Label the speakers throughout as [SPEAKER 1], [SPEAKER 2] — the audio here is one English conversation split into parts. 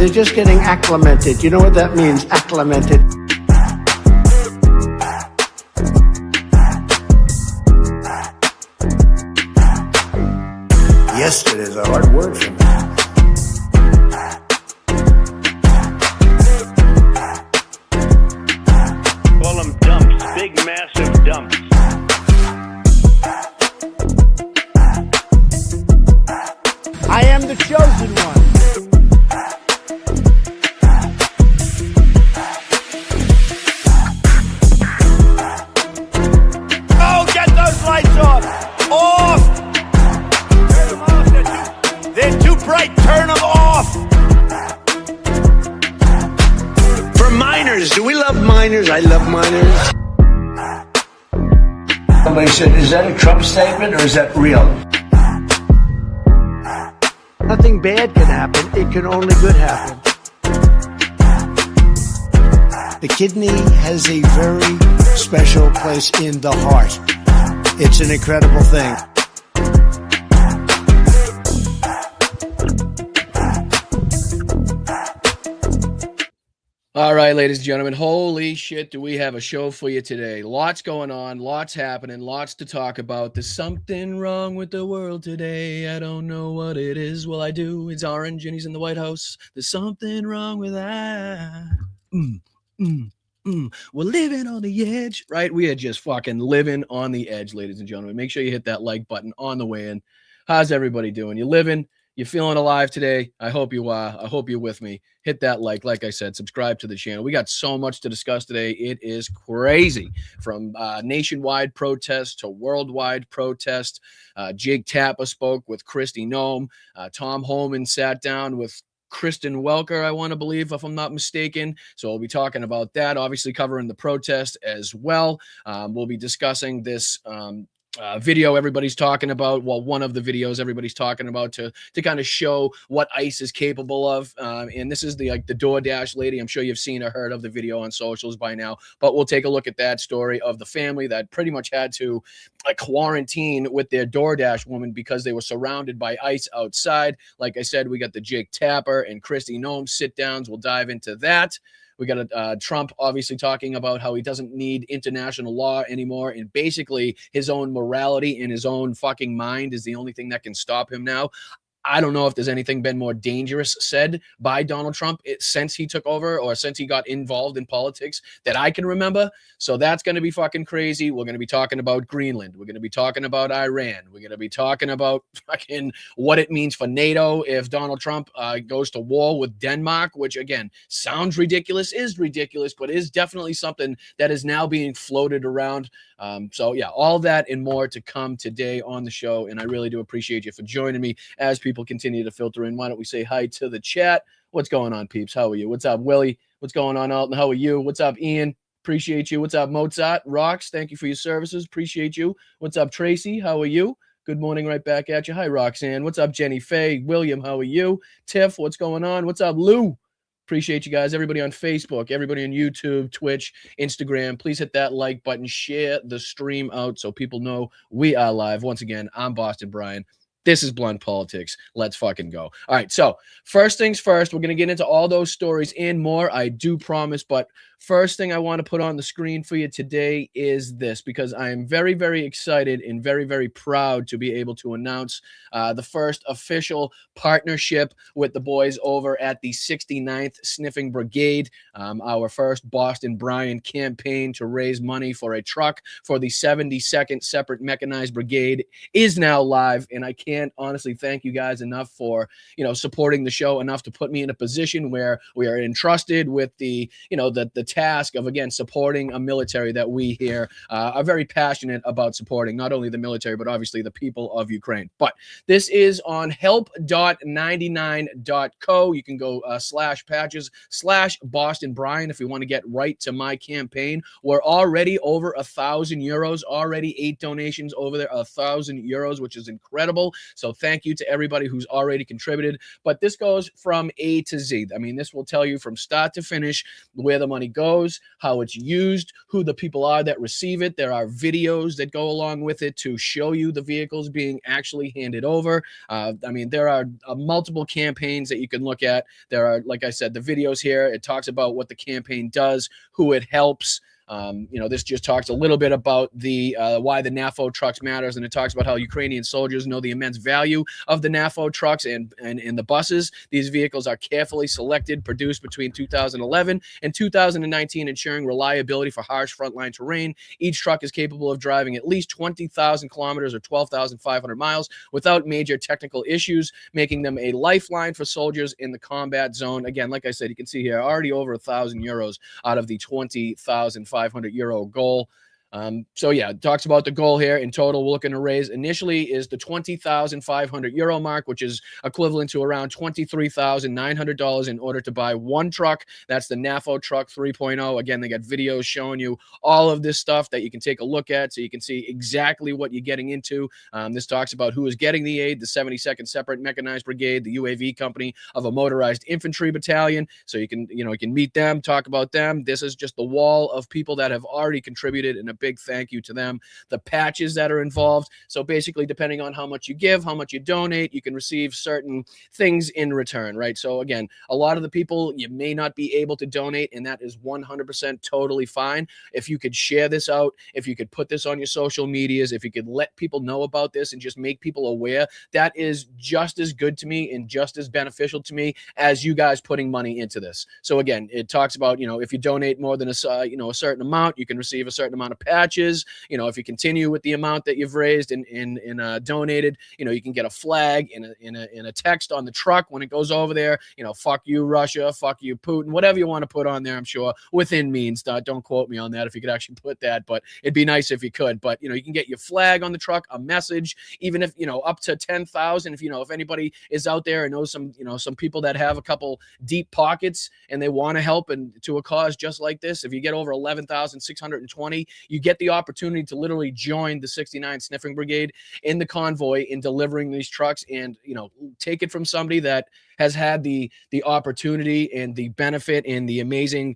[SPEAKER 1] They're just getting acclimated. You know what that means, acclimated? Yesterday's a hard word for me.
[SPEAKER 2] Call them dumps, big massive dumps.
[SPEAKER 1] I am the chosen one. Oh, get those lights off! Off! Turn them off. They're too bright. Turn them off. For minors, do we love minors? I love minors. Somebody said, is that a Trump statement or is that real? Nothing bad can happen. It can only good happen. The kidney has a very special place in the heart. It's an incredible thing.
[SPEAKER 3] All right, ladies and gentlemen, holy shit, do we have a show for you today. Lots going on, lots happening, lots to talk about. There's something wrong with the world today. I don't know what it is. Well, I do. It's orange and he's in the White House. There's something wrong with that. We're living on the edge, right? We are just fucking living on the edge, ladies and gentlemen. Make sure you hit that like button on the way in. How's everybody doing? You living? You feeling alive today? I hope you are. I hope you're with me. Hit that like I said, subscribe to the channel. We got so much to discuss today. It is crazy. From nationwide protests to worldwide protests. Jake Tapper spoke with Kristi Noem. Tom Homan sat down with Kristen Welker, I want to believe, if I'm not mistaken. So we'll be talking about that, obviously covering the protest as well. We'll be discussing this video everybody's talking about. Well, one of the videos everybody's talking about to kind of show what ICE is capable of. And this is the DoorDash lady. I'm sure you've seen or heard of the video on socials by now, but we'll take a look at that story of the family that pretty much had to quarantine with their DoorDash woman because they were surrounded by ICE outside. Like I said, we got the Jake Tapper and Kristi Noem sit downs. We'll dive into that. We got Trump obviously talking about how he doesn't need international law anymore. And basically his own morality in his own fucking mind is the only thing that can stop him now. I don't know if there's anything been more dangerous said by Donald Trump since he took over or since he got involved in politics that I can remember. So that's going to be fucking crazy. We're going to be talking about Greenland. We're going to be talking about Iran. We're going to be talking about fucking what it means for NATO if Donald Trump goes to war with Denmark, which again sounds ridiculous, is ridiculous, but is definitely something that is now being floated around. So yeah, all that and more to come today on the show. And I really do appreciate you for joining me as people continue to filter in. Why don't we say hi to the chat? What's going on, peeps? How are you? What's up, Willie? What's going on, Alton? How are you? What's up, Ian? Appreciate you. What's up, Mozart? Rocks, thank you for your services. Appreciate you. What's up, Tracy? How are you? Good morning right back at you. Hi, Roxanne. What's up, Jenny Faye? William, how are you? Tiff, what's going on? What's up, Lou? Appreciate you guys. Everybody on Facebook, everybody on YouTube, Twitch, Instagram. Please hit that like button. Share the stream out so people know we are live. Once again, I'm Boston Brian. This is Blunt Politics. Let's fucking go. All right, so first things first, we're going to get into all those stories and more, I do promise. But first thing I want to put on the screen for you today is this, because I am very, very excited and very, very proud to be able to announce the first official partnership with the boys over at the 69th Sniffing Brigade, our first Boston Brian campaign to raise money for a truck for the 72nd Separate Mechanized Brigade is now live, and I can't honestly thank you guys enough for supporting the show enough to put me in a position where we are entrusted with the the task of again supporting a military that we here are very passionate about supporting, not only the military but obviously the people of Ukraine. But this is on help.99.co. You can go /patches/Boston Brian if you want to get right to my campaign. We're already over 1,000 euros, already 8 donations over there, 1,000 euros, which is incredible. So thank you to everybody who's already contributed. But this goes from A to Z. I mean, this will tell you from start to finish where the money goes. goes, how it's used, who the people are that receive it. There are videos that go along with it to show you the vehicles being actually handed over. I mean, there are multiple campaigns that you can look at. There are, like I said, the videos here. It talks about what the campaign does, who it helps. This just talks a little bit about the why the NAFO trucks matters, and it talks about how Ukrainian soldiers know the immense value of the NAFO trucks and the buses. These vehicles are carefully selected, produced between 2011 and 2019, ensuring reliability for harsh frontline terrain. Each truck is capable of driving at least 20,000 kilometers or 12,500 miles without major technical issues, making them a lifeline for soldiers in the combat zone. Again, like I said, you can see here already over €1,000 out of the 20,500 euro goal. So yeah, it talks about the goal here. In total, we're looking to raise initially is the 20,500 euro mark, which is equivalent to around $23,900 in order to buy one truck. That's the NAFO truck 3.0. Again, they got videos showing you all of this stuff that you can take a look at, so you can see exactly what you're getting into. This talks about who is getting the aid: the 72nd Separate Mechanized Brigade, the UAV company of a motorized infantry battalion. So you can meet them, talk about them. This is just the wall of people that have already contributed, and a big thank you to them. The patches that are involved. So basically, depending on how much you give, how much you donate, you can receive certain things in return, right? So again, a lot of the people, you may not be able to donate, and that is 100% totally fine. If you could share this out, if you could put this on your social medias, if you could let people know about this and just make people aware, that is just as good to me and just as beneficial to me as you guys putting money into this. So again, it talks about, if you donate more than a certain amount, you can receive a certain amount of patches. If you continue with the amount that you've raised and donated, you can get a flag in a text on the truck when it goes over there. Fuck you, Russia, fuck you, Putin, whatever you want to put on there. I'm sure within means. Don't quote me on that if you could actually put that, but it'd be nice if you could. But you can get your flag on the truck, a message, even if up to 10,000. If anybody is out there and knows some people that have a couple deep pockets and they want to help and to a cause just like this, if you get over 11,620, you get the opportunity to literally join the 69 Sniffing Brigade in the convoy in delivering these trucks, and take it from somebody that has had the opportunity and the benefit and the amazing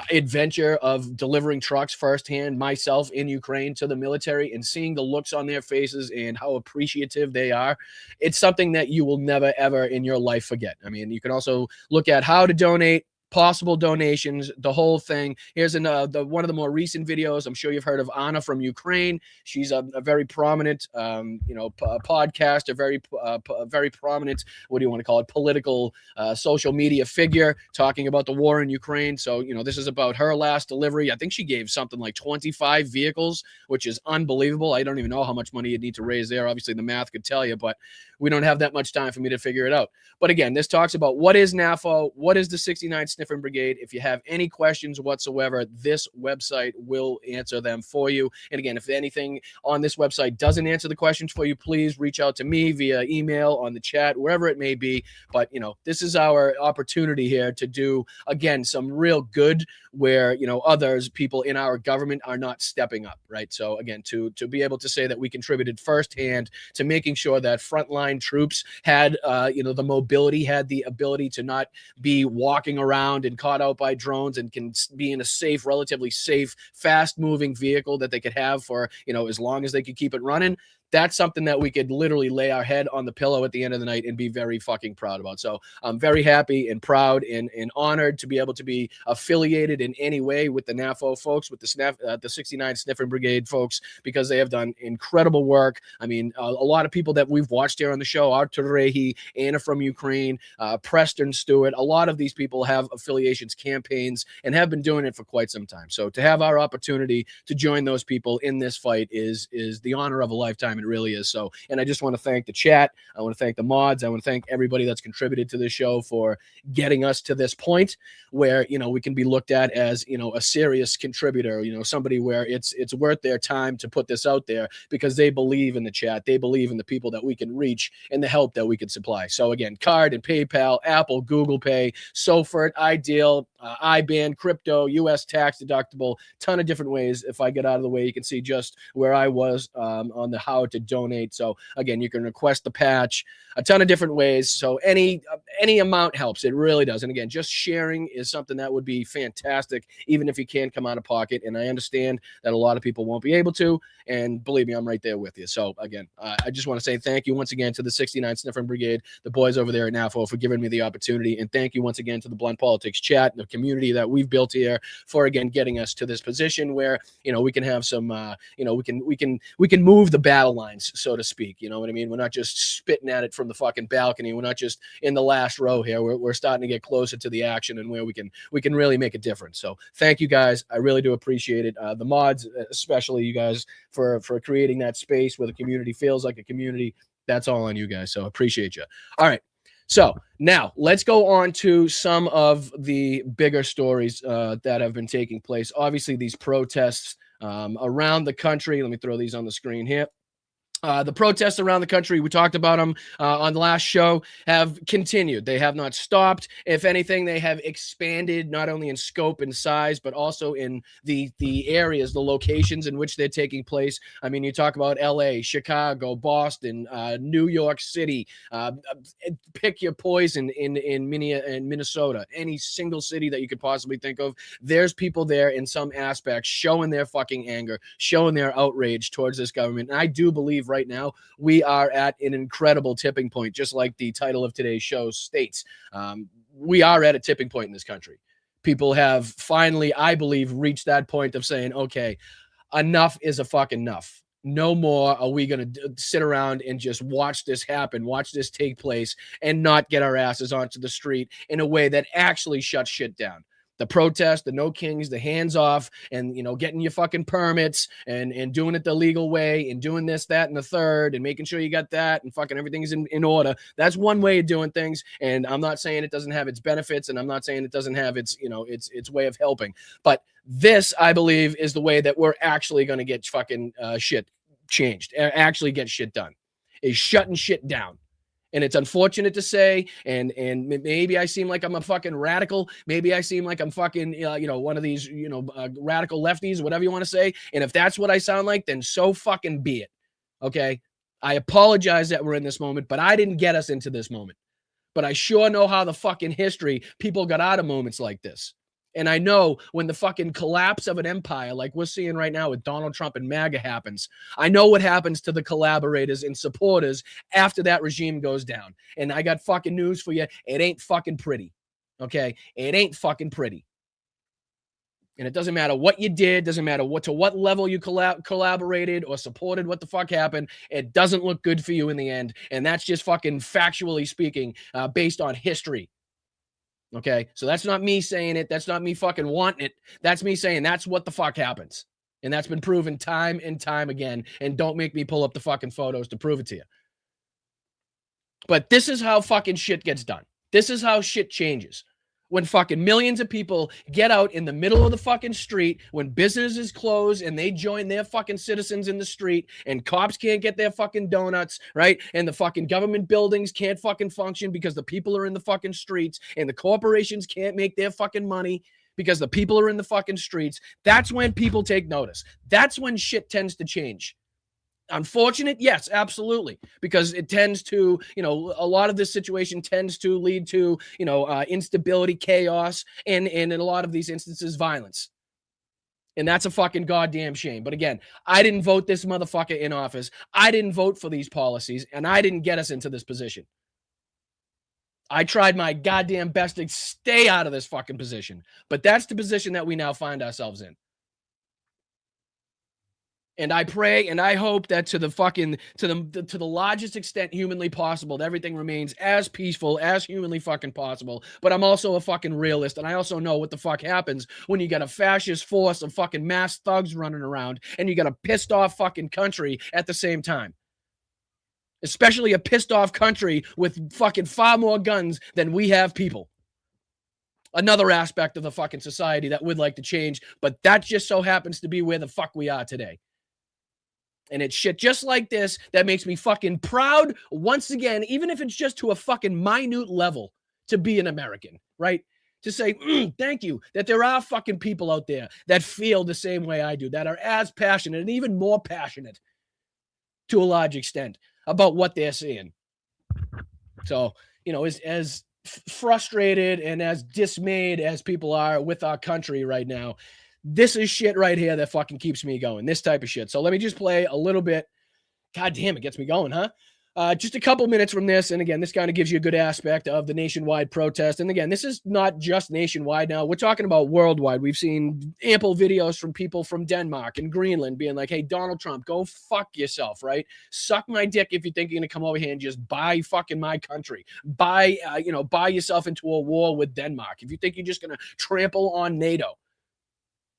[SPEAKER 3] adventure of delivering trucks firsthand myself in Ukraine to the military, and seeing the looks on their faces and how appreciative they are. It's something that you will never ever in your life forget. I mean, you can also look at how to donate, possible donations, the whole thing. Here's one of the more recent videos. I'm sure you've heard of Anna from Ukraine. She's a very prominent, podcaster, very prominent, what do you want to call it, political social media figure, talking about the war in Ukraine. So, this is about her last delivery. I think she gave something like 25 vehicles, which is unbelievable. I don't even know how much money you'd need to raise there. Obviously, the math could tell you, but we don't have that much time for me to figure it out. But again, this talks about what is NAFO, what is the 69 Sniffing Brigade. If you have any questions whatsoever, this website will answer them for you. And again, if anything on this website doesn't answer the questions for you, please reach out to me via email, on the chat, wherever it may be. But, this is our opportunity here to do, again, some real good where, people in our government are not stepping up, right? So again, to be able to say that we contributed firsthand to making sure that frontline troops had, the mobility, had the ability to not be walking around and caught out by drones, and can be in a safe, relatively safe, fast-moving vehicle that they could have for, as long as they could keep it running. That's something that we could literally lay our head on the pillow at the end of the night and be very fucking proud about. So I'm very happy and proud and honored to be able to be affiliated in any way with the NAFO folks, with the 69 Sniffing Brigade folks, because they have done incredible work. I mean, a lot of people that we've watched here on the show, Artur Rehi, Anna from Ukraine, Preston Stewart, a lot of these people have affiliations, campaigns, and have been doing it for quite some time. So to have our opportunity to join those people in this fight is the honor of a lifetime. It really is. So, and I just want to thank the chat. I want to thank the mods. I want to thank everybody that's contributed to this show for getting us to this point where, we can be looked at as, a serious contributor, somebody where it's worth their time to put this out there because they believe in the chat. They believe in the people that we can reach and the help that we can supply. So again, card and PayPal, Apple, Google Pay, Sofort, Ideal, IBAN, crypto, U.S. tax deductible, ton of different ways. If I get out of the way, you can see just where I was on the how to donate. So again, you can request the patch, a ton of different ways. So any amount helps. It really does. And again, just sharing is something that would be fantastic, even if you can't come out of pocket. And I understand that a lot of people won't be able to. And believe me, I'm right there with you. So again, I just want to say thank you once again to the 69 Sniffing Brigade, the boys over there at NAFO, for giving me the opportunity. And thank you once again to the Blunt Politics chat, the community that we've built here, for again getting us to this position where we can have some we can move the battle lines, so to speak. You know what I mean? We're not just spitting at it from the fucking balcony. We're not just in the last row here. We're starting to get closer to the action and where we can really make a difference. So thank you guys. I really do appreciate it. The mods, especially you guys, for creating that space where the community feels like a community. That's all on you guys. So appreciate you. All right. So now let's go on to some of the bigger stories that have been taking place. Obviously, these protests around the country. Let me throw these on the screen here. The protests around the country, we talked about them on the last show, have continued. They have not stopped. If anything, they have expanded not only in scope and size, but also in the areas, the locations in which they're taking place. I mean, you talk about LA, Chicago, Boston, New York City, pick your poison in Minnesota, any single city that you could possibly think of. There's people there in some aspects showing their fucking anger, showing their outrage towards this government. And I do believe right now we are at an incredible tipping point, just like the title of today's show states. We are at a tipping point in this country. People have finally, I believe, reached that point of saying, okay, enough is a fucking enough. No more are we going to sit around and just watch this happen, watch this take place, and not get our asses onto the street in a way that actually shuts shit down. The protest, the no kings, the hands off, and getting your fucking permits and doing it the legal way and doing this, that, and the third, and making sure you got that and fucking everything's in order. That's one way of doing things. And I'm not saying it doesn't have its benefits, and I'm not saying it doesn't have its way of helping. But this, I believe, is the way that we're actually going to get fucking shit changed, actually get shit done, is shutting shit down. And it's unfortunate to say, and maybe I seem like I'm a fucking radical. Maybe I seem like I'm fucking, one of these, radical lefties, whatever you want to say. And if that's what I sound like, then so fucking be it. Okay? I apologize that we're in this moment, but I didn't get us into this moment. But I sure know how the fucking history people got out of moments like this. And I know when the fucking collapse of an empire like we're seeing right now with Donald Trump and MAGA happens, I know what happens to the collaborators and supporters after that regime goes down. And I got fucking news for you. It ain't fucking pretty. Okay? It ain't fucking pretty. And it doesn't matter what you did, doesn't matter to what level you collaborated or supported what the fuck happened. It doesn't look good for you in the end. And that's just fucking factually speaking, based on history. Okay, so that's not me saying it. That's not me fucking wanting it. That's me saying that's what the fuck happens. And that's been proven time and time again. And don't make me pull up the fucking photos to prove it to you. But this is how fucking shit gets done. This is how shit changes. When fucking millions of people get out in the middle of the fucking street, when businesses close and they join their fucking citizens in the street, and cops can't get their fucking donuts, right? And the fucking government buildings can't fucking function because the people are in the fucking streets, and the corporations can't make their fucking money because the people are in the fucking streets. That's when people take notice. That's when shit tends to change. Unfortunate? Yes, absolutely. Because it tends to, a lot of this situation tends to lead to, instability, chaos, and in a lot of these instances, violence. And that's a fucking goddamn shame. But again, I didn't vote this motherfucker in office. I didn't vote for these policies, and I didn't get us into this position. I tried my goddamn best to stay out of this fucking position. But that's the position that we now find ourselves in. And I pray and I hope that to the largest extent humanly possible, that everything remains as peaceful as humanly fucking possible. But I'm also a fucking realist, and I also know what the fuck happens when you got a fascist force of fucking mass thugs running around and you got a pissed off fucking country at the same time. Especially a pissed off country with fucking far more guns than we have people. Another aspect of the fucking society that would like to change, but that just so happens to be where the fuck we are today. And it's shit just like this that makes me fucking proud once again, even if it's just to a fucking minute level, to be an American, right? to say thank you that there are fucking people out there that feel the same way I do, that are as passionate and even more passionate to a large extent about what they're seeing. So, you know, as frustrated and as dismayed as people are with our country right now, this is shit right here that fucking keeps me going, this type of shit. So let me just play a little bit. God damn, it gets me going, huh? Just a couple minutes from this. And again, this kind of gives you a good aspect of the nationwide protest. And again, this is not just nationwide now. We're talking about worldwide. We've seen ample videos from people from Denmark and Greenland being like, hey, Donald Trump, go fuck yourself, right? Suck my dick if you think you're going to come over here and just buy fucking my country. Buy yourself into a war with Denmark. If you think you're just going to trample on NATO,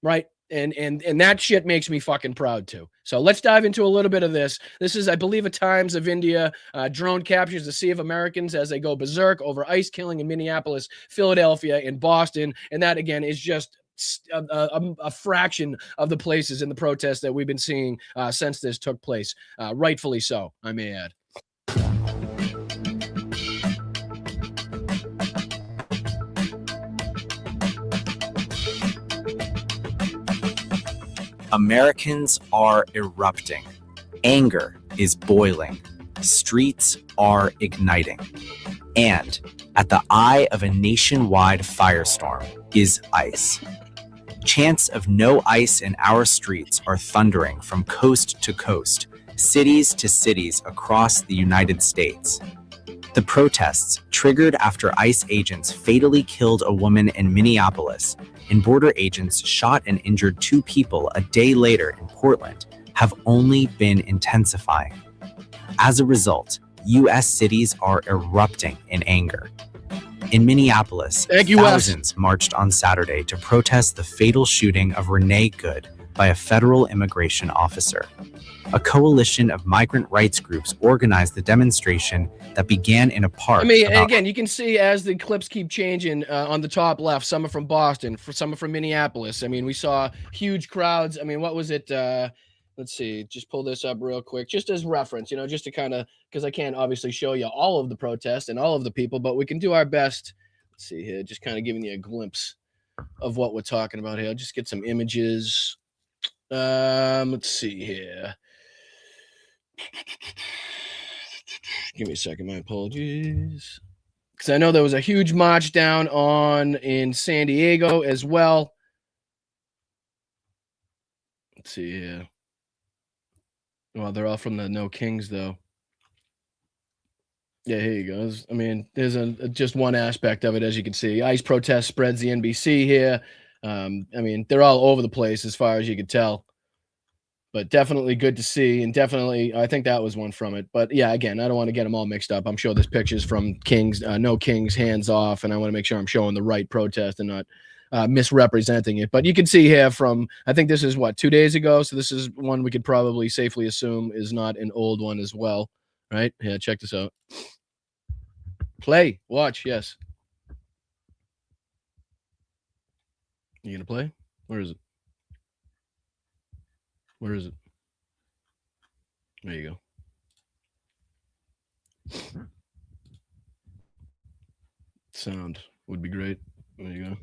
[SPEAKER 3] right? And that shit makes me fucking proud too. So let's dive into a little bit of this. This is, I believe, a Times of India. Drone captures the sea of Americans as they go berserk over ICE killing in Minneapolis, Philadelphia, and Boston. And that, again, is just a fraction of the places in the protests that we've been seeing since this took place. Rightfully so, I may add.
[SPEAKER 4] Americans are erupting. Anger is boiling. Streets are igniting. And at the eye of a nationwide firestorm is ICE. Chants of no ICE in our streets are thundering from coast to coast, cities to cities across the United States. The protests, triggered after ICE agents fatally killed a woman in Minneapolis and border agents shot and injured 2 people a day later in Portland, have only been intensifying. As a result, U.S. cities are erupting in anger. In Minneapolis, thousands marched on Saturday to protest the fatal shooting of Renee Good by a federal immigration officer. A coalition of migrant rights groups organized the demonstration that began in a park. I mean,
[SPEAKER 3] again, you can see as the clips keep changing on the top left, some are from Boston, some are from Minneapolis. I mean, we saw huge crowds. I mean, what was it? Let's see, just pull this up real quick, just as reference, you know, just to kind of, because I can't obviously show you all of the protests and all of the people, but we can do our best. Let's see here, just kind of giving you a glimpse of what we're talking about here. I'll just get some images. Let's see here. Give me a second. My apologies. Because I know there was a huge march down in San Diego as well. Let's see here. Well, they're all from the No Kings, though. Yeah, here you go. I mean, there's just one aspect of it, as you can see. ICE protest spreads the NBC here. I mean, they're all over the place as far as you could tell. But definitely good to see, and definitely, I think that was one from it. But yeah, again, I don't want to get them all mixed up. I'm sure there's pictures from Kings, No Kings, hands off, and I want to make sure I'm showing the right protest and not misrepresenting it. But you can see here from, I think this is what, 2 days ago. So this is one we could probably safely assume is not an old one as well, right? Yeah, check this out. Play, watch, yes. You gonna play? Where is it? Where is it? There you go. Sound would be great. There you go.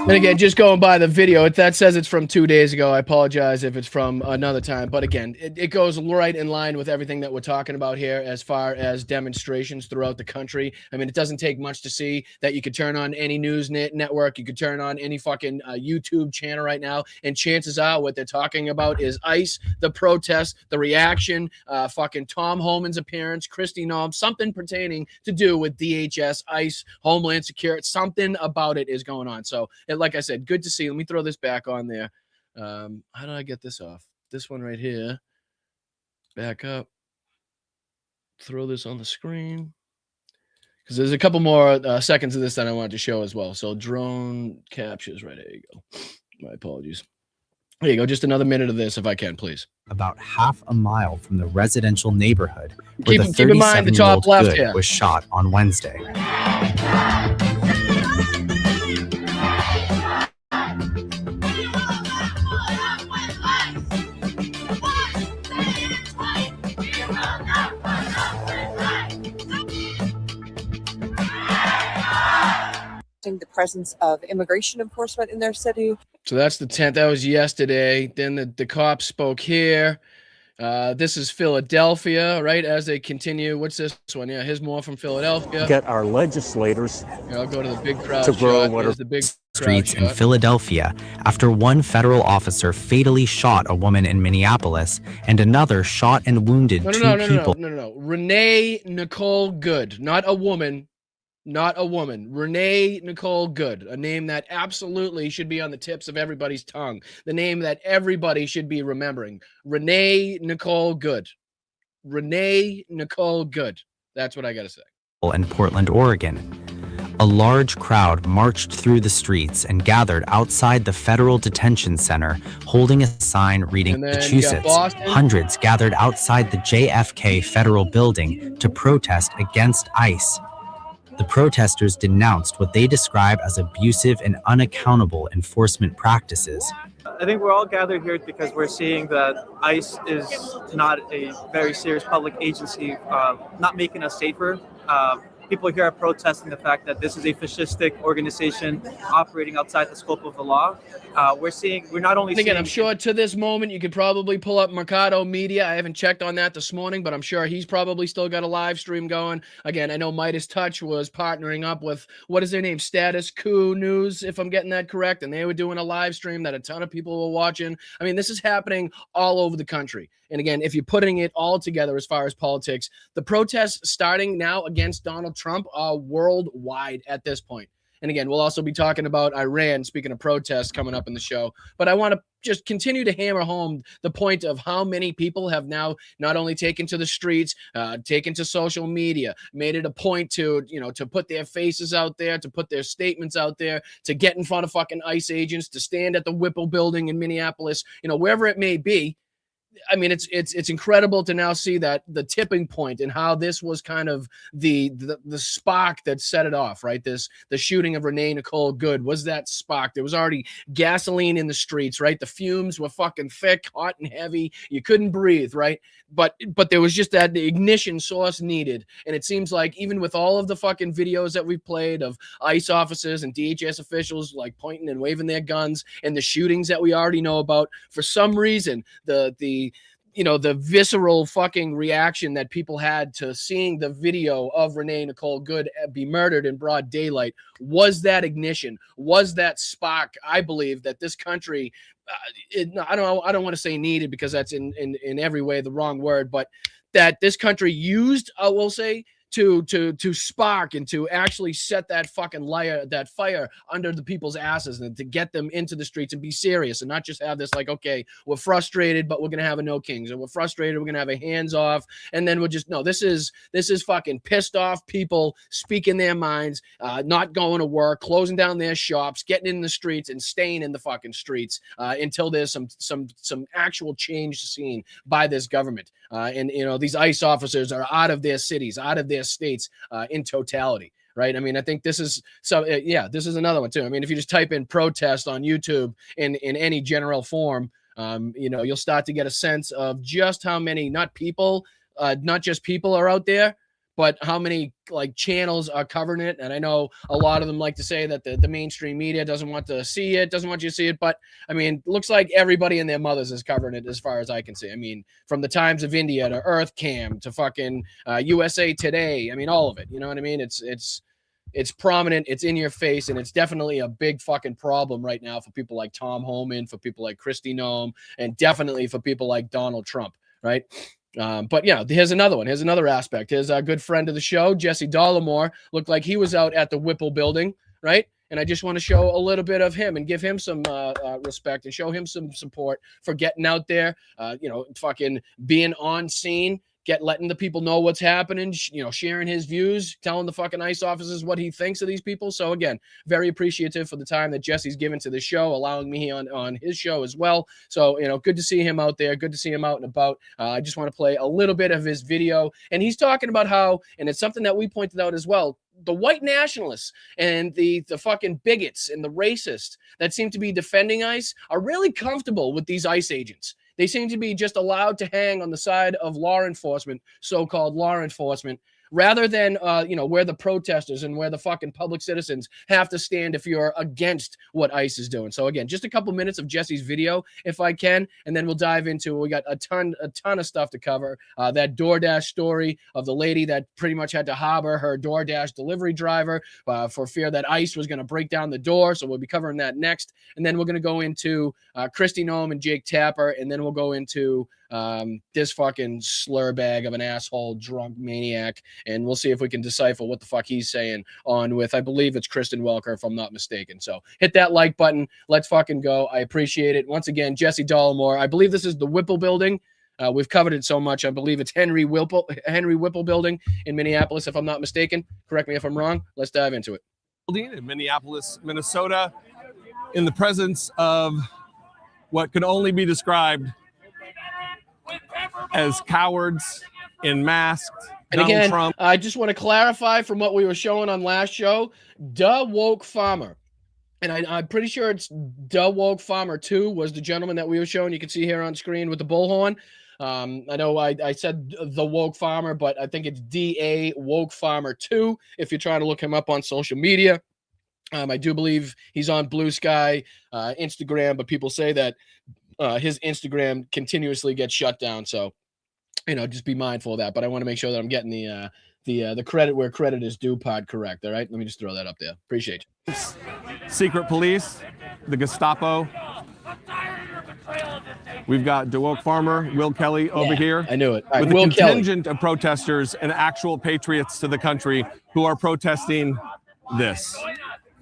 [SPEAKER 3] And again, just going by the video, that says it's from 2 days ago. I apologize if it's from another time. But again, it goes right in line with everything that we're talking about here as far as demonstrations throughout the country. I mean, it doesn't take much to see that you could turn on any news network. You could turn on any fucking YouTube channel right now. And chances are what they're talking about is ICE, the protest, the reaction, fucking Tom Homan's appearance, Kristi Noem, something pertaining to do with DHS, ICE, Homeland Security. Something about it is going on. So like I said, good to see. Let me throw this back on there. How did I get this off? This one right here. Back up. Throw this on the screen. Because there's a couple more seconds of this that I wanted to show as well. So drone captures. Right, there you go. My apologies. There you go. Just another minute of this, if I can, please.
[SPEAKER 4] About half a mile from the residential neighborhood where the
[SPEAKER 3] Keep in mind the top
[SPEAKER 4] 37-year-old
[SPEAKER 3] left
[SPEAKER 4] Good
[SPEAKER 3] here.
[SPEAKER 4] was shot on Wednesday.
[SPEAKER 5] The presence of immigration enforcement in their city.
[SPEAKER 3] So that's the 10th. That was yesterday. Then the cops spoke here. This is Philadelphia, right? As they continue. What's this one? Yeah, here's more from Philadelphia.
[SPEAKER 6] Get our legislators
[SPEAKER 3] Here, I'll go to the big crowd
[SPEAKER 6] to grow
[SPEAKER 3] shot.
[SPEAKER 6] what
[SPEAKER 3] There's the big
[SPEAKER 4] Streets
[SPEAKER 3] crowd
[SPEAKER 4] in
[SPEAKER 3] shot.
[SPEAKER 4] Philadelphia after one federal officer fatally shot a woman in Minneapolis and another shot and wounded two people.
[SPEAKER 3] No. Renee Nicole Good, not a woman. Not a woman. Renee Nicole Good, a name that absolutely should be on the tips of everybody's tongue. The name that everybody should be remembering. Renee Nicole Good. Renee Nicole Good. That's what I got to say.
[SPEAKER 4] In Portland, Oregon. A large crowd marched through the streets and gathered outside the federal detention center, holding a sign reading Massachusetts. Hundreds gathered outside the JFK federal building to protest against ICE. The protesters denounced what they describe as abusive and unaccountable enforcement practices.
[SPEAKER 7] I think we're all gathered here because we're seeing that ICE is not a very serious public agency, not making us safer. People here are protesting the fact that this is a fascistic organization operating outside the scope of the law. We're not only
[SPEAKER 3] again, I'm sure to this moment you could probably pull up Mercado Media. I haven't checked on that this morning, but I'm sure he's probably still got a live stream going. Again, I know Midas Touch was partnering up with, what is their name? Status Quo News, if I'm getting that correct. And they were doing a live stream that a ton of people were watching. I mean, this is happening all over the country. And again, if you're putting it all together as far as politics, the protests starting now against Donald Trump are worldwide at this point. And again, we'll also be talking about Iran, speaking of protests, coming up in the show. But I want to just continue to hammer home the point of how many people have now not only taken to the streets, taken to social media, made it a point to, to put their faces out there, to put their statements out there, to get in front of fucking ICE agents, to stand at the Whipple building in Minneapolis, wherever it may be. I mean, it's incredible to now see that the tipping point and how this was kind of the spark that set it off, right? The shooting of Renee Nicole Good was that spark. There was already gasoline in the streets, right? The fumes were fucking thick, hot and heavy. You couldn't breathe, right? But there was just that ignition source needed. And it seems like even with all of the fucking videos that we've played of ICE officers and DHS officials like pointing and waving their guns and the shootings that we already know about, for some reason, the visceral fucking reaction that people had to seeing the video of Renee Nicole Good be murdered in broad daylight was that ignition, was that spark. I believe that this country, I don't want to say needed because that's in every way the wrong word, but that this country used, I will say, to spark and to actually set that fucking fire under the people's asses and to get them into the streets and be serious and not just have this like, okay, we're frustrated, but we're going to have a no kings, or we're frustrated, we're going to have a hands off. And then we'll just, no, this is fucking pissed off people speaking their minds, not going to work, closing down their shops, getting in the streets and staying in the fucking streets until there's some actual change seen by this government. And these ICE officers are out of their cities, out of their states in totality, right? I mean, I think this is this is another one too. I mean, if you just type in protest on YouTube in any general form, you'll start to get a sense of just how many not just people are out there, but how many like channels are covering it. And I know a lot of them like to say that the mainstream media doesn't want you to see it. But I mean, looks like everybody and their mothers is covering it as far as I can see. I mean, from the Times of India to Earth Cam to fucking USA Today. I mean, all of it, you know what I mean? It's prominent, it's in your face, and it's definitely a big fucking problem right now for people like Tom Homan, for people like Kristi Noem, and definitely for people like Donald Trump, right? But yeah, here's another one. Here's another aspect. Here's a good friend of the show, Jesse Dollemore. Looked like he was out at the Whipple building, right? And I just want to show a little bit of him and give him some respect and show him some support for getting out there, fucking being on scene, letting the people know what's happening, sharing his views, telling the fucking ICE officers what he thinks of these people. So again, very appreciative for the time that Jesse's given to the show, allowing me on his show as well. So, good to see him out there. Good to see him out and about. I just want to play a little bit of his video. And he's talking about how, and it's something that we pointed out as well, the white nationalists and the fucking bigots and the racists that seem to be defending ICE are really comfortable with these ICE agents. They seem to be just allowed to hang on the side of law enforcement, so-called law enforcement, rather than, where the protesters and where the fucking public citizens have to stand if you're against what ICE is doing. So again, just a couple minutes of Jesse's video, if I can, and then we'll dive into, we got a ton of stuff to cover. That DoorDash story of the lady that pretty much had to harbor her DoorDash delivery driver for fear that ICE was going to break down the door. So we'll be covering that next. And then we're going to go into Kristi Noem and Jake Tapper, and then we'll go into this fucking slur bag of an asshole drunk maniac, and we'll see if we can decipher what the fuck he's saying on with, I believe it's Kristen Welker, if I'm not mistaken. So hit that like button. Let's fucking go. I appreciate it. Once again, Jesse Dollamore. I believe this is the Whipple building. We've covered it so much. I believe it's Henry Whipple building in Minneapolis, if I'm not mistaken. Correct me if I'm wrong. Let's dive into it.
[SPEAKER 6] In Minneapolis, Minnesota, in the presence of what could only be described as cowards in masks.
[SPEAKER 3] And again, I just want to clarify from what we were showing on last show, Da Woke Farmer. And I'm pretty sure it's Da Woke Farmer 2 was the gentleman that we were showing. You can see here on screen with the bullhorn. I know I said the Woke Farmer, but I think it's DA Woke Farmer 2 if you're trying to look him up on social media. I do believe he's on Blue Sky, Instagram, but people say that his Instagram continuously gets shut down. So, just be mindful of that. But I want to make sure that I'm getting the credit where credit is due pod correct. All right, let me just throw that up there. Appreciate you.
[SPEAKER 6] Secret police, the Gestapo. We've got DeWoke Farmer, Will Kelly over here.
[SPEAKER 3] I knew it. All right,
[SPEAKER 6] with
[SPEAKER 3] Will
[SPEAKER 6] a contingent
[SPEAKER 3] Kelly
[SPEAKER 6] of protesters and actual patriots to the country who are protesting this.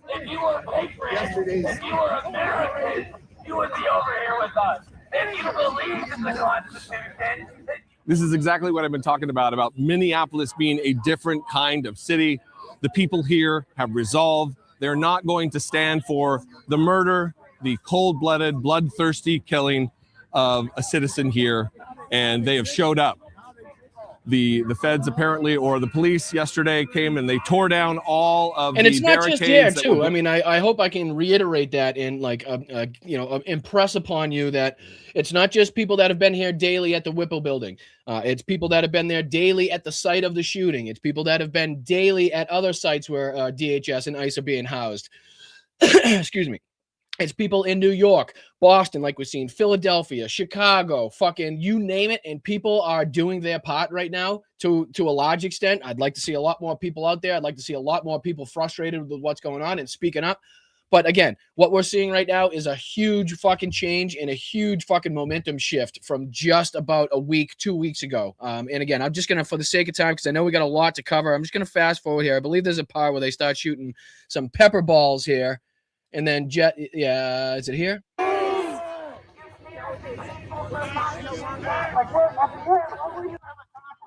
[SPEAKER 8] If you were patriots, if you were Americans, you would be over here with us. If you believe in the Constitution.
[SPEAKER 6] This is exactly what I've been talking about Minneapolis being a different kind of city. The people here have resolved. They're not going to stand for the murder, the cold-blooded, bloodthirsty killing of a citizen here, and they have showed up. The feds apparently, or the police yesterday came and they tore down all of the barricades.
[SPEAKER 3] And it's not just here too. I mean, I hope I can reiterate that and impress upon you that it's not just people that have been here daily at the Whipple building. It's people that have been there daily at the site of the shooting. It's people that have been daily at other sites where DHS and ICE are being housed. Excuse me. It's people in New York, Boston, like we've seen, Philadelphia, Chicago, fucking you name it. And people are doing their part right now to a large extent. I'd like to see a lot more people out there. I'd like to see a lot more people frustrated with what's going on and speaking up. But again, what we're seeing right now is a huge fucking change and a huge fucking momentum shift from just about a week, 2 weeks ago. And again, I'm just going to, for the sake of time, because I know we got a lot to cover, I'm just going to fast forward here. I believe there's a part where they start shooting some pepper balls here. And then is it here?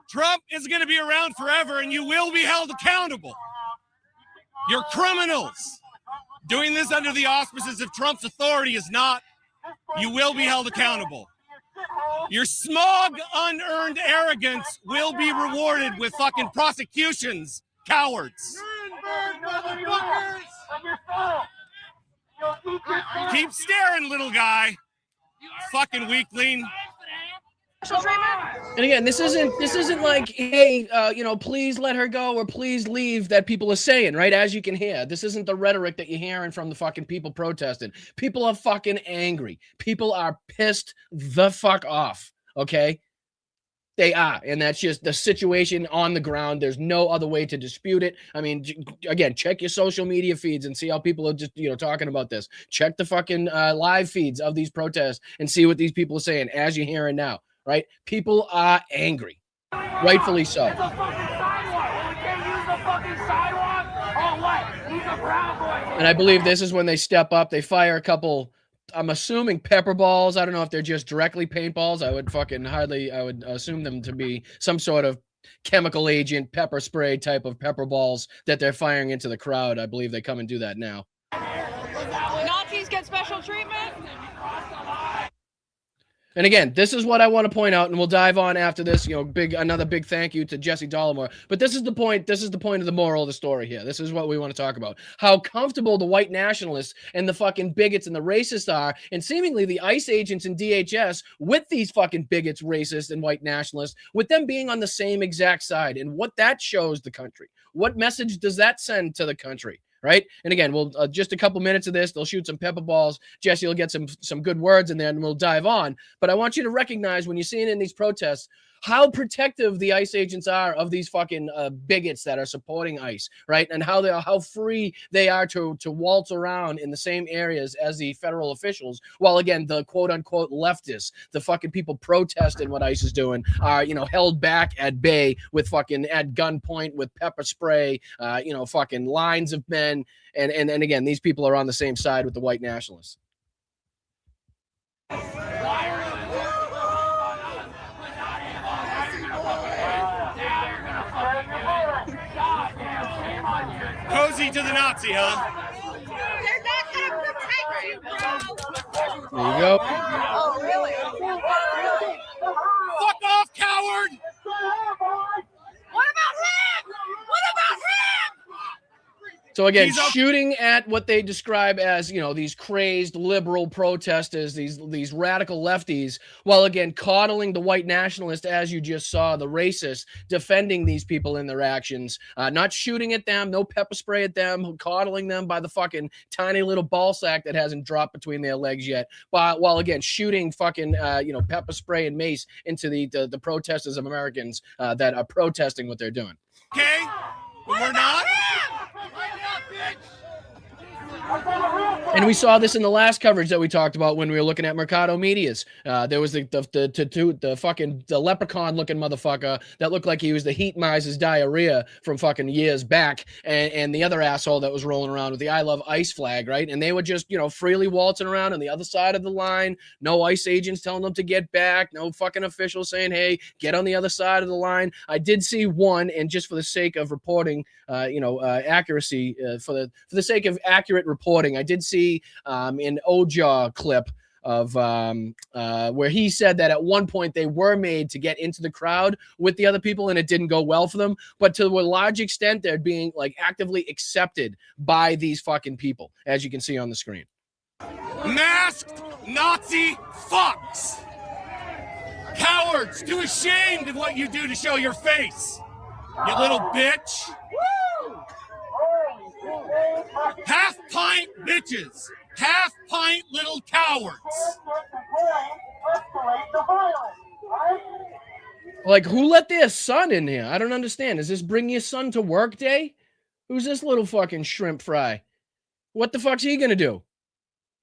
[SPEAKER 9] Trump is going to be around forever and you will be held accountable. You're criminals. Doing this under the auspices of Trump's authority is not. You will be held accountable. Your smug, unearned arrogance will be rewarded with fucking prosecutions, cowards. Keep staring, little guy. Fucking weakling.
[SPEAKER 3] And again, this isn't like, hey, please let her go or please leave that people are saying, right? As you can hear, this isn't the rhetoric that you're hearing from the fucking people protesting. People are fucking angry. People are pissed the fuck off, okay? They are, and that's just the situation on the ground. There's no other way to dispute it. I mean, again, check your social media feeds and see how people are just, talking about this. Check the fucking live feeds of these protests and see what these people are saying as you're hearing now, right? People are angry, rightfully so.
[SPEAKER 8] It's a fucking sidewalk. We can't use the fucking sidewalk. Oh, what? He's a Proud Boy.
[SPEAKER 3] And I believe this is when they step up. They fire a couple I'm assuming pepper balls. I don't know if they're just directly paintballs. I would assume them to be some sort of chemical agent, pepper spray type of pepper balls that they're firing into the crowd. I believe they come and do that now.
[SPEAKER 10] Nazis get special treatment?
[SPEAKER 3] And again, this is what I want to point out, and we'll dive on after this. Another big thank you to Jesse Dollemore. But this is the point. This is the point of the moral of the story here. This is what we want to talk about: how comfortable the white nationalists and the fucking bigots and the racists are, and seemingly the ICE agents and DHS with these fucking bigots, racists, and white nationalists, with them being on the same exact side, and what that shows the country. What message does that send to the country? Right. And again, we'll just a couple minutes of this. They'll shoot some pepper balls. Jesse will get some good words in there and we'll dive on. But I want you to recognize when you're seeing in these protests how protective the ICE agents are of these fucking bigots that are supporting ICE, right? And how free they are to waltz around in the same areas as the federal officials. While again, the quote unquote leftists, the fucking people protesting what ICE is doing, are held back at bay with fucking at gunpoint with pepper spray, fucking lines of men, and again, these people are on the same side with the white nationalists.
[SPEAKER 9] Cozy to the Nazi, huh?
[SPEAKER 10] They're not gonna protect you, bro.
[SPEAKER 3] There you go.
[SPEAKER 10] Oh, really?
[SPEAKER 9] Fuck off, coward!
[SPEAKER 10] What about him? What about him?
[SPEAKER 3] So again, shooting at what they describe as, these crazed liberal protesters, these radical lefties, while again coddling the white nationalists, as you just saw, the racists defending these people in their actions, not shooting at them, no pepper spray at them, coddling them by the fucking tiny little ball sack that hasn't dropped between their legs yet, while again shooting fucking pepper spray and mace into the protesters of Americans that are protesting what they're doing.
[SPEAKER 9] Okay, but we're not.
[SPEAKER 3] And we saw this in the last coverage that we talked about when we were looking at Mercado Medias. There was the leprechaun looking motherfucker that looked like he was the Heat Miser's diarrhea from fucking years back, and the other asshole that was rolling around with the I Love ICE flag, right? And they were just freely waltzing around on the other side of the line. No ICE agents telling them to get back. No fucking officials saying, "Hey, get on the other side of the line." I did see one, and just for the sake of reporting, accuracy, for the sake of accurate reporting, I did see an Ojaw clip of where he said that at one point they were made to get into the crowd with the other people and it didn't go well for them, but to a large extent they're being actively accepted by these fucking people, as you can see on the screen.
[SPEAKER 9] Masked Nazi fucks! Cowards, too ashamed of what you do to show your face, you little bitch! Half-pint bitches! Half-pint little cowards!
[SPEAKER 3] Who let their son in here? I don't understand. Is this bring your son to work day? Who's this little fucking shrimp fry? What the fuck's he gonna do?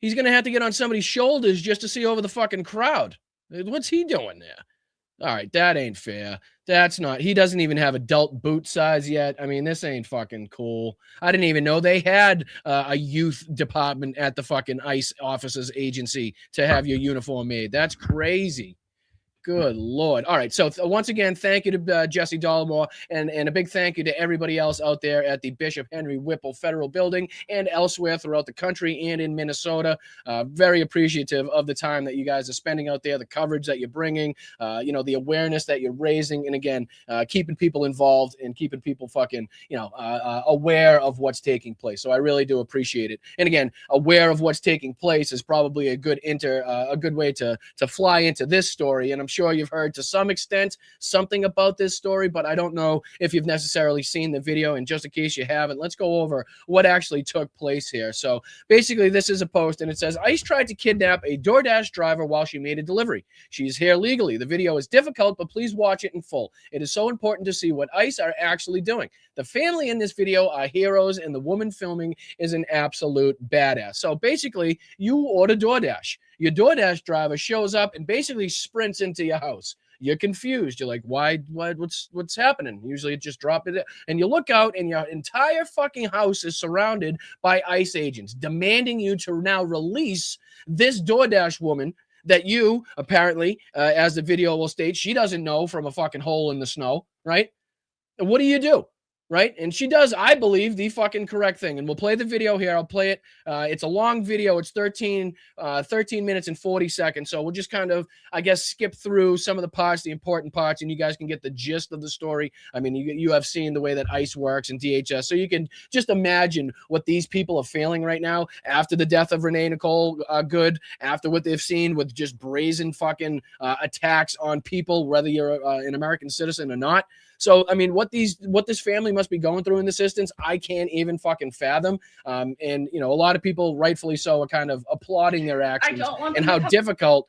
[SPEAKER 3] He's gonna have to get on somebody's shoulders just to see over the fucking crowd. What's he doing there? All right, that ain't fair. That's not, he doesn't even have adult boot size yet. I mean, this ain't fucking cool. I didn't even know they had a youth department at the fucking ICE officers agency to have your uniform made. That's crazy. Good Lord. All right. So once again, thank you to Jesse Dollemore and a big thank you to everybody else out there at the Bishop Henry Whipple Federal Building and elsewhere throughout the country and in Minnesota. Very appreciative of the time that you guys are spending out there, the coverage that you're bringing, the awareness that you're raising. And again, keeping people involved and keeping people fucking, aware of what's taking place. So I really do appreciate it. And again, aware of what's taking place is probably a good way to fly into this story. And I'm sure you've heard to some extent something about this story, but I don't know if you've necessarily seen the video. And just in case you haven't, let's go over what actually took place here. So basically, this is a post and it says, ICE tried to kidnap a DoorDash driver while she made a delivery. She's here legally. The video is difficult, but please watch it in full. It is so important to see what ICE are actually doing. The family in this video are heroes, and the woman filming is an absolute badass. So basically, you order DoorDash. Your DoorDash driver shows up and basically sprints into your house. you're confused. You're like, why? What's happening? Usually it just drop it, and you look out, and your entire fucking house is surrounded by ICE agents demanding you to now release this DoorDash woman that you apparently, as the video will state, she doesn't know from a fucking hole in the snow, right? And what do you do? Right? And she does, I believe, the fucking correct thing. And we'll play the video here. I'll play it. It's a long video. It's 13 minutes and 40 seconds. So we'll just kind of, I guess, skip through some of the parts, the important parts, and you guys can get the gist of the story. I mean, you have seen the way that ICE works and DHS. So you can just imagine what these people are feeling right now after the death of Renee Nicole Good, after what they've seen with just brazen fucking attacks on people, whether you're an American citizen or not. So, I mean, what this family must be going through in this instance, I can't even fucking fathom. And, you know, a lot of people, rightfully so, are kind of applauding their actions and how difficult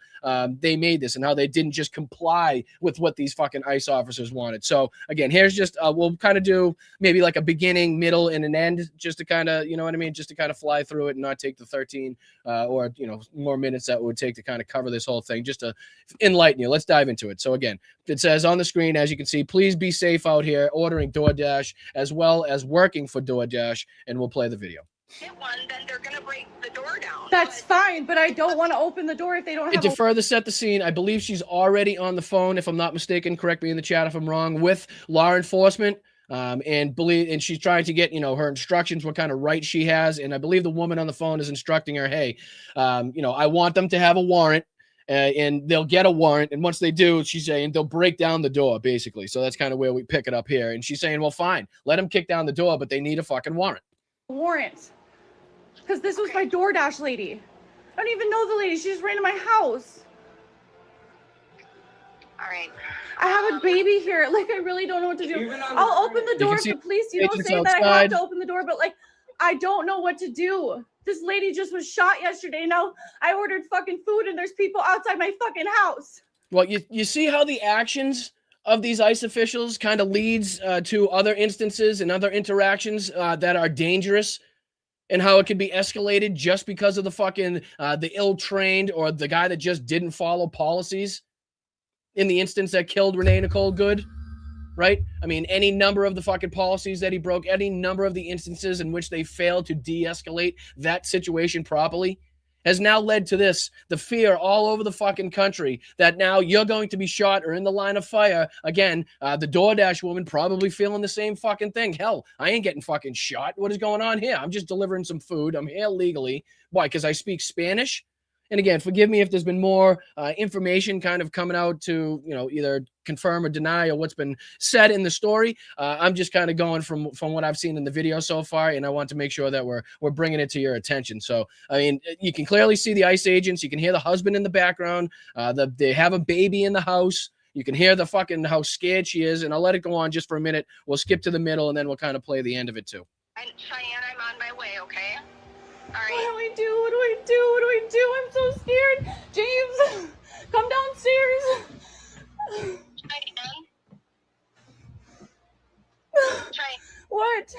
[SPEAKER 3] they made this and how they didn't just comply with what these fucking ICE officers wanted. So, again, here's just, we'll kind of do maybe like a beginning, middle, and an end, just to kind of, you know what I mean, just to kind of fly through it and not take the 13 or, you know, more minutes that it would take to kind of cover this whole thing, just to enlighten you. Let's dive into it. So, again, it says on the screen, as you can see, please be safe out here ordering DoorDash as well as working for DoorDash, and we'll play the video.
[SPEAKER 10] Get one, then they're gonna break the door down.
[SPEAKER 11] That's fine, but I don't want to open the door if they don't have.
[SPEAKER 3] And to further set the scene, I believe she's already on the phone, if I'm not mistaken. Correct me in the chat if I'm wrong, with law enforcement. And she's trying to get, you know, her instructions, what kind of rights she has. And I believe the woman on the phone is instructing her, hey, you know, I want them to have a warrant. And they'll get a warrant, and once they do, she's saying they'll break down the door, basically. So that's kind of where we pick it up here. And she's saying, well, fine, let them kick down the door, but they need a fucking warrant.
[SPEAKER 11] Warrant, because this was my DoorDash lady. I don't even know the lady. She just ran to my house.
[SPEAKER 10] All right.
[SPEAKER 11] I have a baby here. Like, I really don't know what to do. I'll open the door if the police, you know, say that I have to open the door, but like, I don't know what to do. This lady just was shot yesterday. Now I ordered fucking food and there's people outside my fucking house.
[SPEAKER 3] Well, you see how the actions of these ICE officials kind of leads to other instances and other interactions that are dangerous, and how it could be escalated just because of the fucking the ill-trained or the guy that just didn't follow policies in the instance that killed Renee Nicole Good. Right? I mean, any number of the fucking policies that he broke, any number of the instances in which they failed to de-escalate that situation properly has now led to this, the fear all over the fucking country that now you're going to be shot or in the line of fire. Again, the DoorDash woman probably feeling the same fucking thing. Hell, I ain't getting fucking shot. What is going on here? I'm just delivering some food. I'm here legally. Why? Because I speak Spanish? And again, forgive me if there's been more information kind of coming out to, you know, either confirm or deny or what's been said in the story. I'm just kind of going from what I've seen in the video so far, and I want to make sure that we're bringing it to your attention. So, I mean, you can clearly see the ICE agents. You can hear the husband in the background. They have a baby in the house. You can hear the fucking how scared she is, and I'll let it go on just for a minute. We'll skip to the middle, and then we'll kind of play the end of it too.
[SPEAKER 10] And Cheyenne, I'm on my way, okay? All right.
[SPEAKER 11] What do I do? What do I do? What do I do? I'm so scared. James, come downstairs.
[SPEAKER 10] Cheyenne.
[SPEAKER 11] What?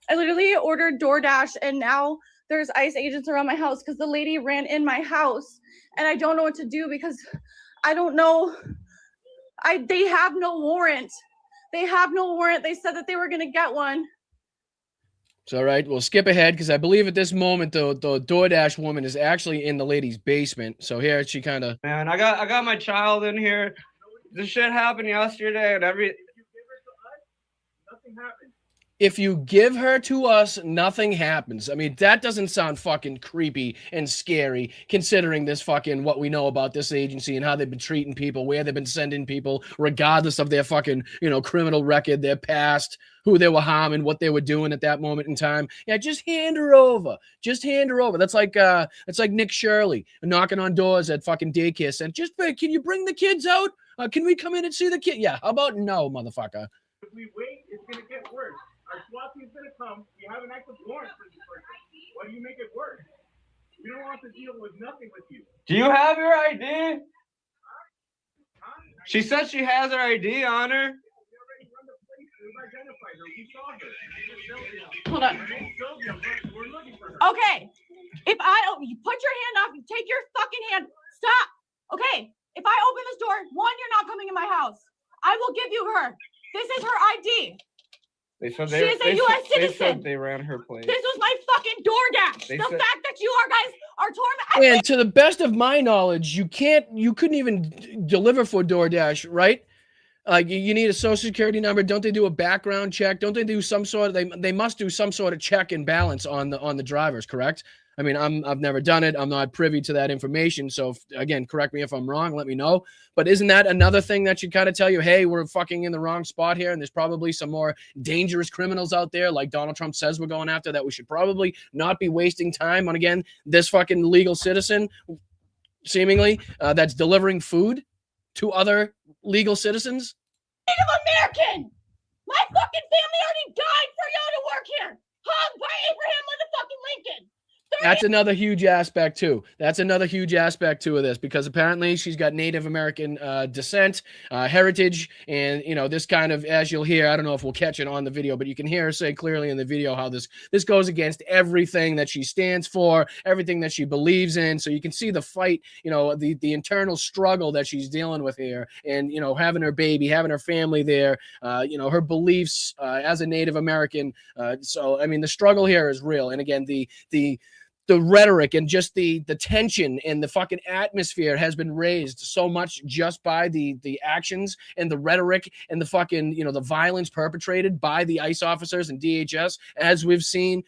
[SPEAKER 11] I literally ordered DoorDash, and now there's ICE agents around my house because the lady ran in my house, and I don't know what to do because I don't know. They have no warrant. They have no warrant. They said that they were going to get one.
[SPEAKER 3] So, all right, we'll skip ahead because I believe at this moment, the DoorDash woman is actually in the lady's basement. So here she kind of...
[SPEAKER 12] Man, I got my child in here. This shit happened yesterday and nothing happened.
[SPEAKER 3] If you give her to us, nothing happens. I mean, that doesn't sound fucking creepy and scary, considering this fucking what we know about this agency and how they've been treating people, where they've been sending people, regardless of their fucking, you know, criminal record, their past, who they were harming, what they were doing at that moment in time. Yeah, just hand her over. Just hand her over. That's like Nick Shirley knocking on doors at fucking daycare center. Just, can you bring the kids out? Can we come in and see the kid? Yeah, how about no, motherfucker?
[SPEAKER 12] If we wait, it's gonna get worse. Our SWAT team's gonna come. We have an active warrant for this person. Why do you make it worse? We don't want to deal with nothing with you. Do you have your ID? She said she has her ID on her.
[SPEAKER 11] Hold on. Okay. If you put your hand off, you take your fucking hand. Stop. Okay. If I open this door, one, you're not coming in my house. I will give you her. This is her ID. She is a U.S. citizen.
[SPEAKER 13] They said they ran her place.
[SPEAKER 11] This was my fucking DoorDash. The fact that you guys are tormenting.
[SPEAKER 3] And to the best of my knowledge, you couldn't even deliver for DoorDash, right? Like you need a social security number. Don't they do a background check? Don't they do some sort of they must do some sort of check and balance on the drivers, correct? I mean, I've never done it. I'm not privy to that information. So again, correct me if I'm wrong. Let me know. But isn't that another thing that should kind of tell you, hey, we're fucking in the wrong spot here, and there's probably some more dangerous criminals out there, like Donald Trump says we're going after, that we should probably not be wasting time on, again, this fucking legal citizen, seemingly, that's delivering food to other legal citizens?
[SPEAKER 11] Native American! My fucking family already died for y'all to work here! Hung by Abraham motherfucking Lincoln!
[SPEAKER 3] That's another huge aspect too. That's another huge aspect too of this, because apparently she's got Native American descent, heritage, and this kind of, as you'll hear, I don't know if we'll catch it on the video, but you can hear her say clearly in the video how this goes against everything that she stands for, everything that she believes in. So you can see the fight, the internal struggle that she's dealing with here, and having her baby, having her family there, her beliefs as a Native American. So I mean, the struggle here is real, and again, the rhetoric and just the tension and the fucking atmosphere has been raised so much just by the actions and the rhetoric and the fucking, the violence perpetrated by the ICE officers and DHS. As we've seen,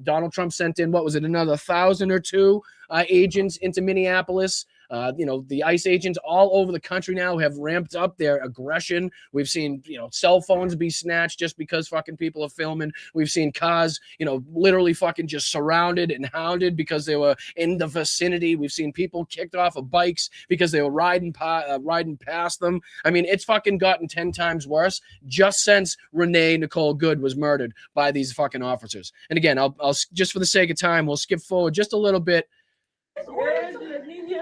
[SPEAKER 3] Donald Trump sent in, what was it, another 1,000 or two agents into Minneapolis. The ICE agents all over the country now have ramped up their aggression. We've seen, cell phones be snatched just because fucking people are filming. We've seen cars, literally fucking just surrounded and hounded because they were in the vicinity. We've seen people kicked off of bikes because they were riding past them. I mean, it's fucking gotten 10 times worse just since Renee Nicole Good was murdered by these fucking officers. And again, I'll just for the sake of time, we'll skip forward just a little bit.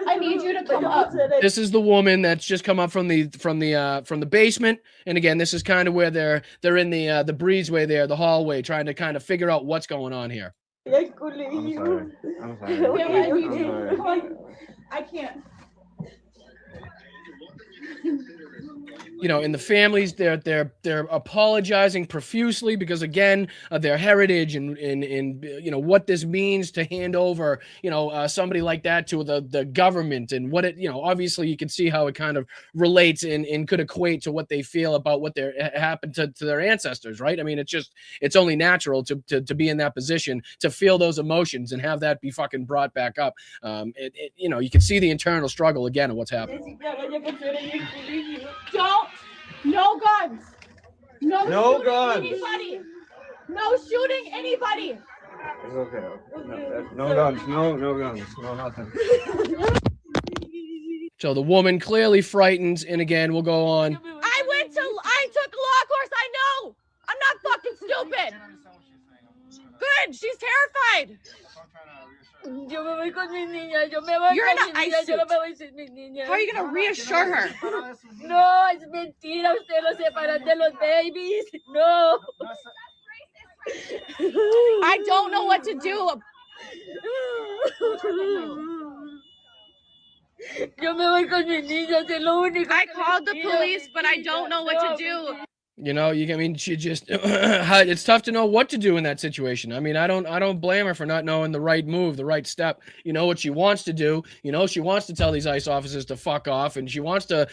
[SPEAKER 11] I need you to come up.
[SPEAKER 3] This is the woman that's just come up from the basement, and again, this is kind of where they're in the breezeway there, the hallway, trying to kind of figure out what's going on here.
[SPEAKER 13] I'm sorry.
[SPEAKER 11] I can't.
[SPEAKER 3] And the families, they're apologizing profusely because, again, their heritage and what this means to hand over somebody like that to the government, and what it obviously you can see how it kind of relates and could equate to what they feel about what happened to their ancestors, right? I mean, it's only natural to be in that position, to feel those emotions and have that be fucking brought back up. You can see the internal struggle again of what's happening.
[SPEAKER 11] No guns.
[SPEAKER 13] No guns.
[SPEAKER 11] Anybody. No shooting anybody.
[SPEAKER 13] It's okay. No guns. No guns. No nothing.
[SPEAKER 3] So the woman clearly frightened, and again, we'll go on.
[SPEAKER 11] I took law course. I know. I'm not fucking stupid. Good. She's terrified. You're in an ice suit. How are you going to reassure her?
[SPEAKER 10] No, es mentira. Usted los separan de los babies. No.
[SPEAKER 11] I don't know what to do. I called the police, but I don't know what to do.
[SPEAKER 3] She just, it's tough to know what to do in that situation. I mean, I don't blame her for not knowing the right move, the right step. What she wants to do. She wants to tell these ICE officers to fuck off, and she wants to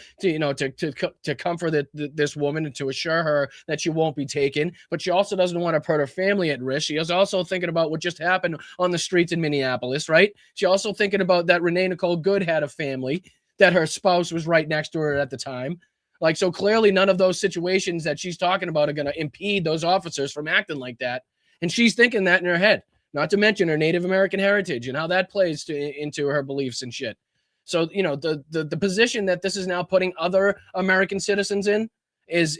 [SPEAKER 3] comfort this woman and to assure her that she won't be taken. But she also doesn't want to put her family at risk. She is also thinking about what just happened on the streets in Minneapolis, right? She also thinking about that Renee Nicole Good had a family, that her spouse was right next to her at the time. So clearly none of those situations that she's talking about are going to impede those officers from acting like that. And she's thinking that in her head, not to mention her Native American heritage and how that plays into her beliefs and shit. So, the position that this is now putting other American citizens in is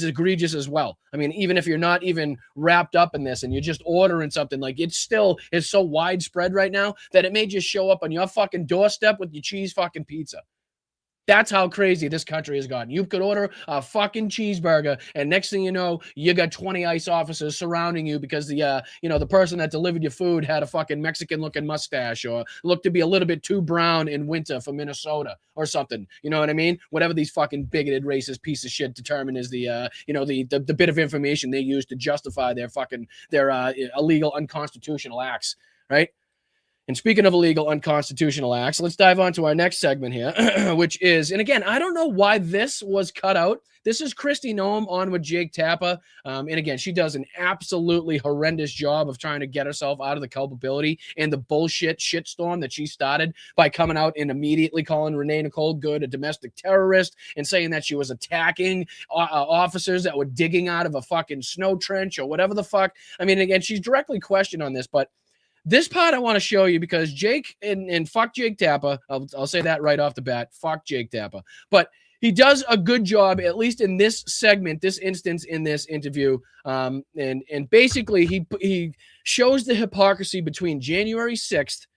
[SPEAKER 3] egregious as well. I mean, even if you're not even wrapped up in this and you're just ordering something, it still is so widespread right now that it may just show up on your fucking doorstep with your cheese fucking pizza. That's how crazy this country has gotten. You could order a fucking cheeseburger, and next thing you know, you got 20 ICE officers surrounding you because the the person that delivered your food had a fucking Mexican-looking mustache or looked to be a little bit too brown in winter for Minnesota or something. You know what I mean? Whatever these fucking bigoted, racist piece of shit determine is the bit of information they use to justify their illegal, unconstitutional acts, right? And speaking of illegal, unconstitutional acts, let's dive on to our next segment here, which is, and again, I don't know why this was cut out. This is Kristi Noem on with Jake Tapper. And again, she does an absolutely horrendous job of trying to get herself out of the culpability and the bullshit shitstorm that she started by coming out and immediately calling Renee Nicole Good a domestic terrorist and saying that she was attacking officers that were digging out of a fucking snow trench or whatever the fuck. I mean, again, she's directly questioned on this, but this part I want to show you because Jake and fuck Jake Tapper. I'll say that right off the bat. Fuck Jake Tapper. But he does a good job, at least in this segment, this instance in this interview. And basically he shows the hypocrisy between January 6th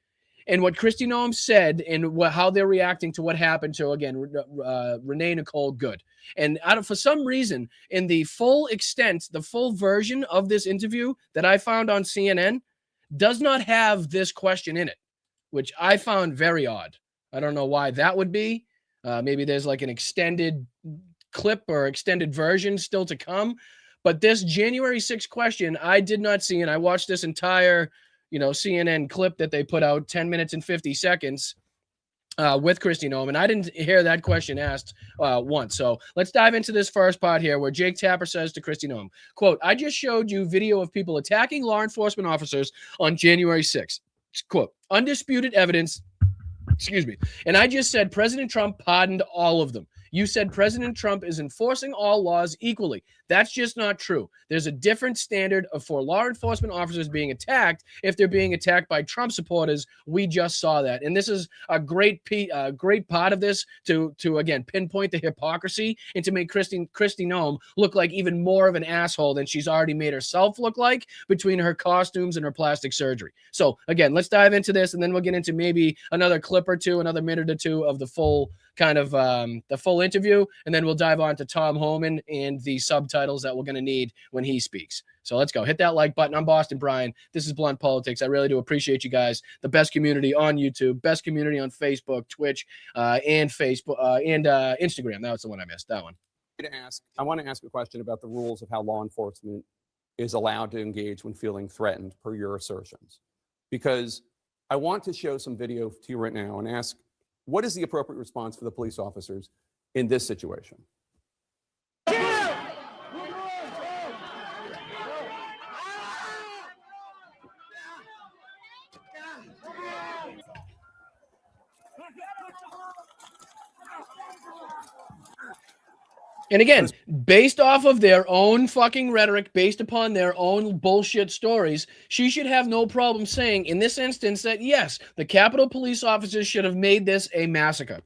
[SPEAKER 3] and what Kristi Noem said and how they're reacting to what happened to, again, Renee Nicole Good. And for some reason, in the full extent, the full version of this interview that I found on CNN, does not have this question in it, which I found very odd. I don't know why that would be. Maybe there's like an extended clip or extended version still to come. But this January 6th question, I did not see. And I watched this entire, CNN clip that they put out, 10 minutes and 50 seconds with Kristi Noem. And I didn't hear that question asked once. So let's dive into this first part here where Jake Tapper says to Kristi Noem, quote, "I just showed you video of people attacking law enforcement officers on January 6th. Quote, undisputed evidence, excuse me. And I just said President Trump pardoned all of them. You said President Trump is enforcing all laws equally. That's just not true. There's a different standard for law enforcement officers being attacked if they're being attacked by Trump supporters. We just saw that." And this is a great part of this to again pinpoint the hypocrisy and to make Kristi Noem look like even more of an asshole than she's already made herself look like between her costumes and her plastic surgery. So again, let's dive into this, and then we'll get into maybe another clip or two, another minute or two of the full kind of the full interview, and then we'll dive on to Tom Homan and the subtitles that we're going to need when he speaks. So let's go. Hit that like button. I'm Boston Brian. This is Blunt Politics. I really do appreciate you guys. The best community on YouTube, best community on Facebook, Twitch, and Facebook and Instagram. That was the one I missed. That one.
[SPEAKER 14] I want to ask a question about the rules of how law enforcement is allowed to engage when feeling threatened, per your assertions, because I want to show some video to you right now and ask, what is the appropriate response for the police officers in this situation?
[SPEAKER 3] And again, based off of their own fucking rhetoric, based upon their own bullshit stories, she should have no problem saying in this instance that, yes, the Capitol police officers should have made this a massacre.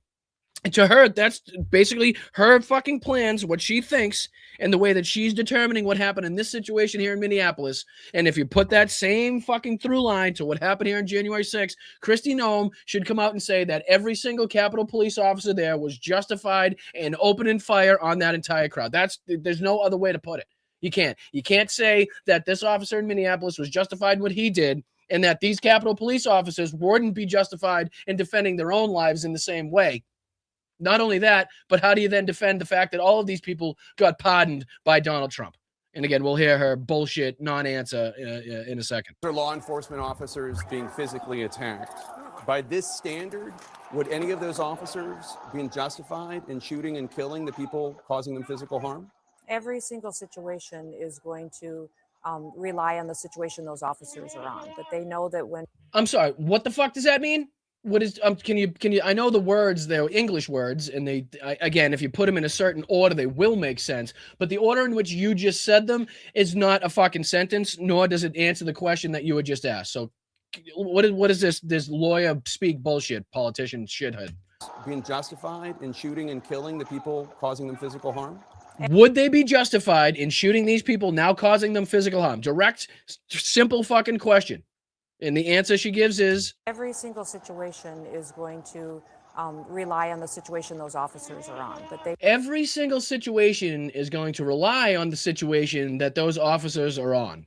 [SPEAKER 3] And to her, that's basically her fucking plans, what she thinks, and the way that she's determining what happened in this situation here in Minneapolis. And if you put that same fucking through line to what happened here on January 6th, Kristi Noem should come out and say that every single Capitol police officer there was justified in opening fire on that entire crowd. There's no other way to put it. You can't say that this officer in Minneapolis was justified in what he did, and that these Capitol police officers wouldn't be justified in defending their own lives in the same way. Not only that, but how do you then defend the fact that all of these people got pardoned by Donald Trump? And again, we'll hear her bullshit non-answer in a second.
[SPEAKER 14] Are law enforcement officers being physically attacked? By this standard, would any of those officers be justified in shooting and killing the people causing them physical harm?
[SPEAKER 5] Every single situation is going to rely on the situation those officers are on. That they know that when...
[SPEAKER 3] I'm sorry, what the fuck does that mean? What is can you I know the words, they're English words, and again, if you put them in a certain order, they will make sense, but the order in which you just said them is not a fucking sentence, nor does it answer the question that you had just asked. So what is this lawyer speak bullshit, politician shithead?
[SPEAKER 14] Being justified in shooting and killing the people causing them physical harm?
[SPEAKER 3] Would they be justified in shooting these people now causing them physical harm? Direct, simple fucking question. And the answer she gives is...
[SPEAKER 5] Every single situation is going to rely on the situation those officers are on. That they
[SPEAKER 3] Every single situation is going to rely on the situation that those officers are on.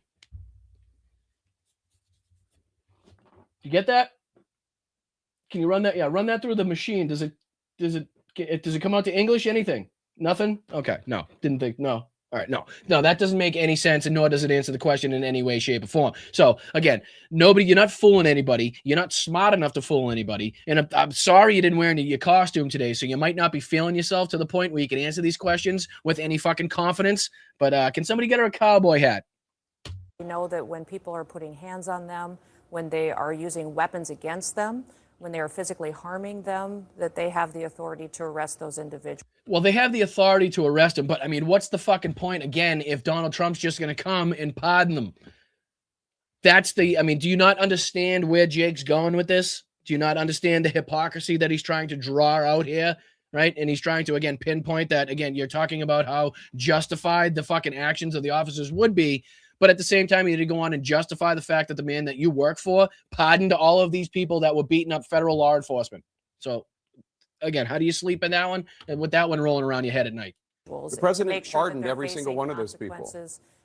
[SPEAKER 3] You get that? Can you run that? Yeah, run that through the machine. Does it come out to English? Anything? Nothing? Okay, no. Didn't think. No. All right, no, that doesn't make any sense, and nor does it answer the question in any way, shape, or form. So again, you're not fooling anybody. You're not smart enough to fool anybody. And I'm sorry you didn't wear your costume today, so you might not be feeling yourself to the point where you can answer these questions with any fucking confidence. But can somebody get her a cowboy hat?
[SPEAKER 5] We know that when people are putting hands on them, when they are using weapons against them, when they are physically harming them, that they have the authority to arrest those individuals.
[SPEAKER 3] Well, they have the authority to arrest them, but I mean, what's the fucking point again if Donald Trump's just going to come and pardon them? I mean, do you not understand where Jake's going with this? Do you not understand the hypocrisy that he's trying to draw out here? Right? And he's trying to, again, pinpoint that, again, you're talking about how justified the fucking actions of the officers would be. But at the same time, you need to go on and justify the fact that the man that you work for pardoned all of these people that were beating up federal law enforcement. So, again, how do you sleep in that one? And with that one rolling around your head at night?
[SPEAKER 14] The president pardoned every single one of those people.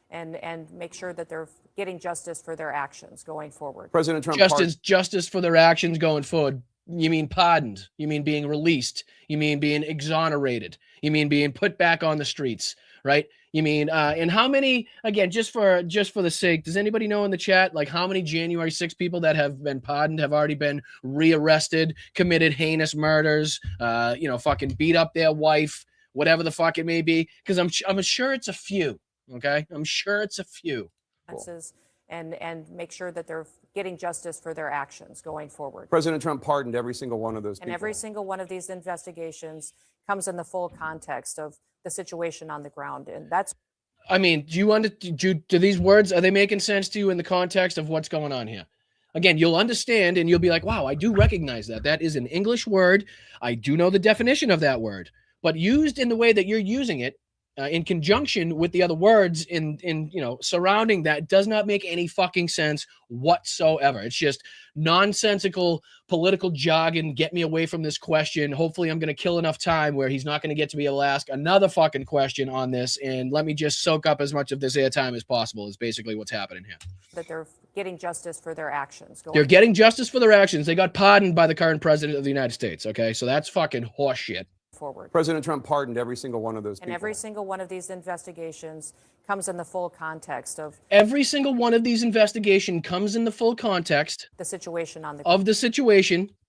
[SPEAKER 5] And make sure that they're getting justice for their actions going forward.
[SPEAKER 14] President Trump
[SPEAKER 3] justice for their actions going forward. You mean pardoned? You mean being released? You mean being exonerated? You mean being put back on the streets? Right? You mean, and how many, again, just for the sake, does anybody know in the chat, like how many January 6 people that have been pardoned have already been rearrested, committed heinous murders, fucking beat up their wife, whatever the fuck it may be? Because I'm sure it's a few. Okay. I'm sure it's a few.
[SPEAKER 5] And make sure that they're getting justice for their actions going forward.
[SPEAKER 14] President Trump pardoned every single one of those people.
[SPEAKER 5] And every single one of these investigations comes in the full context of the situation on the ground. And that's,
[SPEAKER 3] I mean, do these words, are they making sense to you in the context of what's going on here? Again, you'll understand and you'll be like, wow, I do recognize that. That is an English word. I do know the definition of that word, but used in the way that you're using it, in conjunction with the other words in surrounding that, does not make any fucking sense whatsoever. It's just nonsensical political jargon. Get me away from this question. Hopefully I'm going to kill enough time where he's not going to get to be able to ask another fucking question on this, and let me just soak up as much of this airtime as possible is basically what's happening here.
[SPEAKER 5] That they're getting justice for their actions.
[SPEAKER 3] They're getting justice for their actions. They got pardoned by the current president of the United States. Okay, so that's fucking horseshit.
[SPEAKER 5] Forward.
[SPEAKER 14] President Trump pardoned every single one of those people.
[SPEAKER 5] And every single one of these investigations comes in the full context of
[SPEAKER 3] every single one of these investigations comes in the full context
[SPEAKER 5] the situation on the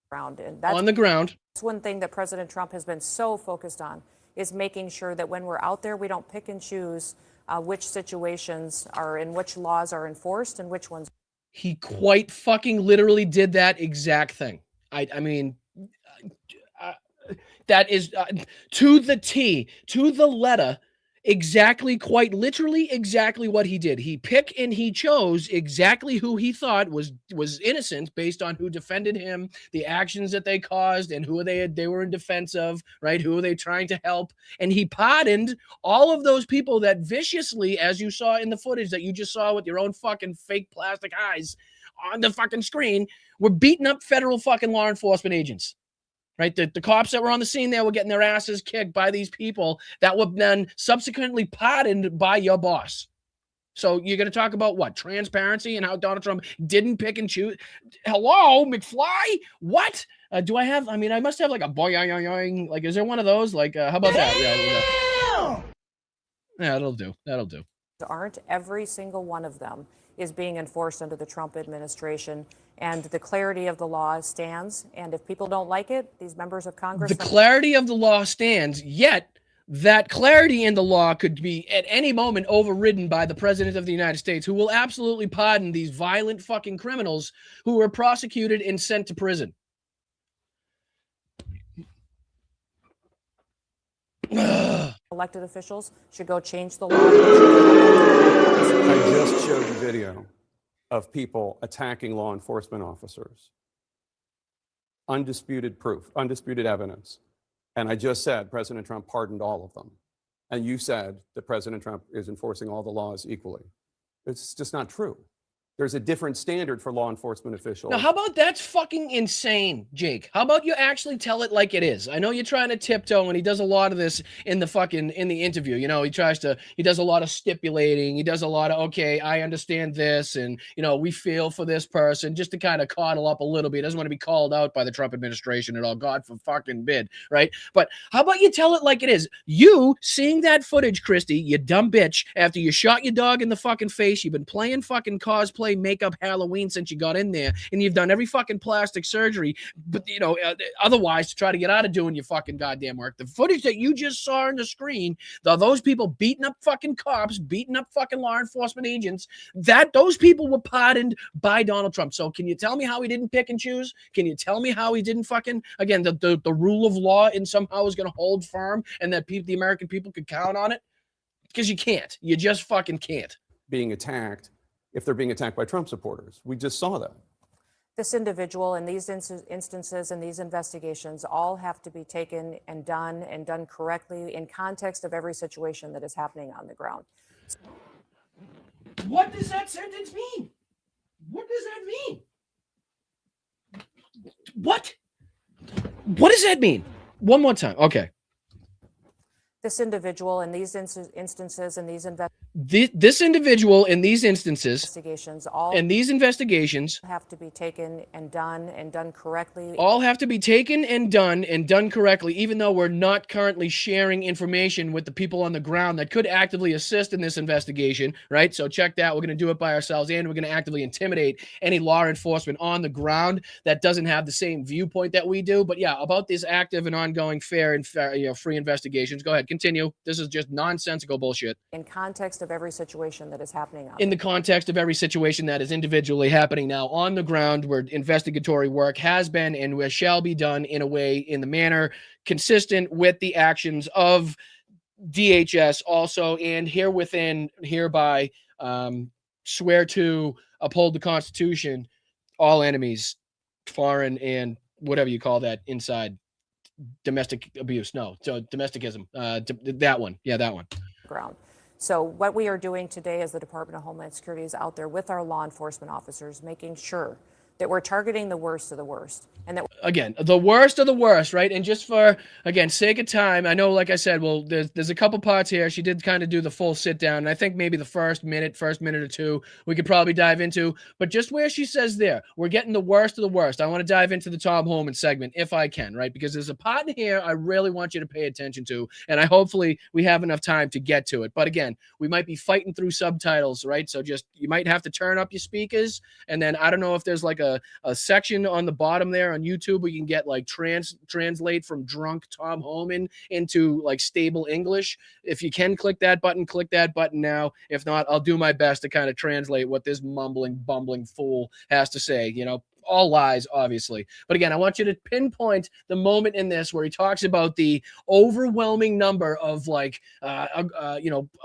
[SPEAKER 3] ground.
[SPEAKER 5] And
[SPEAKER 3] that's
[SPEAKER 5] one thing that President Trump has been so focused on, is making sure that when we're out there, we don't pick and choose which situations are and which laws are enforced and which ones.
[SPEAKER 3] He quite fucking literally did that exact thing. I mean, that is to the T, to the letter, exactly, quite literally exactly what he did. He picked and he chose exactly who he thought was innocent based on who defended him, the actions that they caused, and who they were in defense of, right? Who are they trying to help? And he pardoned all of those people that viciously, as you saw in the footage that you just saw with your own fucking fake plastic eyes on the fucking screen, were beating up federal fucking law enforcement agents. Right, the cops that were on the scene there were getting their asses kicked by these people that were then subsequently pardoned by your boss. So you're going to talk about what? Transparency and how Donald Trump didn't pick and choose. Hello, McFly? What? Do I have? I mean, I must have like a boing. Like, is there one of those? Like, how about that? Yeah, that'll do. That'll do.
[SPEAKER 5] Aren't every single one of them is being enforced under the Trump administration, and the clarity of the law stands. And if people don't like it, these members of Congress...
[SPEAKER 3] The clarity of the law stands, yet that clarity in the law could be at any moment overridden by the president of the United States, who will absolutely pardon these violent fucking criminals who were prosecuted and sent to prison.
[SPEAKER 5] Elected officials should go change the law.
[SPEAKER 14] I just showed you video of people attacking law enforcement officers. Undisputed proof, undisputed evidence. And I just said President Trump pardoned all of them. And you said that President Trump is enforcing all the laws equally. It's just not true. There's a different standard for law enforcement officials.
[SPEAKER 3] Now, how about that's fucking insane, Jake? How about you actually tell it like it is? I know you're trying to tiptoe, and he does a lot of this in the interview. You know, he does a lot of stipulating. He does a lot of, okay, I understand this, and, you know, we feel for this person, just to kind of coddle up a little bit. He doesn't want to be called out by the Trump administration at all. God for fucking bid, right? But how about you tell it like it is? You seeing that footage, Christy, you dumb bitch, after you shot your dog in the fucking face, you've been playing fucking cosplay makeup Halloween since you got in there, and you've done every fucking plastic surgery, but, you know, otherwise to try to get out of doing your fucking goddamn work. The footage that you just saw on the screen, those people beating up fucking cops, beating up fucking law enforcement agents, those people were pardoned by Donald Trump. So can you tell me how he didn't pick and choose? Can you tell me how he didn't fucking, again, the rule of law and somehow is going to hold firm, and that the American people could count on it? Because you can't. You just fucking can't.
[SPEAKER 14] Being attacked if they're being attacked by Trump supporters. We just saw that.
[SPEAKER 5] This individual and these instances and these investigations all have to be taken and done correctly in context of every situation that is happening on the ground.
[SPEAKER 3] What does that sentence mean? What does that mean? What? What does that mean? One more time. Okay.
[SPEAKER 5] This individual and these instances and these
[SPEAKER 3] this individual in these instances
[SPEAKER 5] investigations all
[SPEAKER 3] and these investigations
[SPEAKER 5] have to be taken and done correctly.
[SPEAKER 3] All have to be taken and done correctly, even though we're not currently sharing information with the people on the ground that could actively assist in this investigation, right? So check that. We're going to do it by ourselves, and we're going to actively intimidate any law enforcement on the ground that doesn't have the same viewpoint that we do. But yeah, about this active and ongoing fair, free investigations. Go ahead. Continue. This is just nonsensical bullshit.
[SPEAKER 5] In context of every situation that is happening
[SPEAKER 3] in the context of every situation that is individually happening now on the ground, where investigatory work has been and shall be done in a way, in the manner consistent with the actions of DHS also, and hereby swear to uphold the Constitution, all enemies, foreign and whatever you call that, inside. Domestic abuse. No. So domesticism. That one. Yeah, that one.
[SPEAKER 5] Ground. So what we are doing today as the Department of Homeland Security is out there with our law enforcement officers, making sure that we're targeting the worst of the worst. And that,
[SPEAKER 3] again, the worst of the worst, right? And just for, again, sake of time, I know, like I said, well, there's a couple parts here. She did kind of do the full sit down, and I think maybe the first minute or two we could probably dive into. But just where she says there, we're getting the worst of the worst. I want to dive into the Tom Homan segment if I can, right? Because there's a part in here I really want you to pay attention to, and hopefully we have enough time to get to it. But again, we might be fighting through subtitles, right? So just, you might have to turn up your speakers, and then I don't know if there's like a section on the bottom there on YouTube where you can get like translate from drunk Tom Homan into like stable English. If you can click that button now. If not, I'll do my best to kind of translate what this mumbling, bumbling fool has to say, you know. All lies, obviously. But again, I want you to pinpoint the moment in this where he talks about the overwhelming number of like,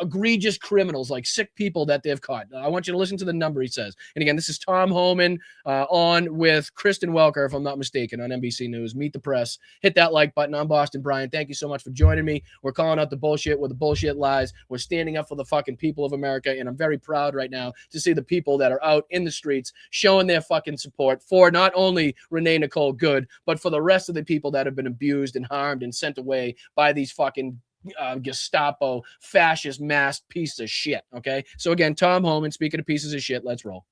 [SPEAKER 3] egregious criminals, like sick people that they've caught. I want you to listen to the number he says. And again, this is Tom Homan on with Kristen Welker, if I'm not mistaken, on NBC News. Meet the Press. Hit that like button. I'm Boston Brian. Thank you so much for joining me. We're calling out the bullshit where the bullshit lies. We're standing up for the fucking people of America, and I'm very proud right now to see the people that are out in the streets showing their fucking support for not only Renee Nicole Good, but for the rest of the people that have been abused and harmed and sent away by these fucking Gestapo fascist masked piece of shit. Okay. So again, Tom Homan, speaking of pieces of shit, let's roll.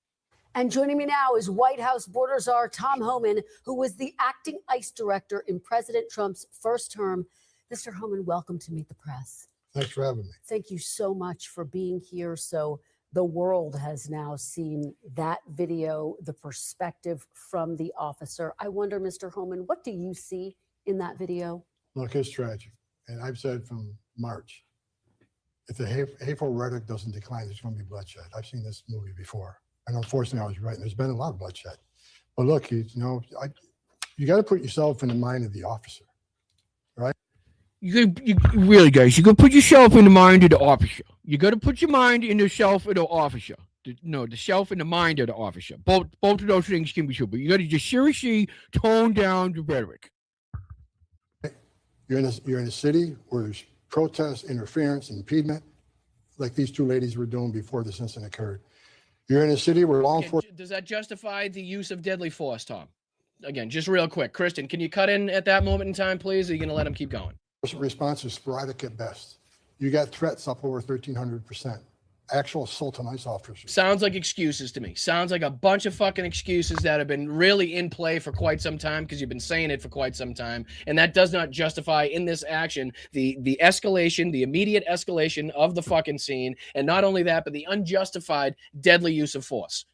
[SPEAKER 15] And joining me now is White House border czar Tom Homan, who was the acting ICE director in President Trump's first term. Mr. Homan, welcome to Meet the Press.
[SPEAKER 16] Thanks for having me.
[SPEAKER 15] Thank you so much for being here. So the world has now seen that video, the perspective from the officer. I wonder, Mr. Homan, what do you see in that video?
[SPEAKER 16] Look, it's tragic. And I've said from March, if the hateful rhetoric doesn't decline, there's going to be bloodshed. I've seen this movie before. And unfortunately, I was right. And there's been a lot of bloodshed. But look, you got to put yourself in the mind of the officer, right?
[SPEAKER 3] You really, guys, you got to put yourself in the mind of the officer. You got to put your mind in the self of the officer. The self and the mind of the officer. Both of those things can be true, but you got to just seriously tone down the rhetoric.
[SPEAKER 16] You're in a city where there's protests, interference, impediment, like these two ladies were doing before this incident occurred. You're in a city where law enforcement.
[SPEAKER 3] Does that justify the use of deadly force, Tom? Again, just real quick. Kristen, can you cut in at that moment in time, please? Or are you going to let him keep going?
[SPEAKER 16] Response is sporadic at best. You got threats up over 1,300%. Actual assault on ICE officers.
[SPEAKER 3] Sounds like excuses to me. Sounds like a bunch of fucking excuses that have been really in play for quite some time because you've been saying it for quite some time. And that does not justify in this action the escalation, the immediate escalation of the fucking scene. And not only that, but the unjustified deadly use of force.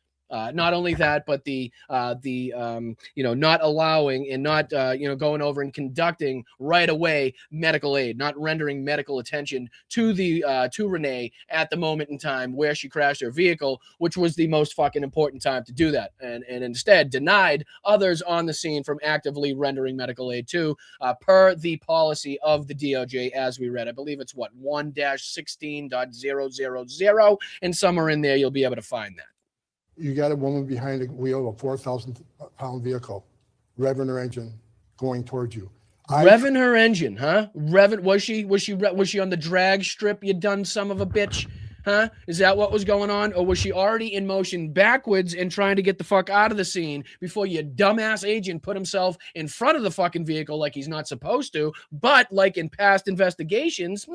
[SPEAKER 3] Not only that, but the not allowing and not going over and conducting right away medical aid, not rendering medical attention to to Renee at the moment in time where she crashed her vehicle, which was the most fucking important time to do that, and instead denied others on the scene from actively rendering medical aid to, per the policy of the DOJ as we read. I believe it's 1-16.000, and somewhere in there you'll be able to find that.
[SPEAKER 16] You got a woman behind the wheel of a 4,000-pound vehicle, revving her engine, going towards you.
[SPEAKER 3] Revving her engine, huh? Was she on the drag strip, you done son of a bitch? Huh? Is that what was going on? Or was she already in motion backwards and trying to get the fuck out of the scene before your dumbass agent put himself in front of the fucking vehicle like he's not supposed to? But like in past investigations,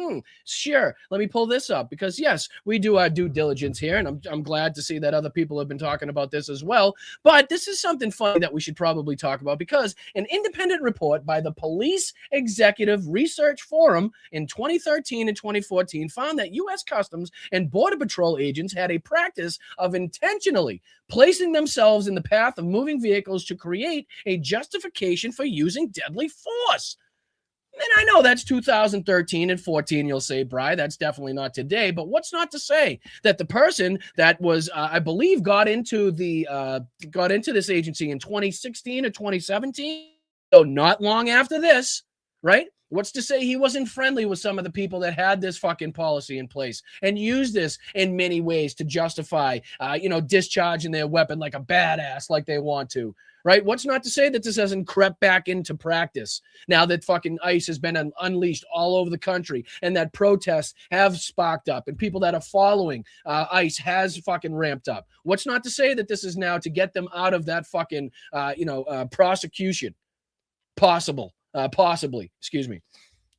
[SPEAKER 3] sure, let me pull this up because yes, we do our due diligence here, and I'm glad to see that other people have been talking about this as well. But this is something funny that we should probably talk about because an independent report by the Police Executive Research Forum in 2013 and 2014 found that U.S. Customs and Border Patrol agents had a practice of intentionally placing themselves in the path of moving vehicles to create a justification for using deadly force. And I know that's 2013 and 14, you'll say, Bri, that's definitely not today, but what's not to say that the person that was, I believe, got into this agency in 2016 or 2017, so not long after this, right? What's to say he wasn't friendly with some of the people that had this fucking policy in place and used this in many ways to justify, discharging their weapon like a badass like they want to, right? What's not to say that this hasn't crept back into practice now that fucking ICE has been unleashed all over the country and that protests have sparked up and people that are following ICE has fucking ramped up. What's not to say that this is now to get them out of that fucking, prosecution? Possibly, excuse me.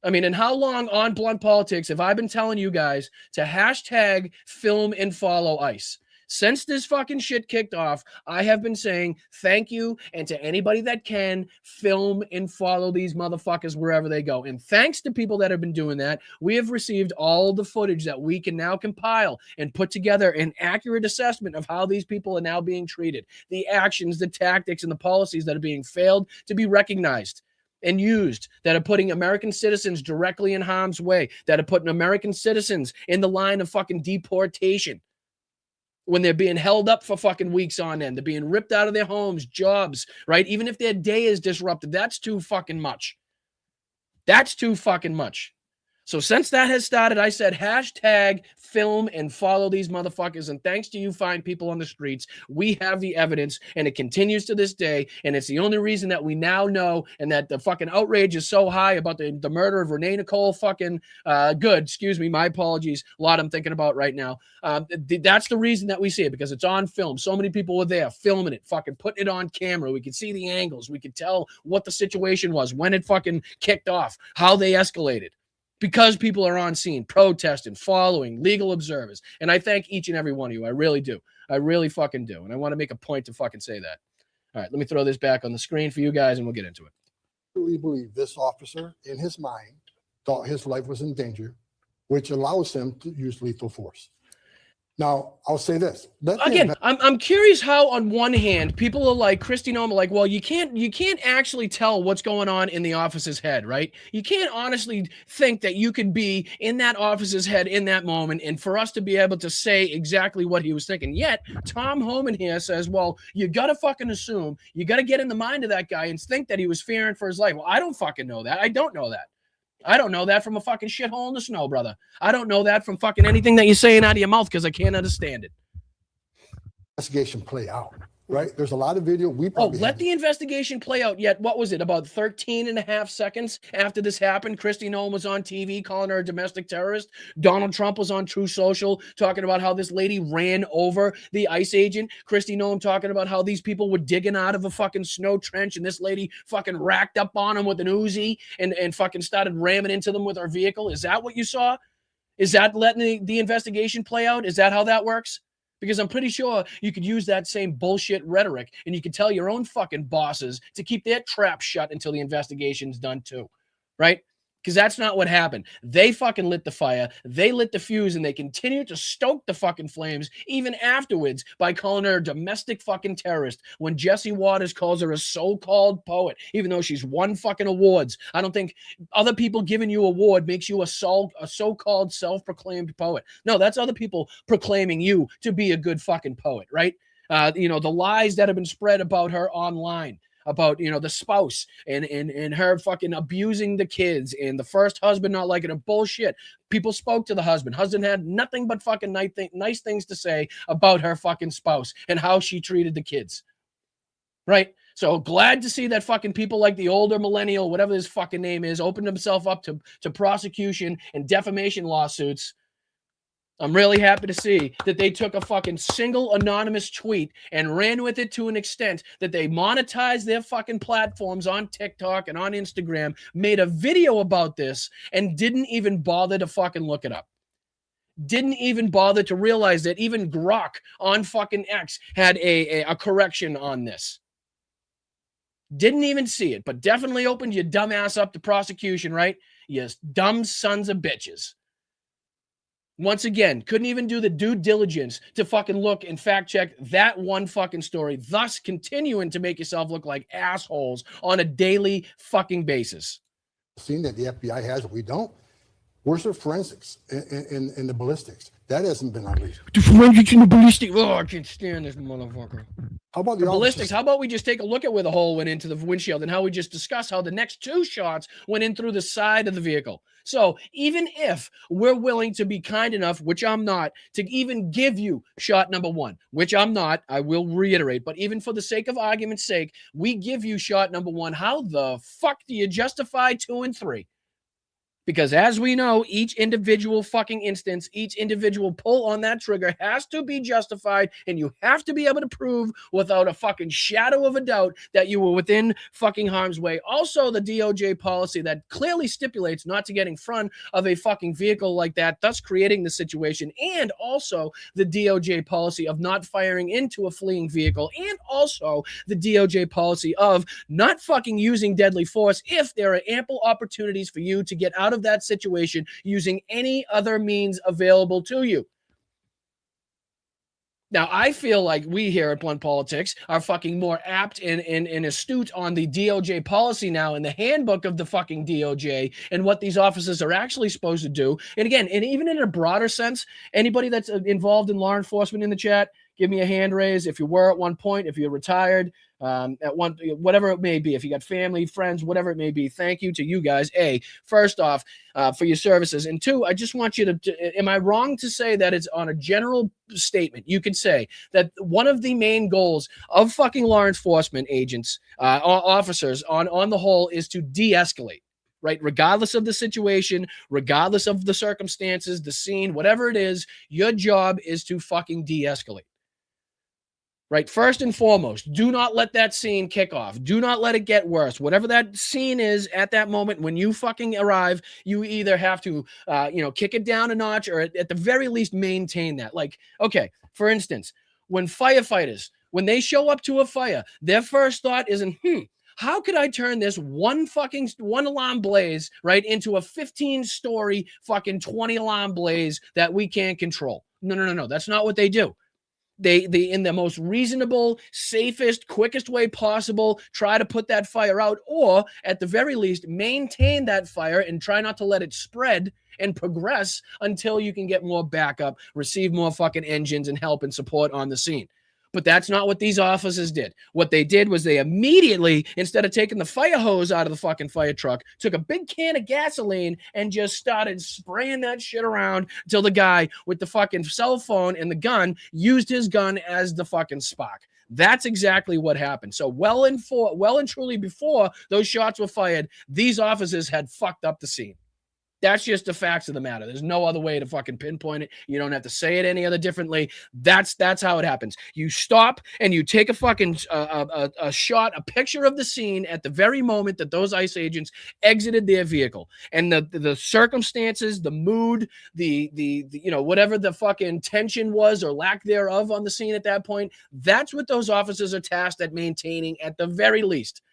[SPEAKER 3] I mean, and how long on Blunt Politics have I been telling you guys to hashtag film and follow ICE? Since this fucking shit kicked off, I have been saying thank you, and to anybody that can, film and follow these motherfuckers wherever they go. And thanks to people that have been doing that, we have received all the footage that we can now compile and put together an accurate assessment of how these people are now being treated, the actions, the tactics, and the policies that are being failed to be recognized and used, that are putting American citizens directly in harm's way, that are putting American citizens in the line of fucking deportation when they're being held up for fucking weeks on end. They're being ripped out of their homes, jobs, right? Even if their day is disrupted, that's too fucking much. That's too fucking much. So since that has started, I said hashtag film and follow these motherfuckers. And thanks to you fine people on the streets, we have the evidence, and it continues to this day. And it's the only reason that we now know, and that the fucking outrage is so high about the murder of Renee Nicole fucking Good. Excuse me, my apologies. A lot I'm thinking about right now. That's the reason that we see it, because it's on film. So many people were there filming it, fucking putting it on camera. We could see the angles. We could tell what the situation was, when it fucking kicked off, how they escalated. Because people are on scene, protesting, following, legal observers. And I thank each and every one of you. I really do. I really fucking do. And I want to make a point to fucking say that. All right, let me throw this back on the screen for you guys and we'll get into it.
[SPEAKER 16] I really believe this officer, in his mind, thought his life was in danger, which allows him to use lethal force. Now, I'll say this.
[SPEAKER 3] Again, I'm curious how, on one hand, people are like, Christy Noma, like, well, you can't actually tell what's going on in the officer's head, right? You can't honestly think that you could be in that officer's head in that moment and for us to be able to say exactly what he was thinking. Yet, Tom Homan here says, well, you got to fucking assume, you got to get in the mind of that guy and think that he was fearing for his life. Well, I don't fucking know that. I don't know that. I don't know that from a fucking shithole in the snow, brother. I don't know that from fucking anything that you're saying out of your mouth because I can't understand it.
[SPEAKER 16] Investigation play out. right? There's a lot of video. We probably
[SPEAKER 3] let the investigation play out. Yet, what was it, about 13 and a half seconds after this happened? Kristi Noem was on TV calling her a domestic terrorist. Donald Trump was on True Social talking about how this lady ran over the ICE agent. Kristi Noem talking about how these people were digging out of a fucking snow trench and this lady fucking racked up on them with an Uzi and fucking started ramming into them with her vehicle. Is that what you saw? Is that letting the investigation play out? Is that how that works? Because I'm pretty sure you could use that same bullshit rhetoric and you could tell your own fucking bosses to keep their trap shut until the investigation's done too, right? Because that's not what happened. They fucking lit the fire, they lit the fuse, and they continue to stoke the fucking flames even afterwards by calling her a domestic fucking terrorist when Jesse Waters calls her a so-called poet, even though she's won fucking awards. I don't think other people giving you award makes you a so-called self-proclaimed poet. No, that's other people proclaiming you to be a good fucking poet, right? The lies that have been spread about her online, about, the spouse and her fucking abusing the kids and the first husband not liking her. Bullshit. People spoke to the husband. Husband had nothing but fucking nice things to say about her fucking spouse and how she treated the kids. Right? So glad to see that fucking people like the older millennial, whatever his fucking name is, opened himself up to prosecution and defamation lawsuits. I'm really happy to see that they took a fucking single anonymous tweet and ran with it to an extent that they monetized their fucking platforms on TikTok and on Instagram, made a video about this, and didn't even bother to fucking look it up. Didn't even bother to realize that even Grok on fucking X had a correction on this. Didn't even see it, but definitely opened your dumb ass up to prosecution, right? You dumb sons of bitches. Once again, couldn't even do the due diligence to fucking look and fact check that one fucking story, thus continuing to make yourself look like assholes on a daily fucking basis.
[SPEAKER 16] Seen that the FBI has, we don't. Where's the forensics in the ballistics? That hasn't been unleashed.
[SPEAKER 3] The forensics in the ballistics. Oh, I can't stand this motherfucker.
[SPEAKER 16] How about the
[SPEAKER 3] ballistics? How about we just take a look at where the hole went into the windshield and how we just discuss how the next two shots went in through the side of the vehicle. So even if we're willing to be kind enough, which I'm not, to even give you shot number one, which I'm not, I will reiterate, but even for the sake of argument's sake, we give you shot number one, how the fuck do you justify 2 and 3? Because as we know, each individual fucking instance, each individual pull on that trigger has to be justified, and you have to be able to prove without a fucking shadow of a doubt that you were within fucking harm's way. Also, the DOJ policy that clearly stipulates not to get in front of a fucking vehicle like that, thus creating the situation, and also the DOJ policy of not firing into a fleeing vehicle, and also the DOJ policy of not fucking using deadly force if there are ample opportunities for you to get out of that situation using any other means available to you. Now, I feel like we here at Blunt Politics are fucking more apt and astute on the DOJ policy now in the handbook of the fucking DOJ and what these officers are actually supposed to do. And again, and even in a broader sense, anybody that's involved in law enforcement in the chat, give me a hand raise. If you were at one point, if you're retired, at one, whatever it may be, if you got family, friends, whatever it may be, thank you to you guys. A, first off, for your services. And two, I just want you to, am I wrong to say that it's on a general statement? You could say that one of the main goals of fucking law enforcement agents, officers on the whole, is to de-escalate. Right? Regardless of the situation, regardless of the circumstances, the scene, whatever it is, your job is to fucking de-escalate. Right? First and foremost, do not let that scene kick off. Do not let it get worse. Whatever that scene is at that moment when you fucking arrive, you either have to, kick it down a notch or at the very least maintain that. Like, okay, for instance, when firefighters, when they show up to a fire, their first thought isn't, how could I turn this one alarm blaze, right, into a 15-story fucking 20 alarm blaze that we can't control? No. That's not what they do. They in the most reasonable, safest, quickest way possible, try to put that fire out, or at the very least, maintain that fire and try not to let it spread and progress until you can get more backup, receive more fucking engines and help and support on the scene. But that's not what these officers did. What they did was they immediately, instead of taking the fire hose out of the fucking fire truck, took a big can of gasoline and just started spraying that shit around until the guy with the fucking cell phone and the gun used his gun as the fucking spark. That's exactly what happened. So well and truly before those shots were fired, these officers had fucked up the scene. That's just the facts of the matter. There's no other way to fucking pinpoint it. You don't have to say it any other differently. That's how it happens. You stop and you take a fucking a shot, a picture of the scene at the very moment that those ICE agents exited their vehicle, and the circumstances, the mood, the you know, whatever the fucking tension was or lack thereof on the scene at that point. That's what those officers are tasked at maintaining at the very least.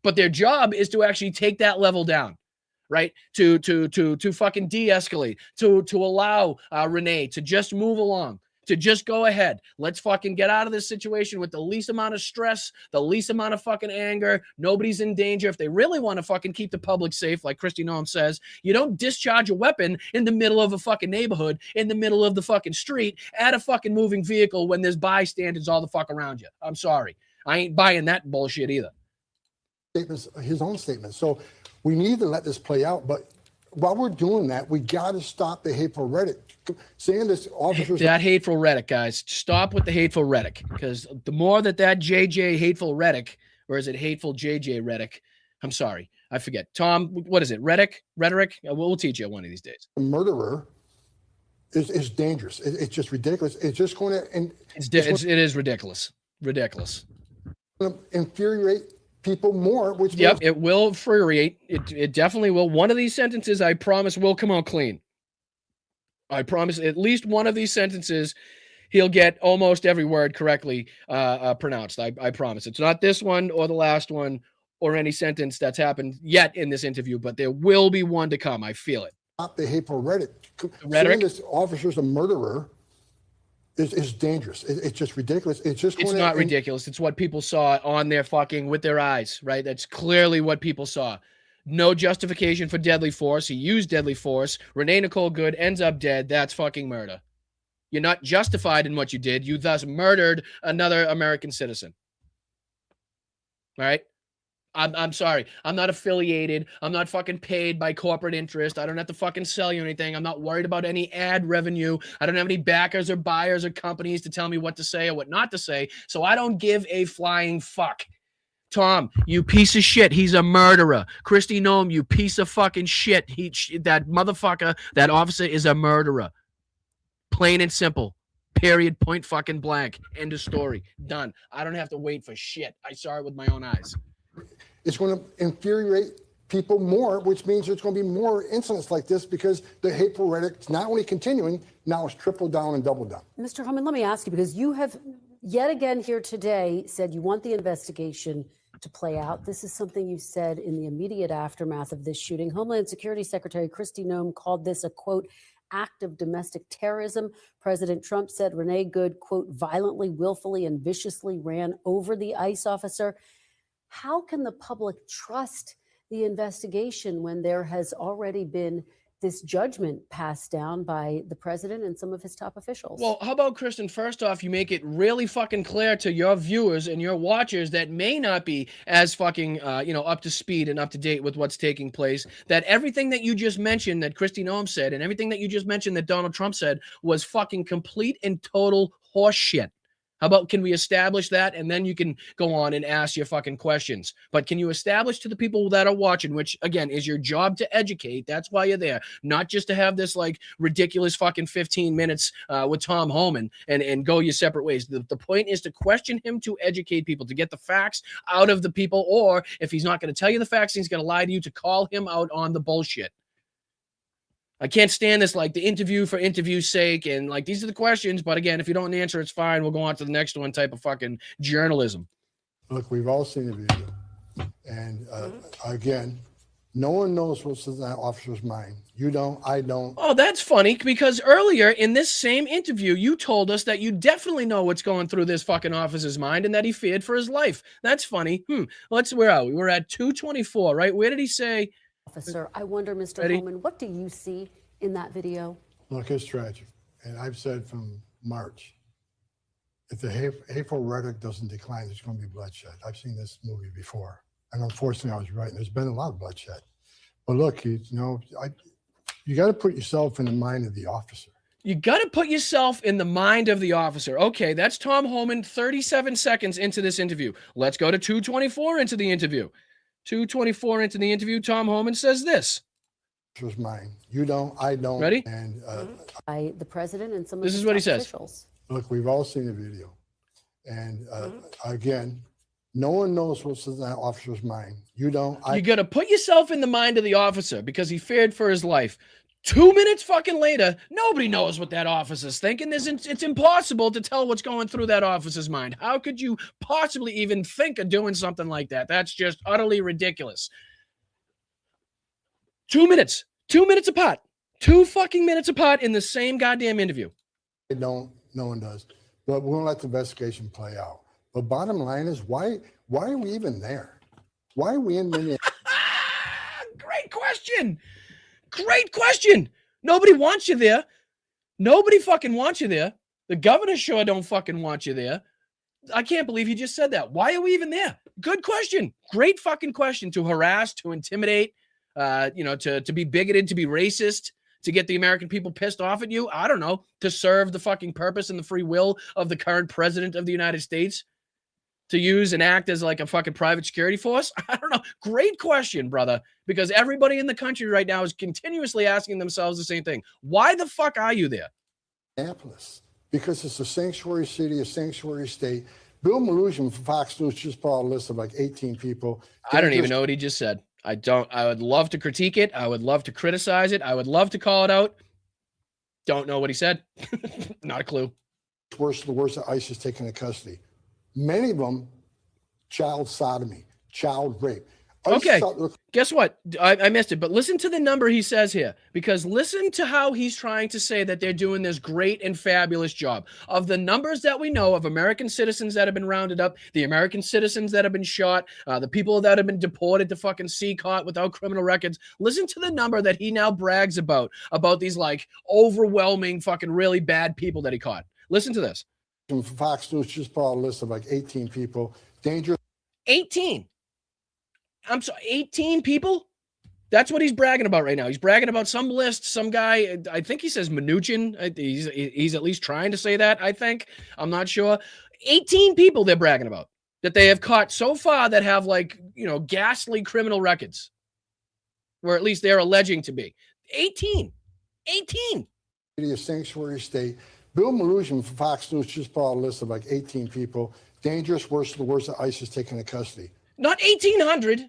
[SPEAKER 3] But their job is to actually take that level down. Right, to fucking de-escalate, to allow Renee to just move along, to just go ahead. Let's fucking get out of this situation with the least amount of stress, the least amount of fucking anger. Nobody's in danger. If they really want to fucking keep the public safe, like Kristi Noem says, you don't discharge a weapon in the middle of a fucking neighborhood, in the middle of the fucking street, at a fucking moving vehicle when there's bystanders all the fuck around you. I'm sorry. I ain't buying that bullshit either.
[SPEAKER 16] Statements, his own statements. So we need to let this play out, but while we're doing that, we got to stop the hateful rhetoric. Saying this officers...
[SPEAKER 3] That hateful rhetoric, guys. Stop with the hateful rhetoric, because the more that JJ hateful rhetoric, or is it hateful JJ rhetoric? I'm sorry, I forget. Tom, what is it? Rhetoric? We'll teach you one of these days.
[SPEAKER 16] The murderer is dangerous. It's just ridiculous. It's just going to... And
[SPEAKER 3] it is ridiculous. Ridiculous.
[SPEAKER 16] Infuriate people more, which
[SPEAKER 3] it will infuriate. It definitely will. One of these sentences, I promise, will come out clean. I promise at least one of these sentences, he'll get almost every word correctly pronounced. I promise. It's not this one or the last one or any sentence that's happened yet in this interview, but there will be one to come. I feel it.
[SPEAKER 16] Stop the hateful rhetoric. Saying this officer's a murderer is dangerous. It's just ridiculous. It's
[SPEAKER 3] not ridiculous. It's what people saw on their fucking with their eyes, right? That's clearly what people saw. No justification for deadly force. He used deadly force. Renee Nicole Good ends up dead. That's fucking murder. You're not justified in what you did. You thus murdered another American citizen. All right? I'm sorry. I'm not affiliated. I'm not fucking paid by corporate interest. I don't have to fucking sell you anything. I'm not worried about any ad revenue. I don't have any backers or buyers or companies to tell me what to say or what not to say. So I don't give a flying fuck. Tom, you piece of shit. He's a murderer. Kristi Noem, you piece of fucking shit. That motherfucker, that officer is a murderer. Plain and simple. Period. Point fucking blank. End of story. Done. I don't have to wait for shit. I saw it with my own eyes.
[SPEAKER 16] It's going to infuriate people more, which means there's going to be more incidents like this because the hateful rhetoric is not only continuing, now it's tripled down and doubled down.
[SPEAKER 15] Mr. Homan, let me ask you, because you have yet again here today said you want the investigation to play out. This is something you said in the immediate aftermath of this shooting. Homeland Security Secretary Kristi Noem called this a, quote, act of domestic terrorism. President Trump said Renee Good, quote, violently, willfully, and viciously ran over the ICE officer. How can the public trust the investigation when there has already been this judgment passed down by the president and some of his top officials?
[SPEAKER 3] Well, how about, Kristen, first off, you make it really fucking clear to your viewers and your watchers that may not be as fucking, up to speed and up to date with what's taking place, that everything that you just mentioned that Kristi Noem said and everything that you just mentioned that Donald Trump said was fucking complete and total horse shit. How about, can we establish that? And then you can go on and ask your fucking questions. But can you establish to the people that are watching, which again is your job to educate. That's why you're there. Not just to have this like ridiculous fucking 15 minutes with Tom Homan and go your separate ways. The point is to question him, to educate people, to get the facts out of the people. Or if he's not going to tell you the facts, he's going to lie to you, to call him out on the bullshit. I can't stand this, like the interview for interview's sake. And like, these are the questions. But again, if you don't answer, it's fine. We'll go on to the next one type of fucking journalism.
[SPEAKER 16] Look, we've all seen the video. And again, no one knows what's in that officer's mind. You don't, I don't.
[SPEAKER 3] Oh, that's funny, because earlier in this same interview, you told us that you definitely know what's going through this fucking officer's mind and that he feared for his life. That's funny. Where are we? We're at 224, right? Where did he say?
[SPEAKER 15] Officer, I wonder, Mr. Homan, what do you see in that video?
[SPEAKER 16] Look, it's tragic. And I've said from March, if the hateful rhetoric doesn't decline, there's going to be bloodshed. I've seen this movie before. And unfortunately, I was right. And there's been a lot of bloodshed. But look, you got to put yourself in the mind of the officer.
[SPEAKER 3] You got to put yourself in the mind of the officer. Okay, that's Tom Homan 37 seconds into this interview. Let's go to 2:24 into the interview. 2:24 into the interview, Tom Homan says this.
[SPEAKER 16] This was mine. You don't, I don't.
[SPEAKER 3] Ready?
[SPEAKER 16] And
[SPEAKER 15] By the president and some of
[SPEAKER 3] This
[SPEAKER 15] his
[SPEAKER 3] is what he
[SPEAKER 15] top
[SPEAKER 3] says.
[SPEAKER 15] officials.
[SPEAKER 16] look, we've all seen the video. And again, no one knows what's in that officer's mind. You don't.
[SPEAKER 3] You got to put yourself in the mind of the officer because he feared for his life. 2 minutes fucking later, nobody knows what that officer's thinking. It's impossible to tell what's going through that officer's mind. How could you possibly even think of doing something like that? That's just utterly ridiculous. 2 minutes. 2 minutes apart. 2 fucking minutes apart in the same goddamn interview.
[SPEAKER 16] No one does. But we're gonna let the investigation play out. But bottom line is, why are we even there? Why are we in Minneapolis?
[SPEAKER 3] Great question. Great question. Nobody wants you there. Nobody fucking wants you there. The governor sure don't fucking want you there. I can't believe he just said that. Why are we even there? Good question. Great fucking question. To harass, to intimidate, to be bigoted, to be racist, to get the American people pissed off at you. I don't know. To serve the fucking purpose and the free will of the current president of the United States. To use and act as like a fucking private security force? I don't know. Great question, brother. Because everybody in the country right now is continuously asking themselves the same thing. Why the fuck are you there?
[SPEAKER 16] Minneapolis. Because it's a sanctuary city, a sanctuary state. Bill Maloogian from Fox News just brought a list of like 18 people.
[SPEAKER 3] I don't even know what he just said. I would love to critique it. I would love to criticize it. I would love to call it out. Don't know what he said. Not a clue.
[SPEAKER 16] Worse the worst that ICE is taken into custody. Many of them, child sodomy, child rape.
[SPEAKER 3] Okay, guess what? I missed it, but listen to the number he says here, because listen to how he's trying to say that they're doing this great and fabulous job. Of the numbers that we know of American citizens that have been rounded up, the American citizens that have been shot, the people that have been deported to fucking CCOT without criminal records, listen to the number that he now brags about these like overwhelming fucking really bad people that he caught. Listen to this.
[SPEAKER 16] Fox News just brought a list of like 18 people. Dangerous.
[SPEAKER 3] 18. I'm sorry, 18 people? That's what he's bragging about right now. He's bragging about some list, some guy, I think he says Mnuchin. He's at least trying to say that, I think. I'm not sure. 18 people they're bragging about that they have caught so far that have like, ghastly criminal records. Or at least they're alleging to be. 18. 18.
[SPEAKER 16] A sanctuary state. Bill Maloogian from Fox News just brought a list of like 18 people. Dangerous, worse the worst that ICE is taken into custody.
[SPEAKER 3] Not 1,800.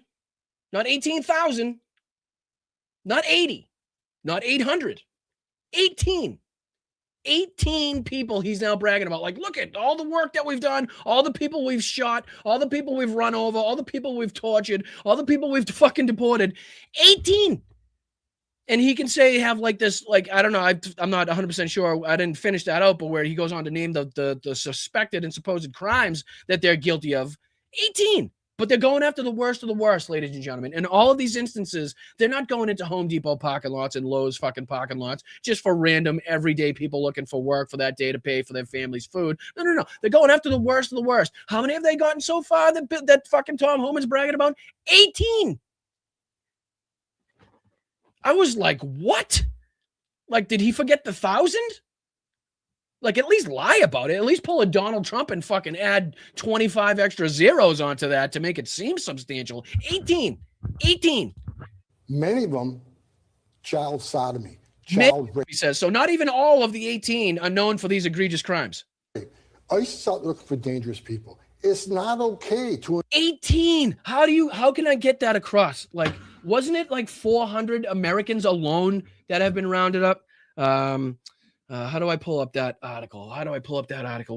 [SPEAKER 3] Not 18,000. Not 80. Not 800. 18. 18 people he's now bragging about. Like, look at all the work that we've done, all the people we've shot, all the people we've run over, all the people we've tortured, all the people we've fucking deported. 18. And he can say have like this, like, I don't know, I'm not 100% sure. I didn't finish that out, but where he goes on to name the suspected and supposed crimes that they're guilty of. 18. But they're going after the worst of the worst, ladies and gentlemen. In all of these instances, they're not going into Home Depot parking lots and Lowe's fucking parking lots just for random everyday people looking for work for that day to pay for their family's food. No. They're going after the worst of the worst. How many have they gotten so far that fucking Tom Homan's bragging about? 18. I was like, what? Like, did he forget the 1,000? Like, at least lie about it. At least pull a Donald Trump and fucking add 25 extra zeros onto that to make it seem substantial. 18. 18.
[SPEAKER 16] Many of them, child sodomy, child rape.
[SPEAKER 3] He says. So not even all of the 18 are known for these egregious crimes.
[SPEAKER 16] ICE is out looking for dangerous people. It's not okay to
[SPEAKER 3] 18. How can I get that across? Like, wasn't it like 400 Americans alone that have been rounded up? How do I pull up that article?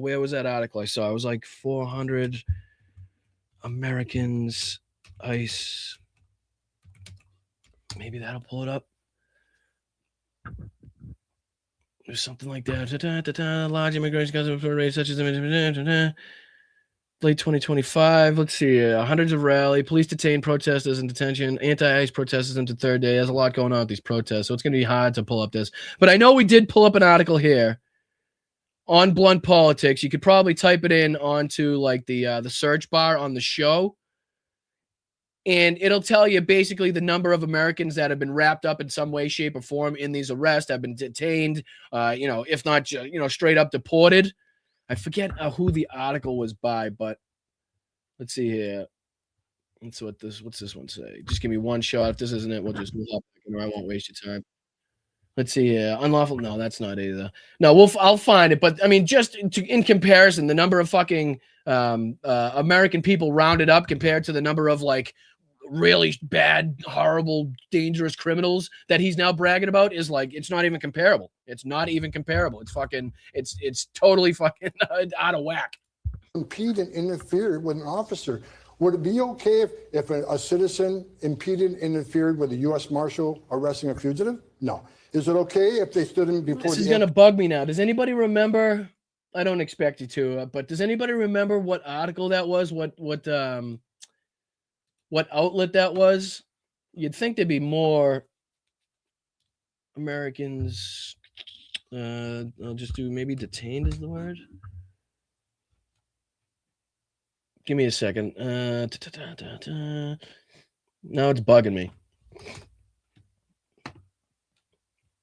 [SPEAKER 3] Where was that article I saw? It was like 400 Americans, ICE. Maybe that'll pull it up. There's something like that. Large immigration customs for race such as late 2025. Let's see. Hundreds of rally. Police detain protesters in detention. Anti-ICE protesters into third day. There's a lot going on with these protests, so it's going to be hard to pull up this. But I know we did pull up an article here on Blunt Politics. You could probably type it in onto like the search bar on the show. and it'll tell you basically the number of Americans that have been wrapped up in some way, shape, or form in these arrests, have been detained, if not, straight up deported. I forget who the article was by, but let's see here. What's this one say? Just give me one shot. If this isn't it, we'll hop back in, or I won't waste your time. Let's see here. Unlawful. No, that's not either. No, I'll find it. But I mean, just in comparison, the number of fucking American people rounded up compared to the number of like really bad, horrible, dangerous criminals that he's now bragging about is like, it's not even comparable. It's not even comparable. It's fucking, it's totally fucking out of whack.
[SPEAKER 16] Impede and interfere with an officer. Would it be okay if a citizen impeded and interfered with a U.S. Marshal arresting a fugitive? No. Is it okay if they stood in before?
[SPEAKER 3] This is going to bug me now. Does anybody remember? I don't expect you to, but does anybody remember what article that was? What outlet that was? You'd think there'd be more Americans. I'll just do maybe detained is the word. Give me a second. Now it's bugging me.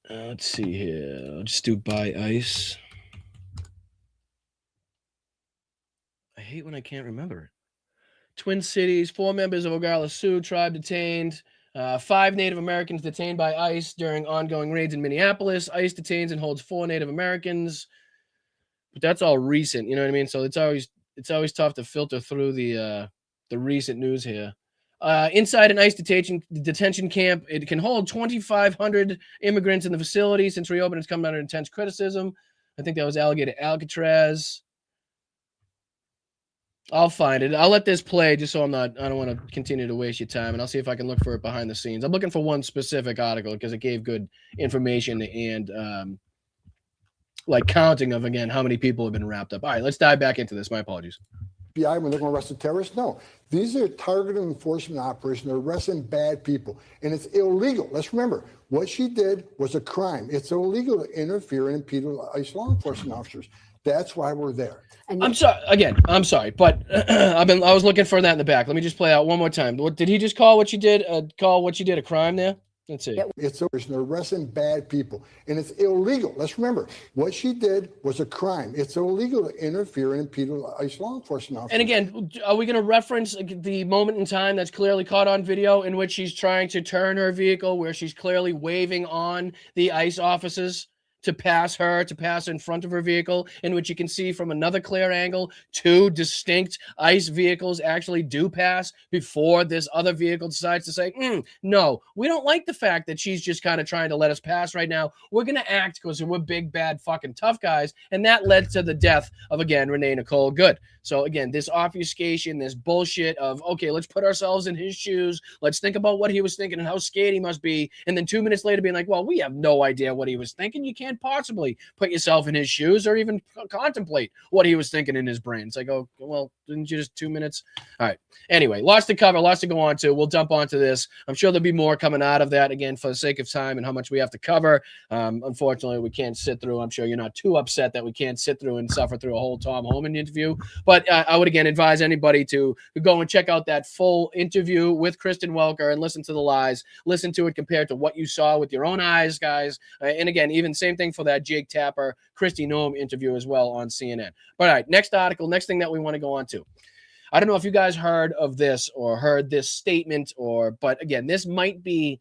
[SPEAKER 3] Let's see here. I'll just do by ICE. I hate when I can't remember it. Twin Cities, 4 members of Oglala Sioux tribe detained. 5 Native Americans detained by ICE during ongoing raids in Minneapolis. ICE detains and holds 4 Native Americans. But that's all recent, you know what I mean? So it's always tough to filter through the recent news here. Inside an ICE detention camp, it can hold 2,500 immigrants in the facility. Since reopening, it's come under intense criticism. I think that was Alcatraz. I'll find it. I'll let this play just so I don't want to continue to waste your time, and I'll see if I can look for it behind the scenes. I'm looking for one specific article because it gave good information and like counting of, again, how many people have been wrapped up. All right, let's dive back into this. My apologies.
[SPEAKER 16] FBI when they're going to arrest a terrorist? No. These are targeted enforcement operations. They're arresting bad people. And it's illegal. Let's remember, what she did was a crime. It's illegal to interfere and impede with ICE law enforcement officers. That's why we're there.
[SPEAKER 3] I'm sorry, but I was looking for that in the back. Let me just play out one more time. What did he just call what she did? Call what she did a crime there? Let's see.
[SPEAKER 16] It's they're arresting bad people, and it's illegal. Let's remember, what she did was a crime. It's illegal to interfere and impede with ICE law enforcement officers.
[SPEAKER 3] And again, are we going to reference the moment in time that's clearly caught on video in which she's trying to turn her vehicle, where she's clearly waving on the ICE officers to pass in front of her vehicle, in which you can see from another clear angle 2 distinct ICE vehicles actually do pass before this other vehicle decides to say, no, we don't like the fact that she's just kind of trying to let us pass right now. We're going to act because we're big, bad, fucking tough guys. And that led to the death of, again, Renee Nicole Good. So again, this obfuscation, this bullshit of, okay, let's put ourselves in his shoes. Let's think about what he was thinking and how scared he must be. And then 2 minutes later being like, well, we have no idea what he was thinking. You can't possibly put yourself in his shoes or even contemplate what he was thinking in his brain. It's like, oh, well, didn't you just 2 minutes? All right. Anyway, lots to cover, lots to go on to. We'll jump onto this. I'm sure there'll be more coming out of that, again, for the sake of time and how much we have to cover. Unfortunately, we can't sit through. I'm sure you're not too upset that we can't sit through and suffer through a whole Tom Homan interview. But I would, again, advise anybody to go and check out that full interview with Kristen Welker and listen to the lies. Listen to it compared to what you saw with your own eyes, guys. And again, even same thing for that Jake Tapper, Kristi Noem interview as well on CNN. All right, next article, next thing that we want to go on to. I don't know if you guys heard of this or heard this statement, but again, this might be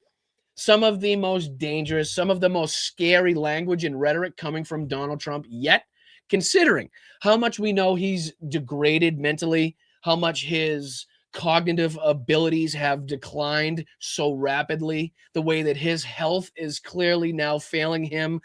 [SPEAKER 3] some of the most dangerous, some of the most scary language and rhetoric coming from Donald Trump yet, considering how much we know he's degraded mentally, how much his cognitive abilities have declined so rapidly, the way that his health is clearly now failing him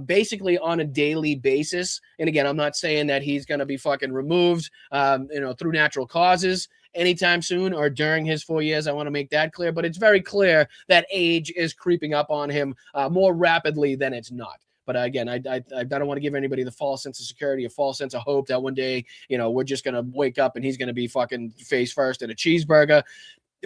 [SPEAKER 3] basically on a daily basis. And again, I'm not saying that he's going to be fucking removed through natural causes anytime soon or during his 4 years. I want to make that clear, but it's very clear that age is creeping up on him more rapidly than it's not. But again, I don't want to give anybody the false sense of security, a false sense of hope that one day, we're just going to wake up and he's going to be fucking face first in a cheeseburger.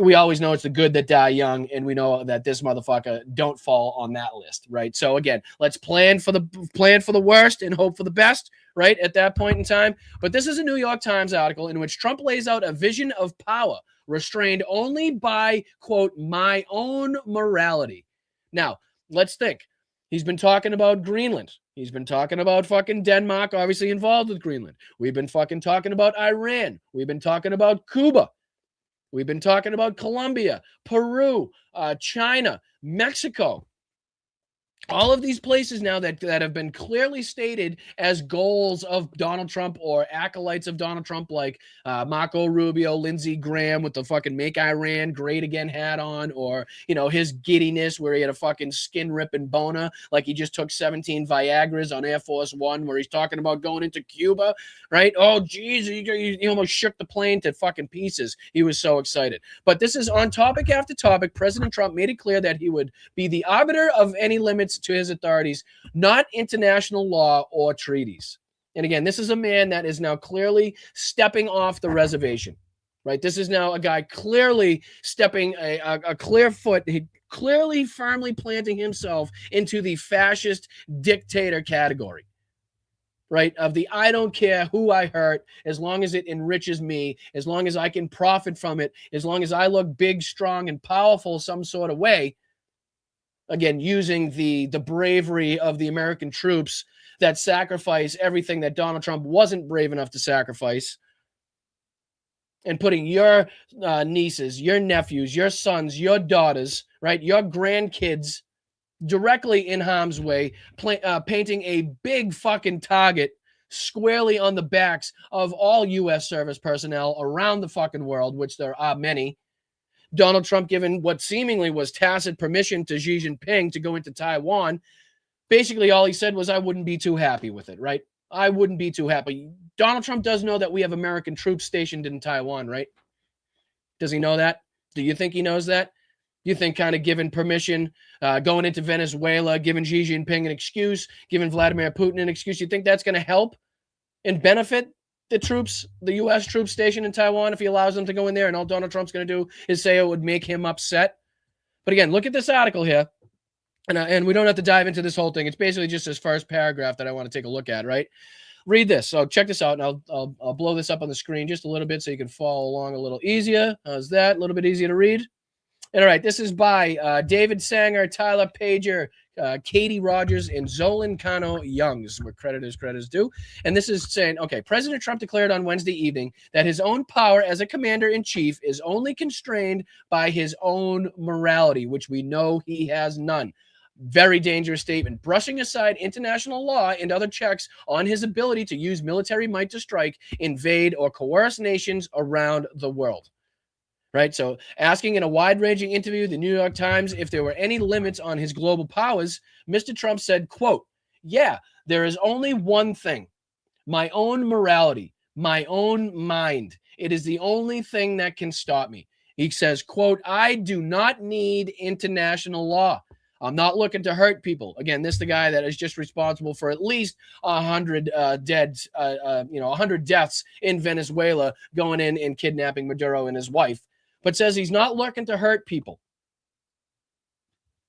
[SPEAKER 3] We always know it's the good that die young, and we know that this motherfucker don't fall on that list, right? So again, let's plan for the worst and hope for the best, right, at that point in time. But this is a New York Times article in which Trump lays out a vision of power restrained only by, quote, my own morality. Now, let's think. He's been talking about Greenland. He's been talking about fucking Denmark, obviously involved with Greenland. We've been fucking talking about Iran. We've been talking about Cuba. We've been talking about Colombia, Peru, China, Mexico. All of these places now that have been clearly stated as goals of Donald Trump or acolytes of Donald Trump, like Marco Rubio, Lindsey Graham with the fucking Make Iran Great Again hat on, or, you know, his giddiness where he had a fucking skin ripping boner, like he just took 17 Viagras on Air Force One, where he's talking about going into Cuba, right? Oh, geez, he almost shook the plane to fucking pieces. He was so excited. But this is on topic after topic. President Trump made it clear that he would be the arbiter of any limits to his authorities, not international law or treaties. And again, this is a man that is now clearly stepping off the reservation, right? This is now a guy clearly stepping a clear foot, clearly firmly planting himself into the fascist dictator category, right? Of the I don't care who I hurt, as long as it enriches me, as long as I can profit from it, as long as I look big, strong, and powerful some sort of way. Again, using the bravery of the American troops that sacrifice everything that Donald Trump wasn't brave enough to sacrifice, and putting your nieces, your nephews, your sons, your daughters, right, your grandkids directly in harm's way, painting a big fucking target squarely on the backs of all U.S. service personnel around the fucking world, which there are many. Donald Trump given what seemingly was tacit permission to Xi Jinping to go into Taiwan. Basically, all he said was, I wouldn't be too happy with it, right? I wouldn't be too happy. Donald Trump does know that we have American troops stationed in Taiwan, right? Does he know that? Do you think he knows that? You think kind of giving permission, going into Venezuela, giving Xi Jinping an excuse, giving Vladimir Putin an excuse, you think that's going to help and benefit the troops, the U.S. troops stationed in Taiwan, if he allows them to go in there, and all Donald Trump's going to do is say it would make him upset? But again, look at this article here, and we don't have to dive into this whole thing. It's basically just this first paragraph that I want to take a look at, right? Read this. So check this out, and I'll blow this up on the screen just a little bit so you can follow along a little easier. How's that? A little bit easier to read. And all right, this is by David Sanger, Tyler Pager, Katie Rogers, and Zolan Kano Youngs, where credit is due. And this is saying, okay, President Trump declared on Wednesday evening that his own power as a commander-in-chief is only constrained by his own morality, which we know he has none. Very dangerous statement, brushing aside international law and other checks on his ability to use military might to strike, invade, or coerce nations around the world. Right. So asking in a wide-ranging interview, the New York Times, if there were any limits on his global powers, Mr. Trump said, quote, yeah, there is only one thing, my own morality, my own mind. It is the only thing that can stop me. He says, quote, I do not need international law. I'm not looking to hurt people. Again, this is the guy that is just responsible for at least 100 deaths in Venezuela, going in and kidnapping Maduro and his wife. But says he's not looking to hurt people,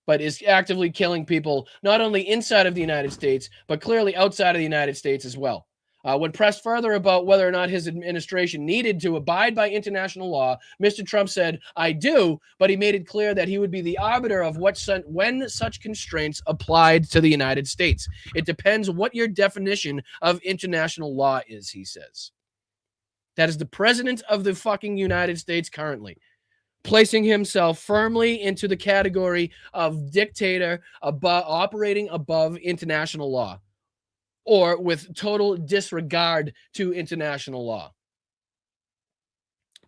[SPEAKER 3] but is actively killing people, not only inside of the United States, but clearly outside of the United States as well. When pressed further about whether or not his administration needed to abide by international law, Mr. Trump said, I do, but he made it clear that he would be the arbiter of when such constraints applied to the United States. It depends what your definition of international law is, he says. That is the president of the fucking United States currently, placing himself firmly into the category of dictator operating above international law, or with total disregard to international law.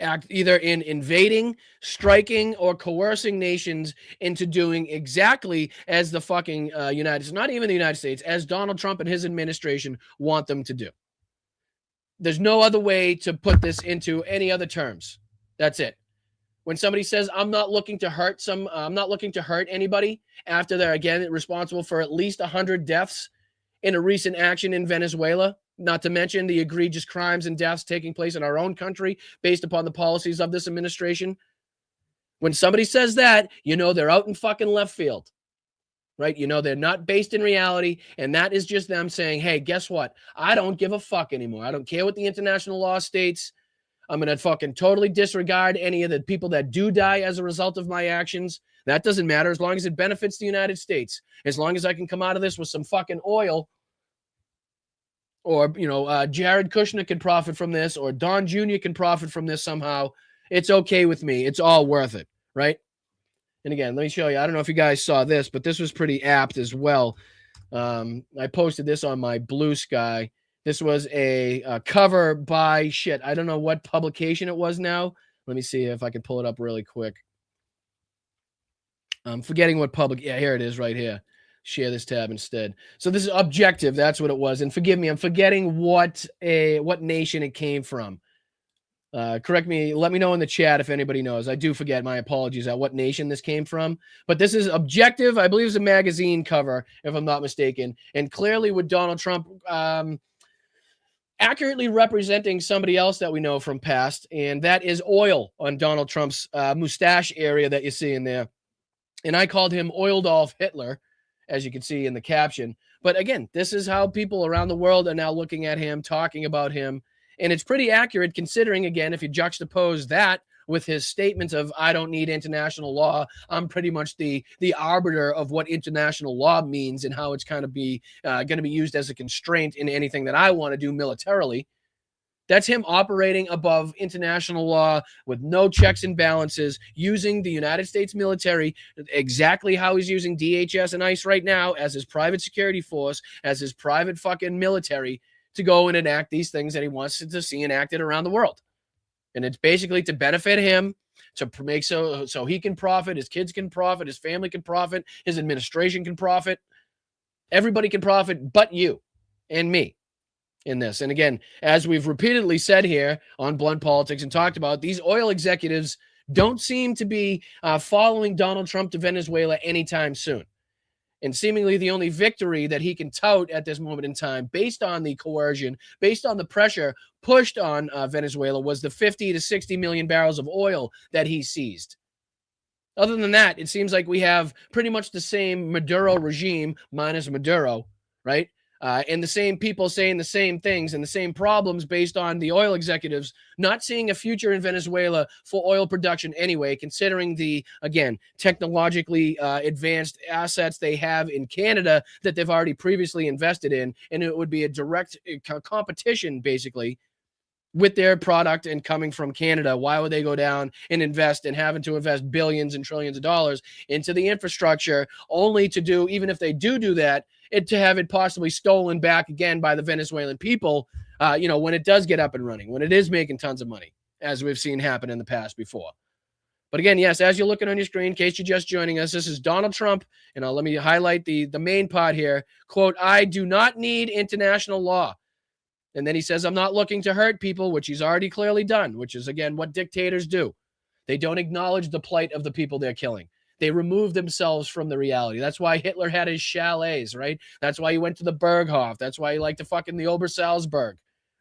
[SPEAKER 3] Act either in invading, striking, or coercing nations into doing exactly as the fucking United States, not even the United States, as Donald Trump and his administration want them to do. There's no other way to put this into any other terms. That's it. When somebody says, I'm not looking to hurt anybody after they're, again, responsible for at least 100 deaths in a recent action in Venezuela, not to mention the egregious crimes and deaths taking place in our own country based upon the policies of this administration. When somebody says that, you know they're out in fucking left field. Right? You know, they're not based in reality, and that is just them saying, hey, guess what? I don't give a fuck anymore. I don't care what the international law states. I'm going to fucking totally disregard any of the people that do die as a result of my actions. That doesn't matter as long as it benefits the United States. As long as I can come out of this with some fucking oil, or, Jared Kushner can profit from this, or Don Jr. can profit from this somehow. It's okay with me. It's all worth it, right? And again, let me show you. I don't know if you guys saw this, but this was pretty apt as well. I posted this on my Blue Sky. This was a cover by I don't know what publication it was now. Let me see if I can pull it up really quick. I'm forgetting what yeah, here it is right here. Share this tab instead. So this is Objective. That's what it was. And forgive me, I'm forgetting what nation it came from. Correct me. Let me know in the chat if anybody knows. I do forget. My apologies at what nation this came from. But this is Objective. I believe it's a magazine cover, if I'm not mistaken. And clearly with Donald Trump accurately representing somebody else that we know from past, and that is oil on Donald Trump's mustache area that you see in there. And I called him Oil Dolph Hitler, as you can see in the caption. But again, this is how people around the world are now looking at him, talking about him. And it's pretty accurate considering, again, if you juxtapose that with his statements of, I don't need international law. I'm pretty much the arbiter of what international law means and how it's kind of going to be used as a constraint in anything that I want to do militarily. That's him operating above international law with no checks and balances, using the United States military exactly how he's using DHS and ICE right now as his private security force, as his private fucking military to go and enact these things that he wants to see enacted around the world. And it's basically to benefit him, to make so he can profit, his kids can profit, his family can profit, his administration can profit. Everybody can profit but you and me in this. And again, as we've repeatedly said here on Blunt Politics and talked about, these oil executives don't seem to be following Donald Trump to Venezuela anytime soon. And seemingly the only victory that he can tout at this moment in time, based on the coercion, based on the pressure pushed on Venezuela, was the 50 to 60 million barrels of oil that he seized. Other than that, it seems like we have pretty much the same Maduro regime minus Maduro, right? And the same people saying the same things and the same problems based on the oil executives not seeing a future in Venezuela for oil production anyway, considering the, again, technologically advanced assets they have in Canada that they've already previously invested in. And it would be a direct competition, basically, with their product and coming from Canada. Why would they go down and invest and having to invest billions and trillions of dollars into the infrastructure only to do, even if they do that, to have it possibly stolen back again by the Venezuelan people, when it does get up and running, when it is making tons of money, as we've seen happen in the past before. But again, yes, as you're looking on your screen, in case you're just joining us, this is Donald Trump, and let me highlight the main part here. Quote, I do not need international law. And then he says, I'm not looking to hurt people, which he's already clearly done, which is, again, what dictators do. They don't acknowledge the plight of the people they're killing. They remove themselves from the reality. That's why Hitler had his chalets, right? That's why he went to the Berghof. That's why he liked to fucking the Obersalzberg,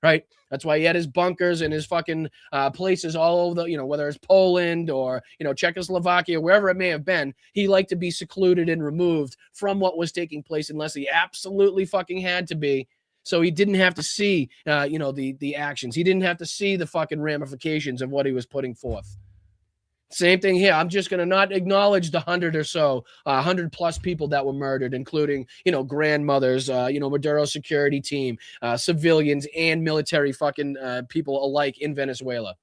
[SPEAKER 3] right? That's why he had his bunkers and his fucking places all over the, whether it's Poland or, Czechoslovakia, wherever it may have been. He liked to be secluded and removed from what was taking place unless he absolutely fucking had to be. So he didn't have to see, the actions. He didn't have to see the fucking ramifications of what he was putting forth. Same thing here. I'm just going to not acknowledge the 100 or so, 100 plus people that were murdered, including, grandmothers, Maduro's security team, civilians and military fucking people alike in Venezuela.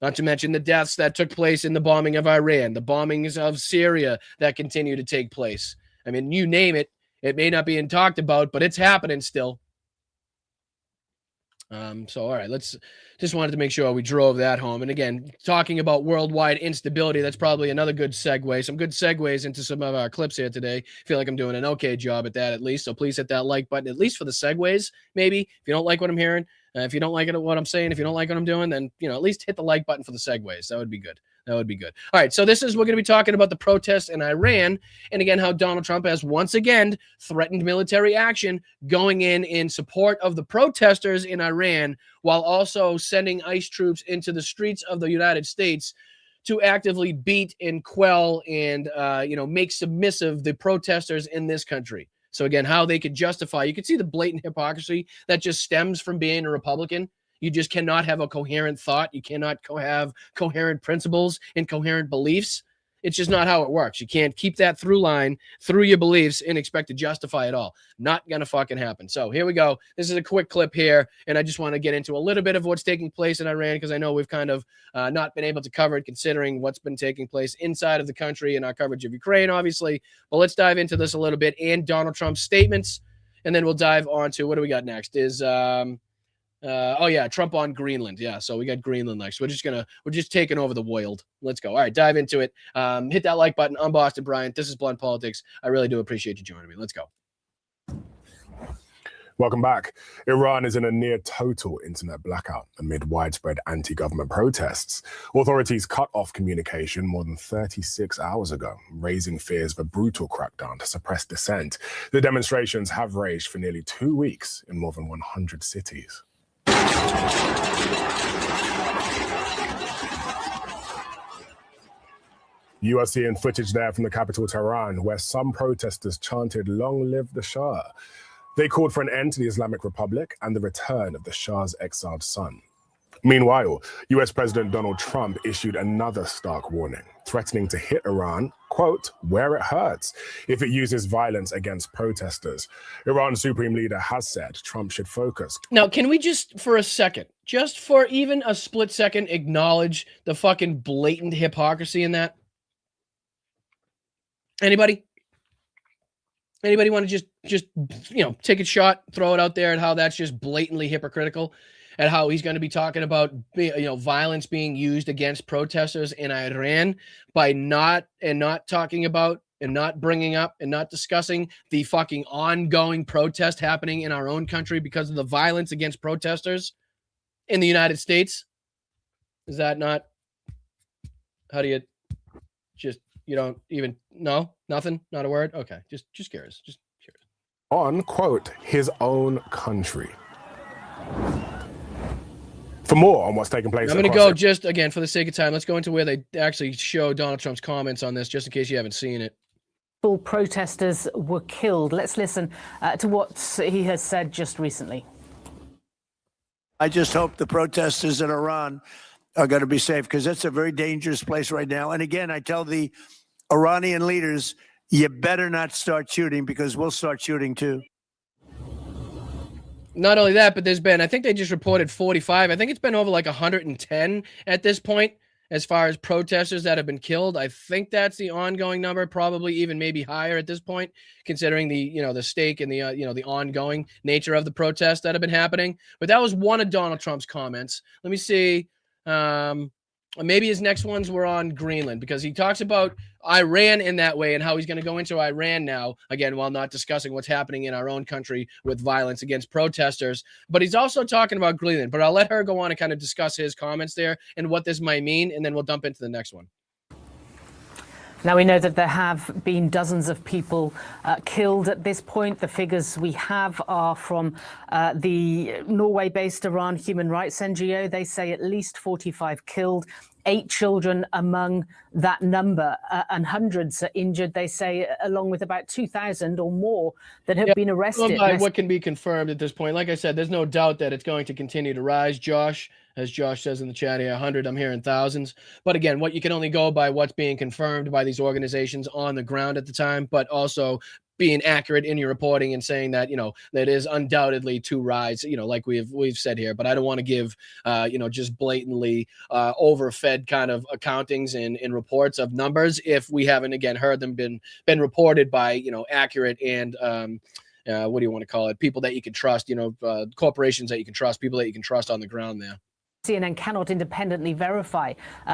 [SPEAKER 3] Not to mention the deaths that took place in the bombing of Iran, the bombings of Syria that continue to take place. I mean, you name it. It may not be talked about, but it's happening still. So, all right, just wanted to make sure we drove that home. And again, talking about worldwide instability, that's probably another good segue. Some good segues into some of our clips here today. Feel like I'm doing an okay job at that at least. So please hit that like button, at least for the segues, maybe. If you don't like what I'm hearing, if you don't like what I'm saying, if you don't like what I'm doing, then, at least hit the like button for the segues. That would be good. That would be good. All right, so we're going to be talking about the protests in Iran, and again, how Donald Trump has once again threatened military action going in support of the protesters in Iran, while also sending ICE troops into the streets of the United States to actively beat and quell and, make submissive the protesters in this country. So again, how they could justify, you can see the blatant hypocrisy that just stems from being a Republican. You just cannot have a coherent thought. You cannot have coherent principles and coherent beliefs. It's just not how it works. You can't keep that through line through your beliefs and expect to justify it all. Not going to fucking happen. So here we go. This is a quick clip here, and I just want to get into a little bit of what's taking place in Iran because I know we've kind of not been able to cover it considering what's been taking place inside of the country and our coverage of Ukraine, obviously. But let's dive into this a little bit and Donald Trump's statements, and then we'll dive on to what do we got next is Trump on Greenland. Yeah, so we got Greenland next. We're just taking over the world. Let's go. All right, dive into it. Hit that like button. I'm Boston Bryant. This is Blunt Politics. I really do appreciate you joining me. Let's go.
[SPEAKER 17] Welcome back. Iran is in a near total internet blackout amid widespread anti-government protests. Authorities cut off communication more than 36 hours ago, raising fears of a brutal crackdown to suppress dissent. The demonstrations have raged for nearly 2 weeks in more than 100 cities. You are seeing footage there from the capital, Tehran, where some protesters chanted, "Long live the Shah." They called for an end to the Islamic Republic and the return of the Shah's exiled son. Meanwhile, US President Donald Trump issued another stark warning, threatening to hit Iran, quote, where it hurts, if it uses violence against protesters. Iran's supreme leader has said Trump should focus.
[SPEAKER 3] Now, can we just for a second, just for even a split second, acknowledge the fucking blatant hypocrisy in that? Anybody want to just take a shot, throw it out there at how that's just blatantly hypocritical, at how he's going to be talking about violence being used against protesters in Iran by not talking about and not bringing up and not discussing the fucking ongoing protest happening in our own country because of the violence against protesters in the United States? Is that not? How do you just? You don't even know? Nothing? Not a word? Okay. Just curious. Just curious.
[SPEAKER 17] On, quote, his own country. For more on what's taking place.
[SPEAKER 3] I'm going to go just, again, for the sake of time, let's go into where they actually show Donald Trump's comments on this, just in case you haven't seen it.
[SPEAKER 18] All protesters were killed. Let's listen to what he has said just recently.
[SPEAKER 1] I just hope the protesters in Iran are going to be safe because it's a very dangerous place right now. And again, I tell the Iranian leaders, you better not start shooting because we'll start shooting too.
[SPEAKER 3] Not only that, but there's been, I think they just reported 45. I think it's been over like 110 at this point as far as protesters that have been killed. I think that's the ongoing number, probably even maybe higher at this point, considering the stake and the ongoing nature of the protests that have been happening. But that was one of Donald Trump's comments. Let me see. Maybe his next ones were on Greenland because he talks about Iran in that way and how he's going to go into Iran now, again, while not discussing what's happening in our own country with violence against protesters. But he's also talking about Greenland. But I'll let her go on and kind of discuss his comments there and what this might mean, and then we'll dump into the next one.
[SPEAKER 18] Now, we know that there have been dozens of people killed at this point. The figures we have are from the Norway-based Iran Human Rights NGO. They say at least 45 killed, 8 children among that number, and hundreds are injured, they say, along with about 2,000 or more that have been arrested.
[SPEAKER 3] By what can be confirmed at this point. Like I said, there's no doubt that it's going to continue to rise, Josh. As Josh says in the chat here, 100, I'm hearing thousands. But again, what you can only go by what's being confirmed by these organizations on the ground at the time, but also being accurate in your reporting and saying that, that is undoubtedly to rise, like we've said here. But I don't want to give, just blatantly overfed kind of accountings and reports of numbers if we haven't, again, heard them been reported by, accurate and what do you want to call it? People that you can trust, corporations that you can trust, people that you can trust on the ground there.
[SPEAKER 18] CNN cannot independently verify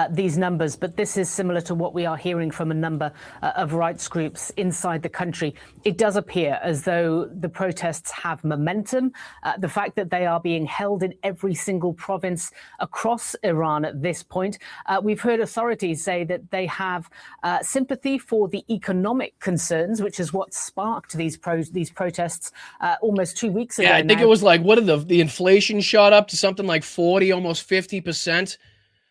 [SPEAKER 18] these numbers, but this is similar to what we are hearing from a number of rights groups inside the country. It does appear as though the protests have momentum. The fact that they are being held in every single province across Iran at this point. We've heard authorities say that they have sympathy for the economic concerns, which is what sparked these protests almost 2 weeks ago.
[SPEAKER 3] Yeah, I think it was like, what did the inflation shot up to something like 40, almost 50%.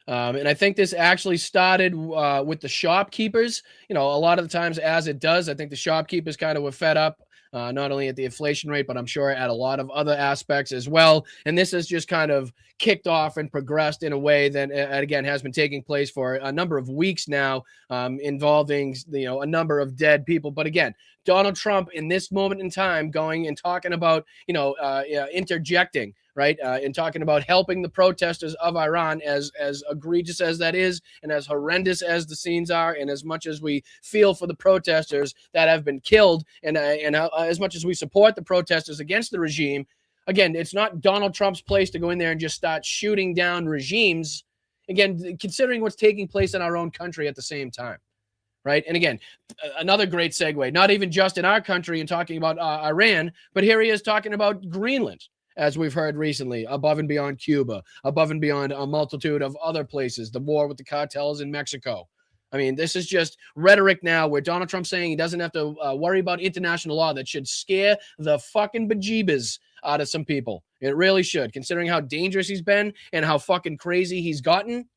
[SPEAKER 3] And I think this actually started with the shopkeepers. A lot of the times, as it does, I think the shopkeepers kind of were fed up, not only at the inflation rate, but I'm sure at a lot of other aspects as well. And this has just kind of kicked off and progressed in a way that, again, has been taking place for a number of weeks now, involving, a number of dead people. But again, Donald Trump in this moment in time going and talking about, interjecting, right? And talking about helping the protesters of Iran, as egregious as that is, and as horrendous as the scenes are, and as much as we feel for the protesters that have been killed, and as much as we support the protesters against the regime, again, it's not Donald Trump's place to go in there and just start shooting down regimes. Again, considering what's taking place in our own country at the same time. Right. And again, another great segue, not even just in our country and talking about Iran, but here he is talking about Greenland, as we've heard recently, above and beyond Cuba, above and beyond a multitude of other places, the war with the cartels in Mexico. I mean, this is just rhetoric now where Donald Trump's saying he doesn't have to worry about international law. That should scare the fucking bejeebas out of some people. It really should, considering how dangerous he's been and how fucking crazy he's gotten.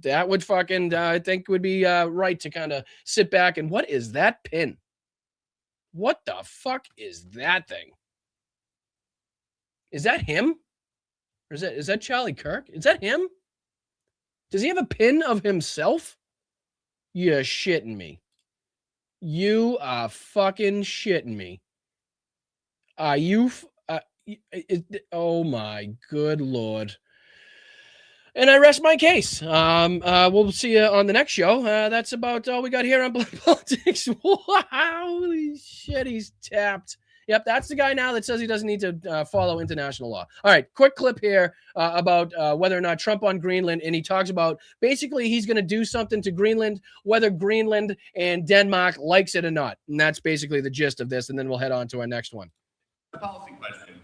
[SPEAKER 3] That would fucking, I think, would be right to kind of sit back and what is that pin? What the fuck is that thing? Is that him? Or is that Charlie Kirk? Is that him? Does he have a pin of himself? You're shitting me. You are fucking shitting me. Are you? Oh my good Lord. And I rest my case. We'll see you on the next show. That's about all we got here on Black Politics. Wow, holy shit, he's tapped. Yep, that's the guy now that says he doesn't need to follow international law. All right, quick clip here about whether or not Trump on Greenland, and he talks about basically he's going to do something to Greenland, whether Greenland and Denmark likes it or not. And that's basically the gist of this, and then we'll head on to our next one.
[SPEAKER 19] Policy question.